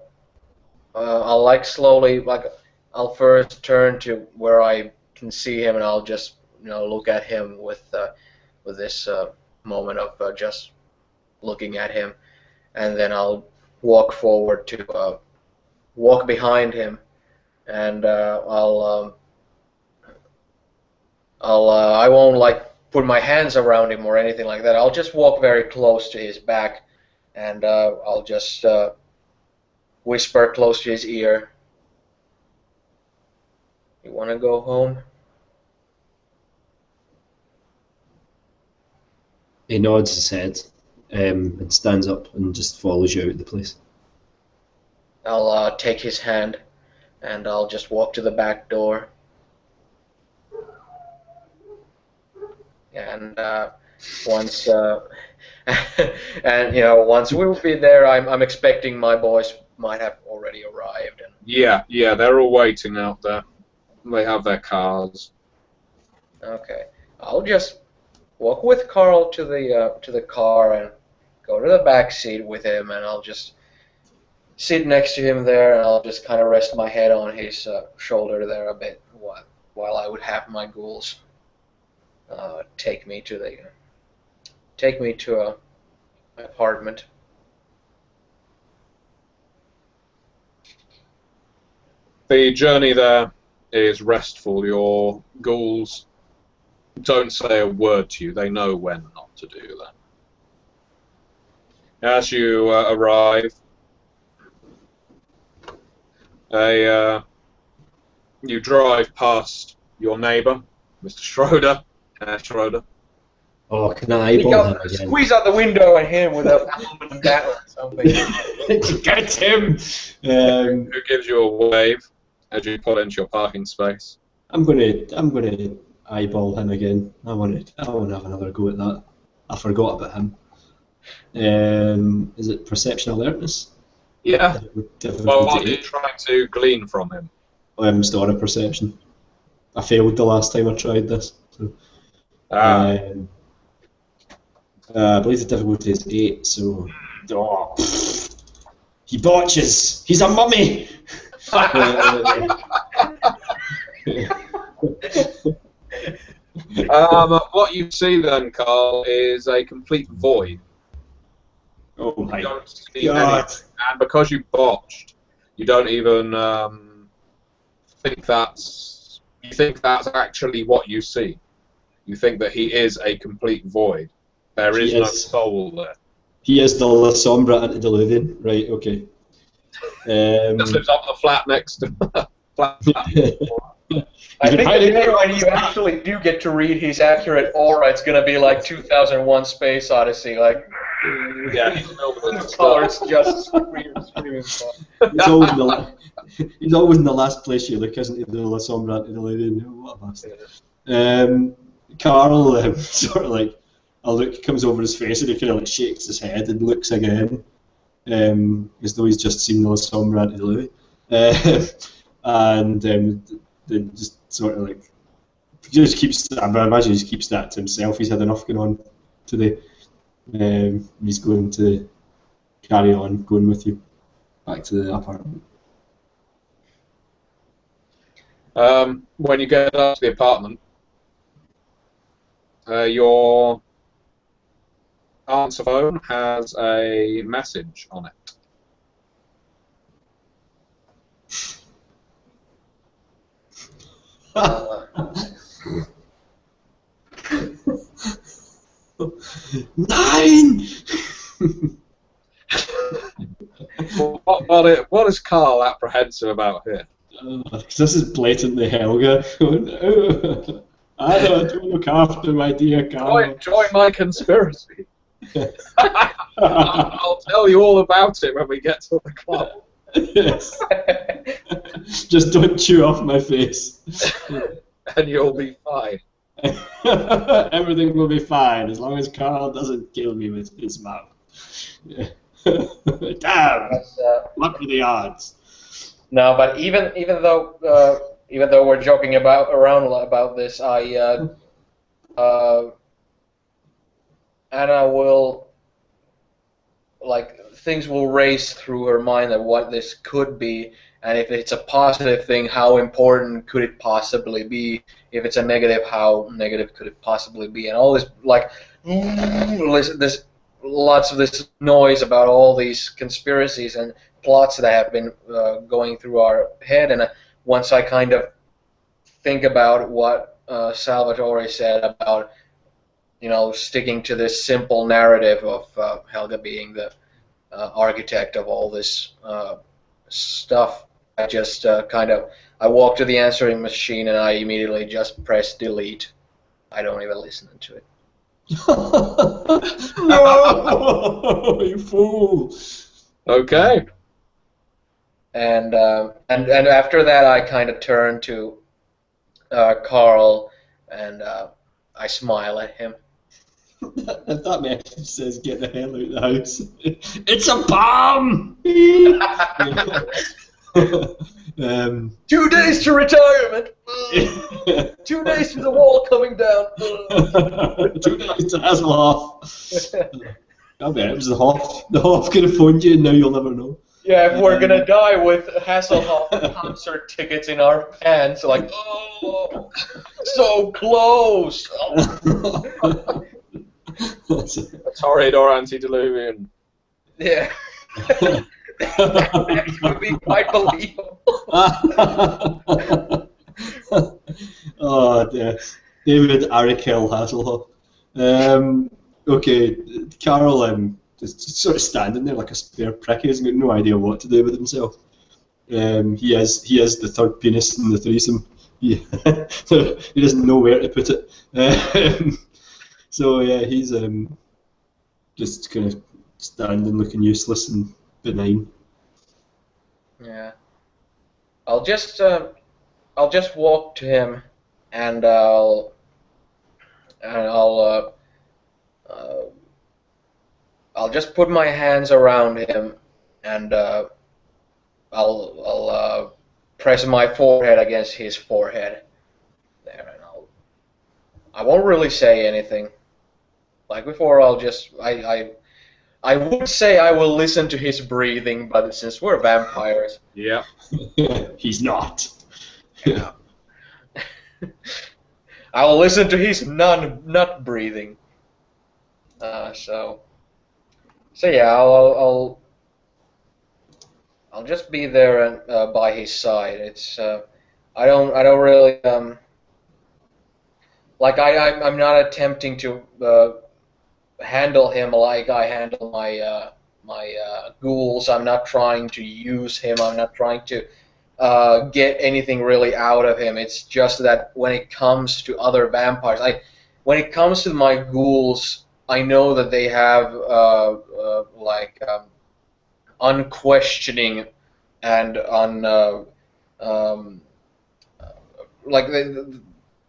like slowly, like, I'll first turn to where I can see him, and I'll just look at him with this moment of just looking at him, and then I'll walk forward to walk behind him, and I won't like put my hands around him or anything like that. I'll just walk very close to his back, and I'll just whisper close to his ear. You want to go home? He nods his head and stands up and just follows you out of the place. I'll take his hand, and I'll just walk to the back door. And once once we'll be there, I'm expecting my boys might have already arrived. And Yeah, they're all waiting out there. They have their cars. okay, I'll just walk with Carl to the car and go to the back seat with him, and I'll just sit next to him there, and I'll just kind of rest my head on his shoulder there a bit while I would have my ghouls take me to a apartment. The journey there is restful. Your ghouls don't say a word to you. They know when not to do that. As you arrive, you drive past your neighbour, Mr. Schroeder. Schroeder. Oh, can I eyeball him again? Squeeze out the window and hit him with a helmet bat or something. Get him! Who gives you a wave as you pull into your parking space? I'm gonna eyeball him again. I want to have another go at that. I forgot about him. Is it perception alertness? Yeah. Well, what are you trying to glean from him? I'm still on a perception. I failed the last time I tried this. So. I believe the difficulty is 8, so... Oh, he botches! He's a mummy! What you see then, Carl, is a complete void. Oh my you don't see anything. And because you botched, you don't even think that's... You think that's actually what you see. You think that he is a complete void. There is no soul there. He is the La Sombra antediluvian. Right, okay. Just lives up the flat next to flat. I think when you actually do get to read his accurate aura, it's going to be like 2001 Space Odyssey. Like, yeah, he's filled with colors just screaming. He's always in the last place you look, isn't he? The La Sombra antediluvian. What a bastard. Carl sort of like a look comes over his face and he kind of like shakes his head and looks again, as though he's just seen the Sombra antediluvian, and then just sort of like just keeps. I imagine he just keeps that to himself. He's had enough going on today. He's going to carry on going with you back to the apartment. When you get up to the apartment, Your answer phone has a message on it. Nine! What is Carl apprehensive about here? This is blatantly Helga. I don't look after my dear Carl. Join my conspiracy. I'll tell you all about it when we get to the club. Yes. Just don't chew off my face. And you'll be fine. Everything will be fine as long as Carl doesn't kill me with his mouth. Damn! What were the odds? No, but even though we're joking around about this, Anna will, like, things will race through her mind of what this could be, and if it's a positive thing, how important could it possibly be? If it's a negative, how negative could it possibly be? And all this, like, this lots of this noise about all these conspiracies and plots that have been going through our head. And once I kind of think about what Salvatore said about, sticking to this simple narrative of Helga being the architect of all this stuff, I just I walk to the answering machine and I immediately just press delete. I don't even listen to it. No, you fool! Okay. And after that, I kind of turn to Carl and I smile at him. If that message says "Get the hell out of the house," it's a bomb. 2 days to retirement. 2 days to the wall coming down. 2 days to Hasselhoff. I bet it was the Hoff. The Hoff could have phoned you, and now you'll never know. Yeah, if we're gonna die with Hasselhoff concert tickets in our hands, like, oh, so close. A Toreador antediluvian. Yeah. That would be quite believable. Oh, dear. David Arakel Hasselhoff. Okay, Carol just sort of standing there like a spare prick. He hasn't got no idea what to do with himself. He is the third penis in the threesome. He doesn't know where to put it. So yeah, he's just kind of standing, looking useless and benign. Yeah. I'll just walk to him, and I'll just put my hands around him, and I'll press my forehead against his forehead. There, and I won't really say anything. Like before, I would say I will listen to his breathing, but since we're vampires, Yeah. He's not. yeah. I will listen to his nut breathing. So yeah, I'll just be there and by his side. It's I don't really like I'm not attempting to handle him like I handle my ghouls. I'm not trying to use him. I'm not trying to get anything really out of him. It's just that when it comes to other vampires, when it comes to my ghouls, I know that they have unquestioning and like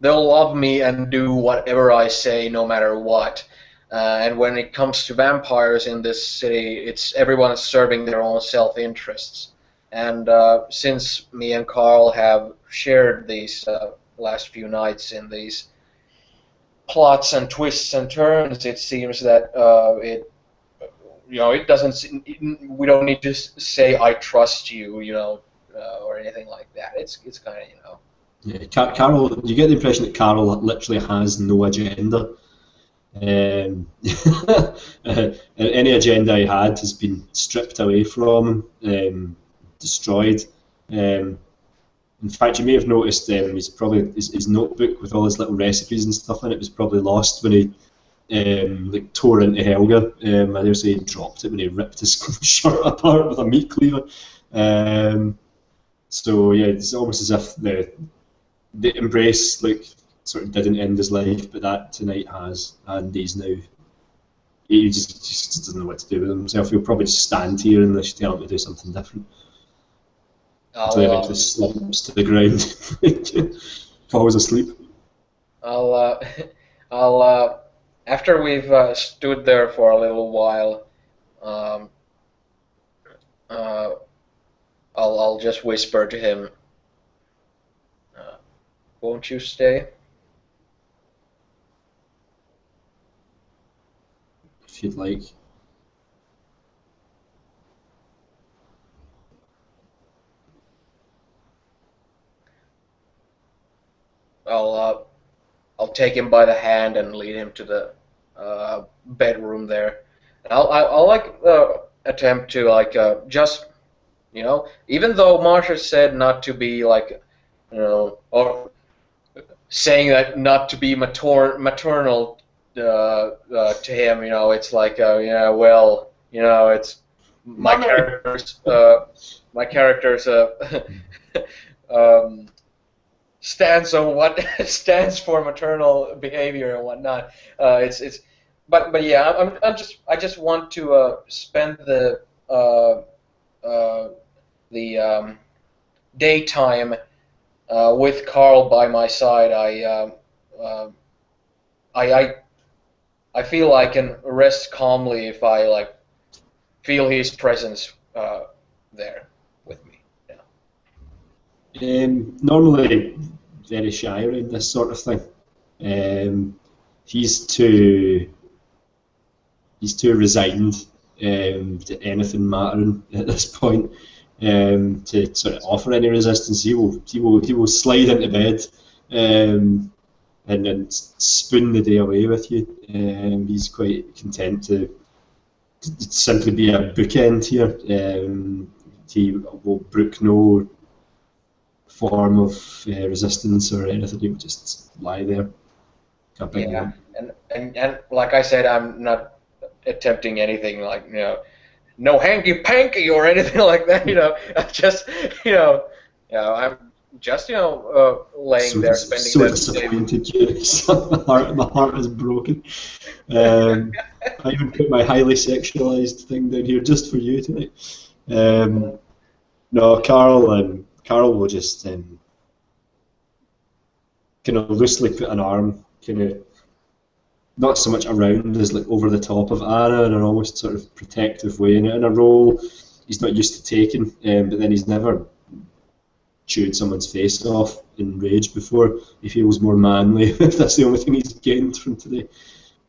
they'll love me and do whatever I say no matter what. And when it comes to vampires in this city, it's everyone serving their own self-interests. And since me and Carl have shared these last few nights in these plots and twists and turns, it seems that it doesn't. We don't need to say "I trust you," or anything like that. It's kind of Yeah, Carol. You get the impression that Carol literally has no agenda. And any agenda he had has been stripped away from him, destroyed. In fact, you may have noticed his notebook with all his little recipes and stuff in it was probably lost when he tore into Helga. I dare say he dropped it when he ripped his shirt apart with a meat cleaver. So yeah, it's almost as if the embrace sort of didn't end his life, but that tonight has, and he just doesn't know what to do with himself. He'll probably just stand here unless you tell him to do something different. Until he eventually slumps to the ground, falls asleep. I'll after we've stood there for a little while, I'll just whisper to him, "Won't you stay?" If you'd like. I'll take him by the hand and lead him to the bedroom there. And I'll attempt to just even though Masha said not to be or saying that not to be maternal to him, it's it's my character's stance on what stands for maternal behavior and whatnot. But yeah, I just want to spend the daytime with Carl by my side. I feel I can rest calmly if I feel his presence there with me. Normally very shy around this sort of thing. He's too resigned to anything mattering at this point to sort of offer any resistance. He will slide into bed and then spoon the day away with you. He's quite content to simply be a bookend here. He will brook no form of resistance or anything. He will just lie there. Yeah, and like I said, I'm not attempting anything no hanky panky or anything like that. I'm just I'm just laying there spending so the disappointed. My heart is broken. I even put my highly sexualized thing down here just for you tonight. No, Carl will just kind of loosely put an arm kind of not so much around as over the top of Anna in an almost sort of protective way, in a role he's not used to taking, but then he's never chewed someone's face off in rage before. He feels more manly. That's the only thing he's gained from today,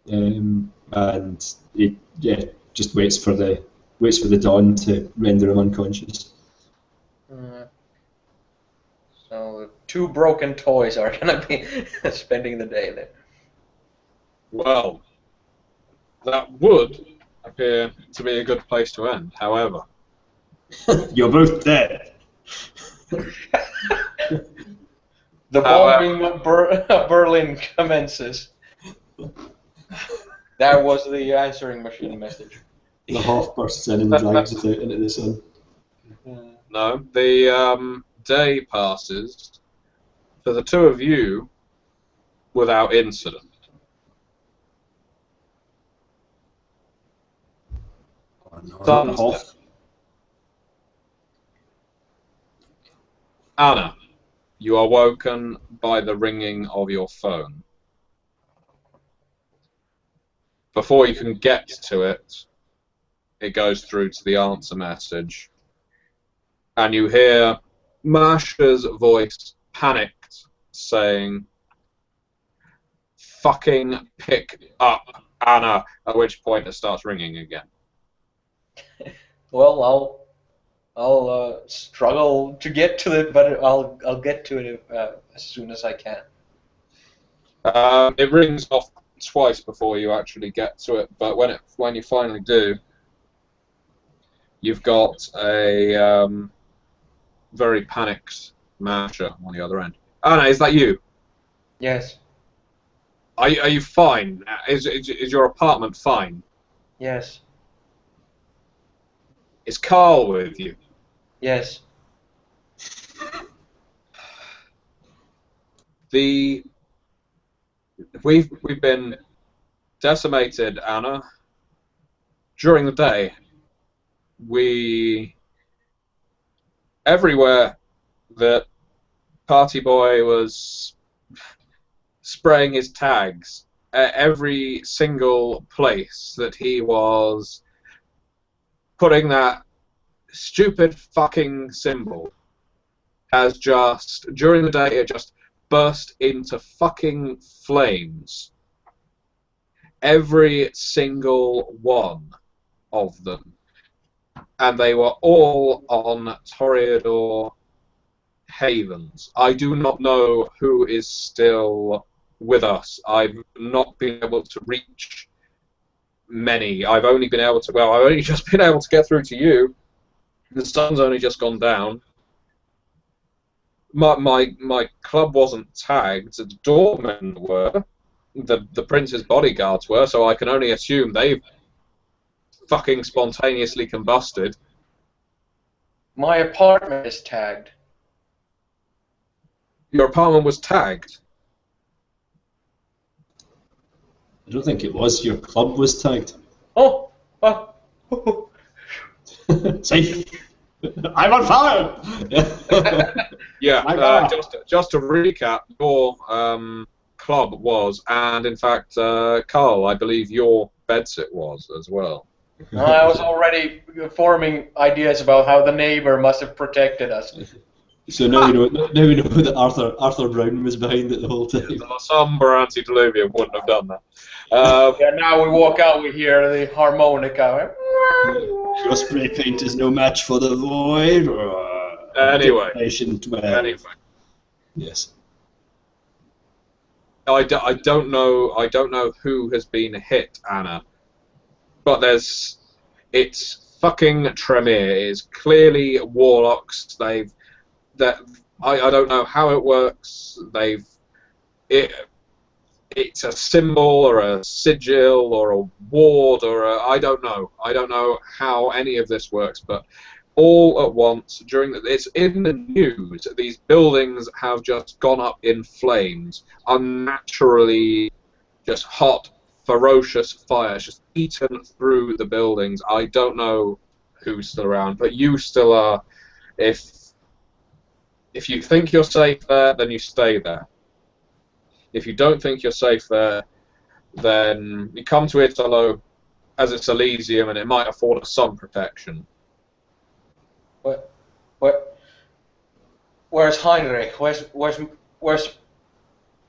and he just waits for the dawn to render him unconscious. So 2 broken toys are gonna be spending the day there. Well, that would appear to be a good place to end. However, you're both dead. The bombing of Berlin commences. That was the answering machine message. The Hoff bursts in and drags it out into the sun. No, the day passes for the two of you without incident. Oh, no, Hoff. Anna, you are woken by the ringing of your phone. Before you can get to it, it goes through to the answer message, and you hear Masha's voice, panicked, saying, "Fucking pick up, Anna," at which point it starts ringing again. Well, I'll struggle to get to it, but I'll get to it as soon as I can. It rings off twice before you actually get to it. But when you finally do, you've got a very panicked Masha on the other end. Anna, is that you? Yes. Are you fine? Is your apartment fine? Yes. Is Carl with you? Yes. We've been decimated, Anna. During the day, everywhere that Party Boy was spraying his tags, every single place that he was putting that stupid fucking symbol has just, during the day, it just burst into fucking flames. Every single one of them. And they were all on Toreador havens. I do not know who is still with us. I've not been able to reach many. I've only just been able to get through to you. The sun's only just gone down. My club wasn't tagged. The doormen were. The prince's bodyguards were, so I can only assume they've fucking spontaneously combusted. My apartment is tagged. Your apartment was tagged? I don't think it was. Your club was tagged. Oh! Safe. I'm on fire! Yeah, just to recap, your club was, and in fact, Carl, I believe your bedsit was as well. I was already forming ideas about how the neighbor must have protected us. So now we know that Arthur Brown was behind it the whole time. Somber antediluvian wouldn't have done that. Yeah, now we walk out, we hear the harmonica. Your spray paint is no match for the void. Anyway. Yes. I don't know who has been hit, Anna. But it's fucking Tremere. It's clearly warlocks. I don't know how it works. It's a symbol or a sigil or a ward I don't know. I don't know how any of this works, but all at once it's in the news. These buildings have just gone up in flames, unnaturally, just hot, ferocious fire, just eaten through the buildings. I don't know who's still around, but you still are. If you think you're safe there, then you stay there. If you don't think you're safe there, then you come to Italo, as it's Elysium, and it might afford us some protection. Where's Heinrich? Where's?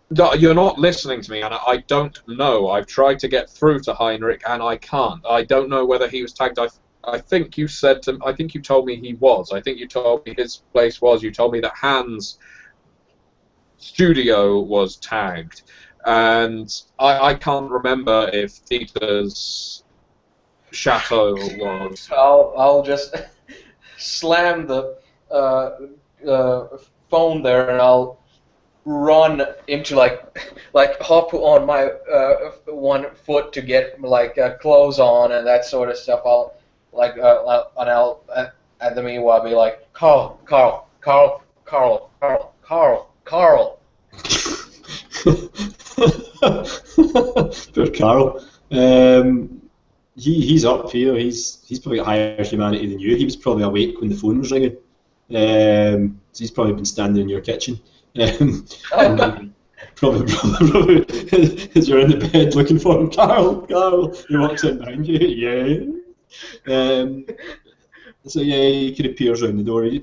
No, you're not listening to me, and I don't know. I've tried to get through to Heinrich, and I can't. I don't know whether he was tagged. I think you told me he was. I think you told me his place was. You told me that Hans' studio was tagged, and I can't remember if Dieter's chateau was. I'll just slam the phone there, and I'll run into like hop on my one foot to get clothes on and that sort of stuff. I'll at the meanwhile be like, Carl. Poor Carl. He's up here. He's probably got higher humanity than you. He was probably awake when the phone was ringing. So he's probably been standing in your kitchen. Probably as you're in the bed looking for him, Carl. He walks in behind you. Yeah. So yeah, he kind of peers around the door. He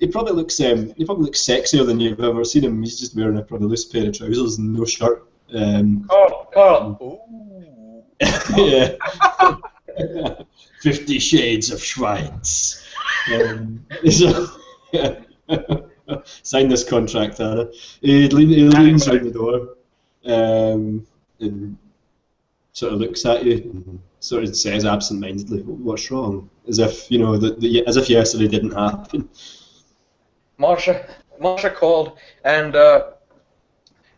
probably looks sexier than you've ever seen him. He's just wearing a probably loose pair of trousers and no shirt. Carl. Ooh. Yeah. 50 Shades of Schweitz. So, yeah. Sign this contract, Anna. He leans around the door, and sort of looks at you and sort of says absent-mindedly, "What's wrong?" As if as if yesterday didn't happen. Masha called, and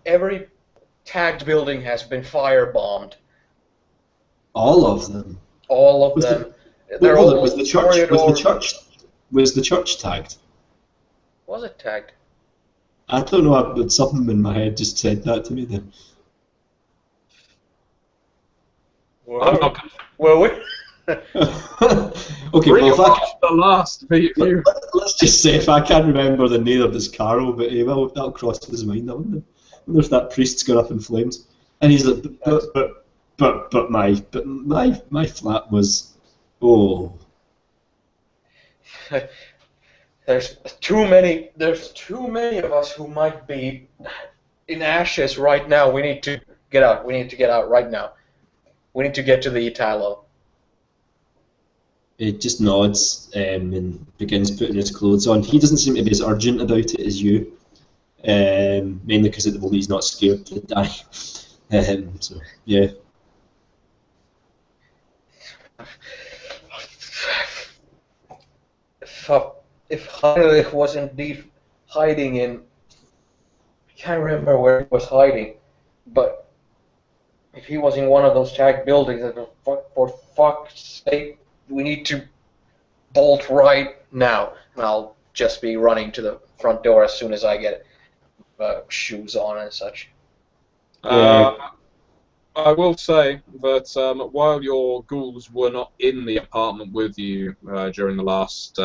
every tagged building has been firebombed. All of them. All of them. They're all Was the church tagged? Was it tagged? I don't know, but something in my head just said that to me then. I'm not. Well, we. Okay, Bring well, the last few. let's just say if I can't remember the name of this Carol, but that'll cross his mind. I wonder if that priest's gone up in flames, and he's like, but my flat was, oh. There's too many of us who might be in ashes right now. We need to get out. We need to get out right now. We need to get to the Italo. He just nods and begins putting his clothes on. He doesn't seem to be as urgent about it as you, mainly because at the moment he's not scared to die. So, yeah. If Heinrich was indeed hiding in... I can't remember where he was hiding, but if he was in one of those tagged buildings, for fuck's sake, we need to bolt right now. And I'll just be running to the front door as soon as I get shoes on and such. I will say that while your ghouls were not in the apartment with you during the last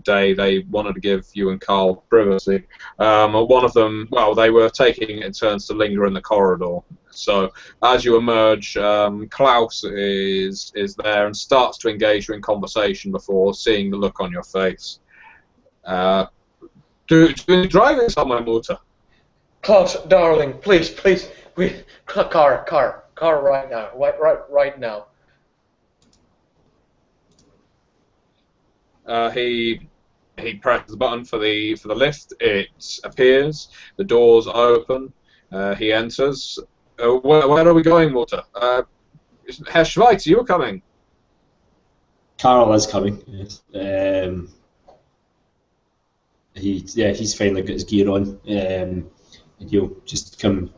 day, they wanted to give you and Carl privacy. One of them, well, they were taking it in turns to linger in the corridor. So as you emerge, Klaus is there and starts to engage you in conversation before seeing the look on your face. Do you driving somewhere, Mutter? Klaus, darling, please, car right now, right now. He presses the button for the lift. It appears. The doors open. He enters. Where are we going, Walter? Herr Schweitz, you are coming. Carl is coming. Yes. He's finally got his gear on. And he'll just come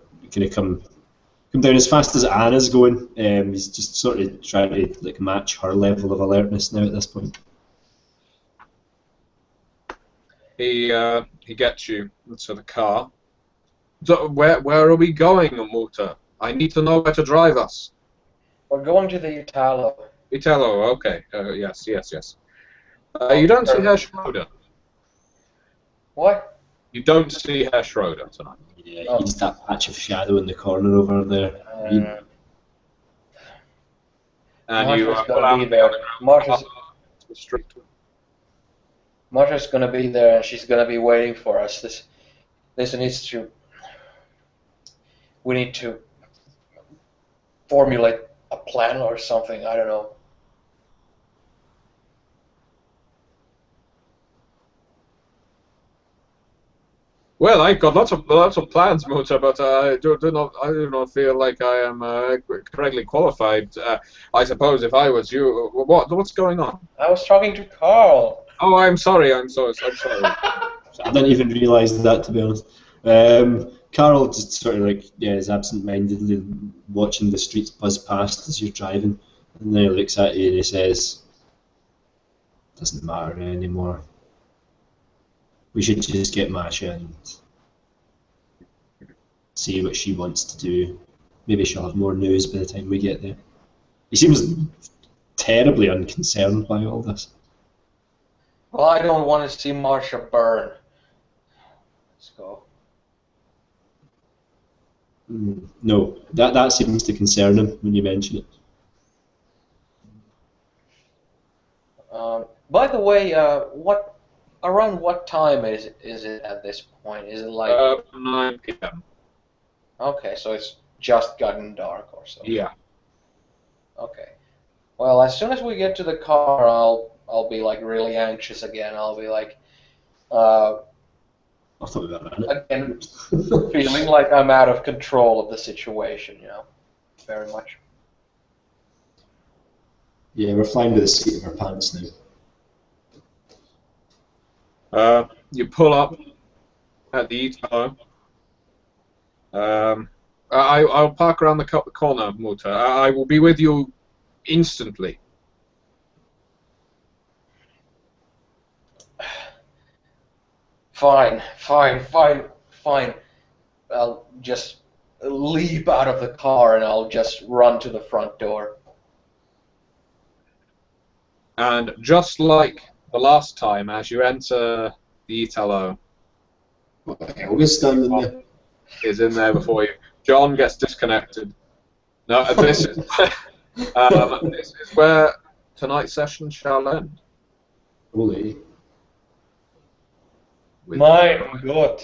down as fast as Anna's going. He's just sort of trying to match her level of alertness now at this point. He gets you to the car. So where are we going, Walter? I need to know where to drive us. We're going to the Italo. Italo, okay. Yes. You don't see Herr Schroeder. What? You don't see Herr Schroeder tonight. Yeah, he's that patch of shadow in the corner over there. And you Masha's gonna be there. Masha's gonna be there, and she's gonna be waiting for us. This needs to. We need to formulate a plan or something. I don't know. Well, I've got lots of plans, Mutter, but I do not feel like I am correctly qualified. I suppose if I was you, what's going on? I was talking to Carl. Oh, I'm sorry. I'm sorry. I didn't even realise that, to be honest. Carl just sort of is absent-mindedly watching the streets buzz past as you're driving, and then he looks at you and he says, "Doesn't matter anymore. We should just get Masha and see what she wants to do. Maybe she'll have more news by the time we get there." He seems terribly unconcerned by all this. Well, I don't want to see Masha burn. Let's go. No, that seems to concern him when you mention it. By the way, around what time is it at this point? Is it like 9 p.m. Okay, so it's just gotten dark or so. Yeah. Okay. Well, as soon as we get to the car, I'll be like really anxious again. I'll be like, I thought about that. Again, feeling like I'm out of control of the situation. Very much. Yeah, we're flying by the seat of our pants now. You pull up at the Ito. I'll park around the corner, Muta. I will be with you instantly. Fine. I'll just leap out of the car and I'll just run to the front door. And just like the last time, as you enter the Italo, Helga's standing there. is in there before you. John gets disconnected. No, this is this is where tonight's session shall end. Holy. My God.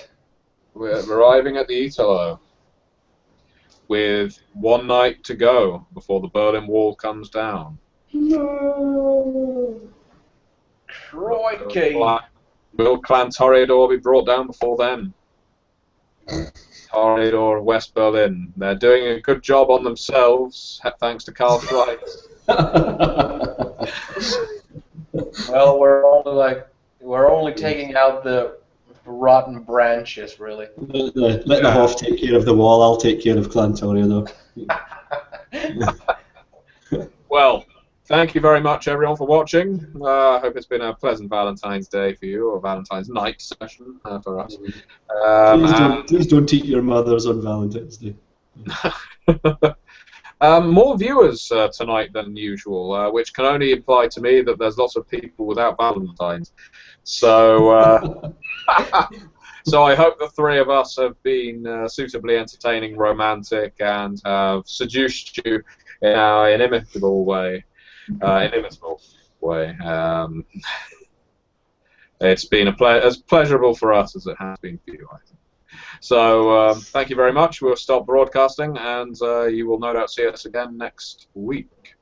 We're arriving at the Italo with one night to go before the Berlin Wall comes down. No. Crikey. Will Clan Toreador be brought down before then? Toreador, West Berlin. They're doing a good job on themselves, thanks to Karl Schweitz. Well, we're only taking out the rotten branches, really. Let the Hoff take care of the wall, I'll take care of Clan Toreador. Well, thank you very much, everyone, for watching. I hope it's been a pleasant Valentine's Day for you, or Valentine's night session for us. Please don't eat your mothers on Valentine's Day. More viewers tonight than usual, which can only imply to me that there's lots of people without Valentines. So, so I hope the three of us have been suitably entertaining, romantic, and have seduced you in our inimitable way. It's been as pleasurable for us as it has been for you, I think. So thank you very much. We'll stop broadcasting, and you will no doubt see us again next week.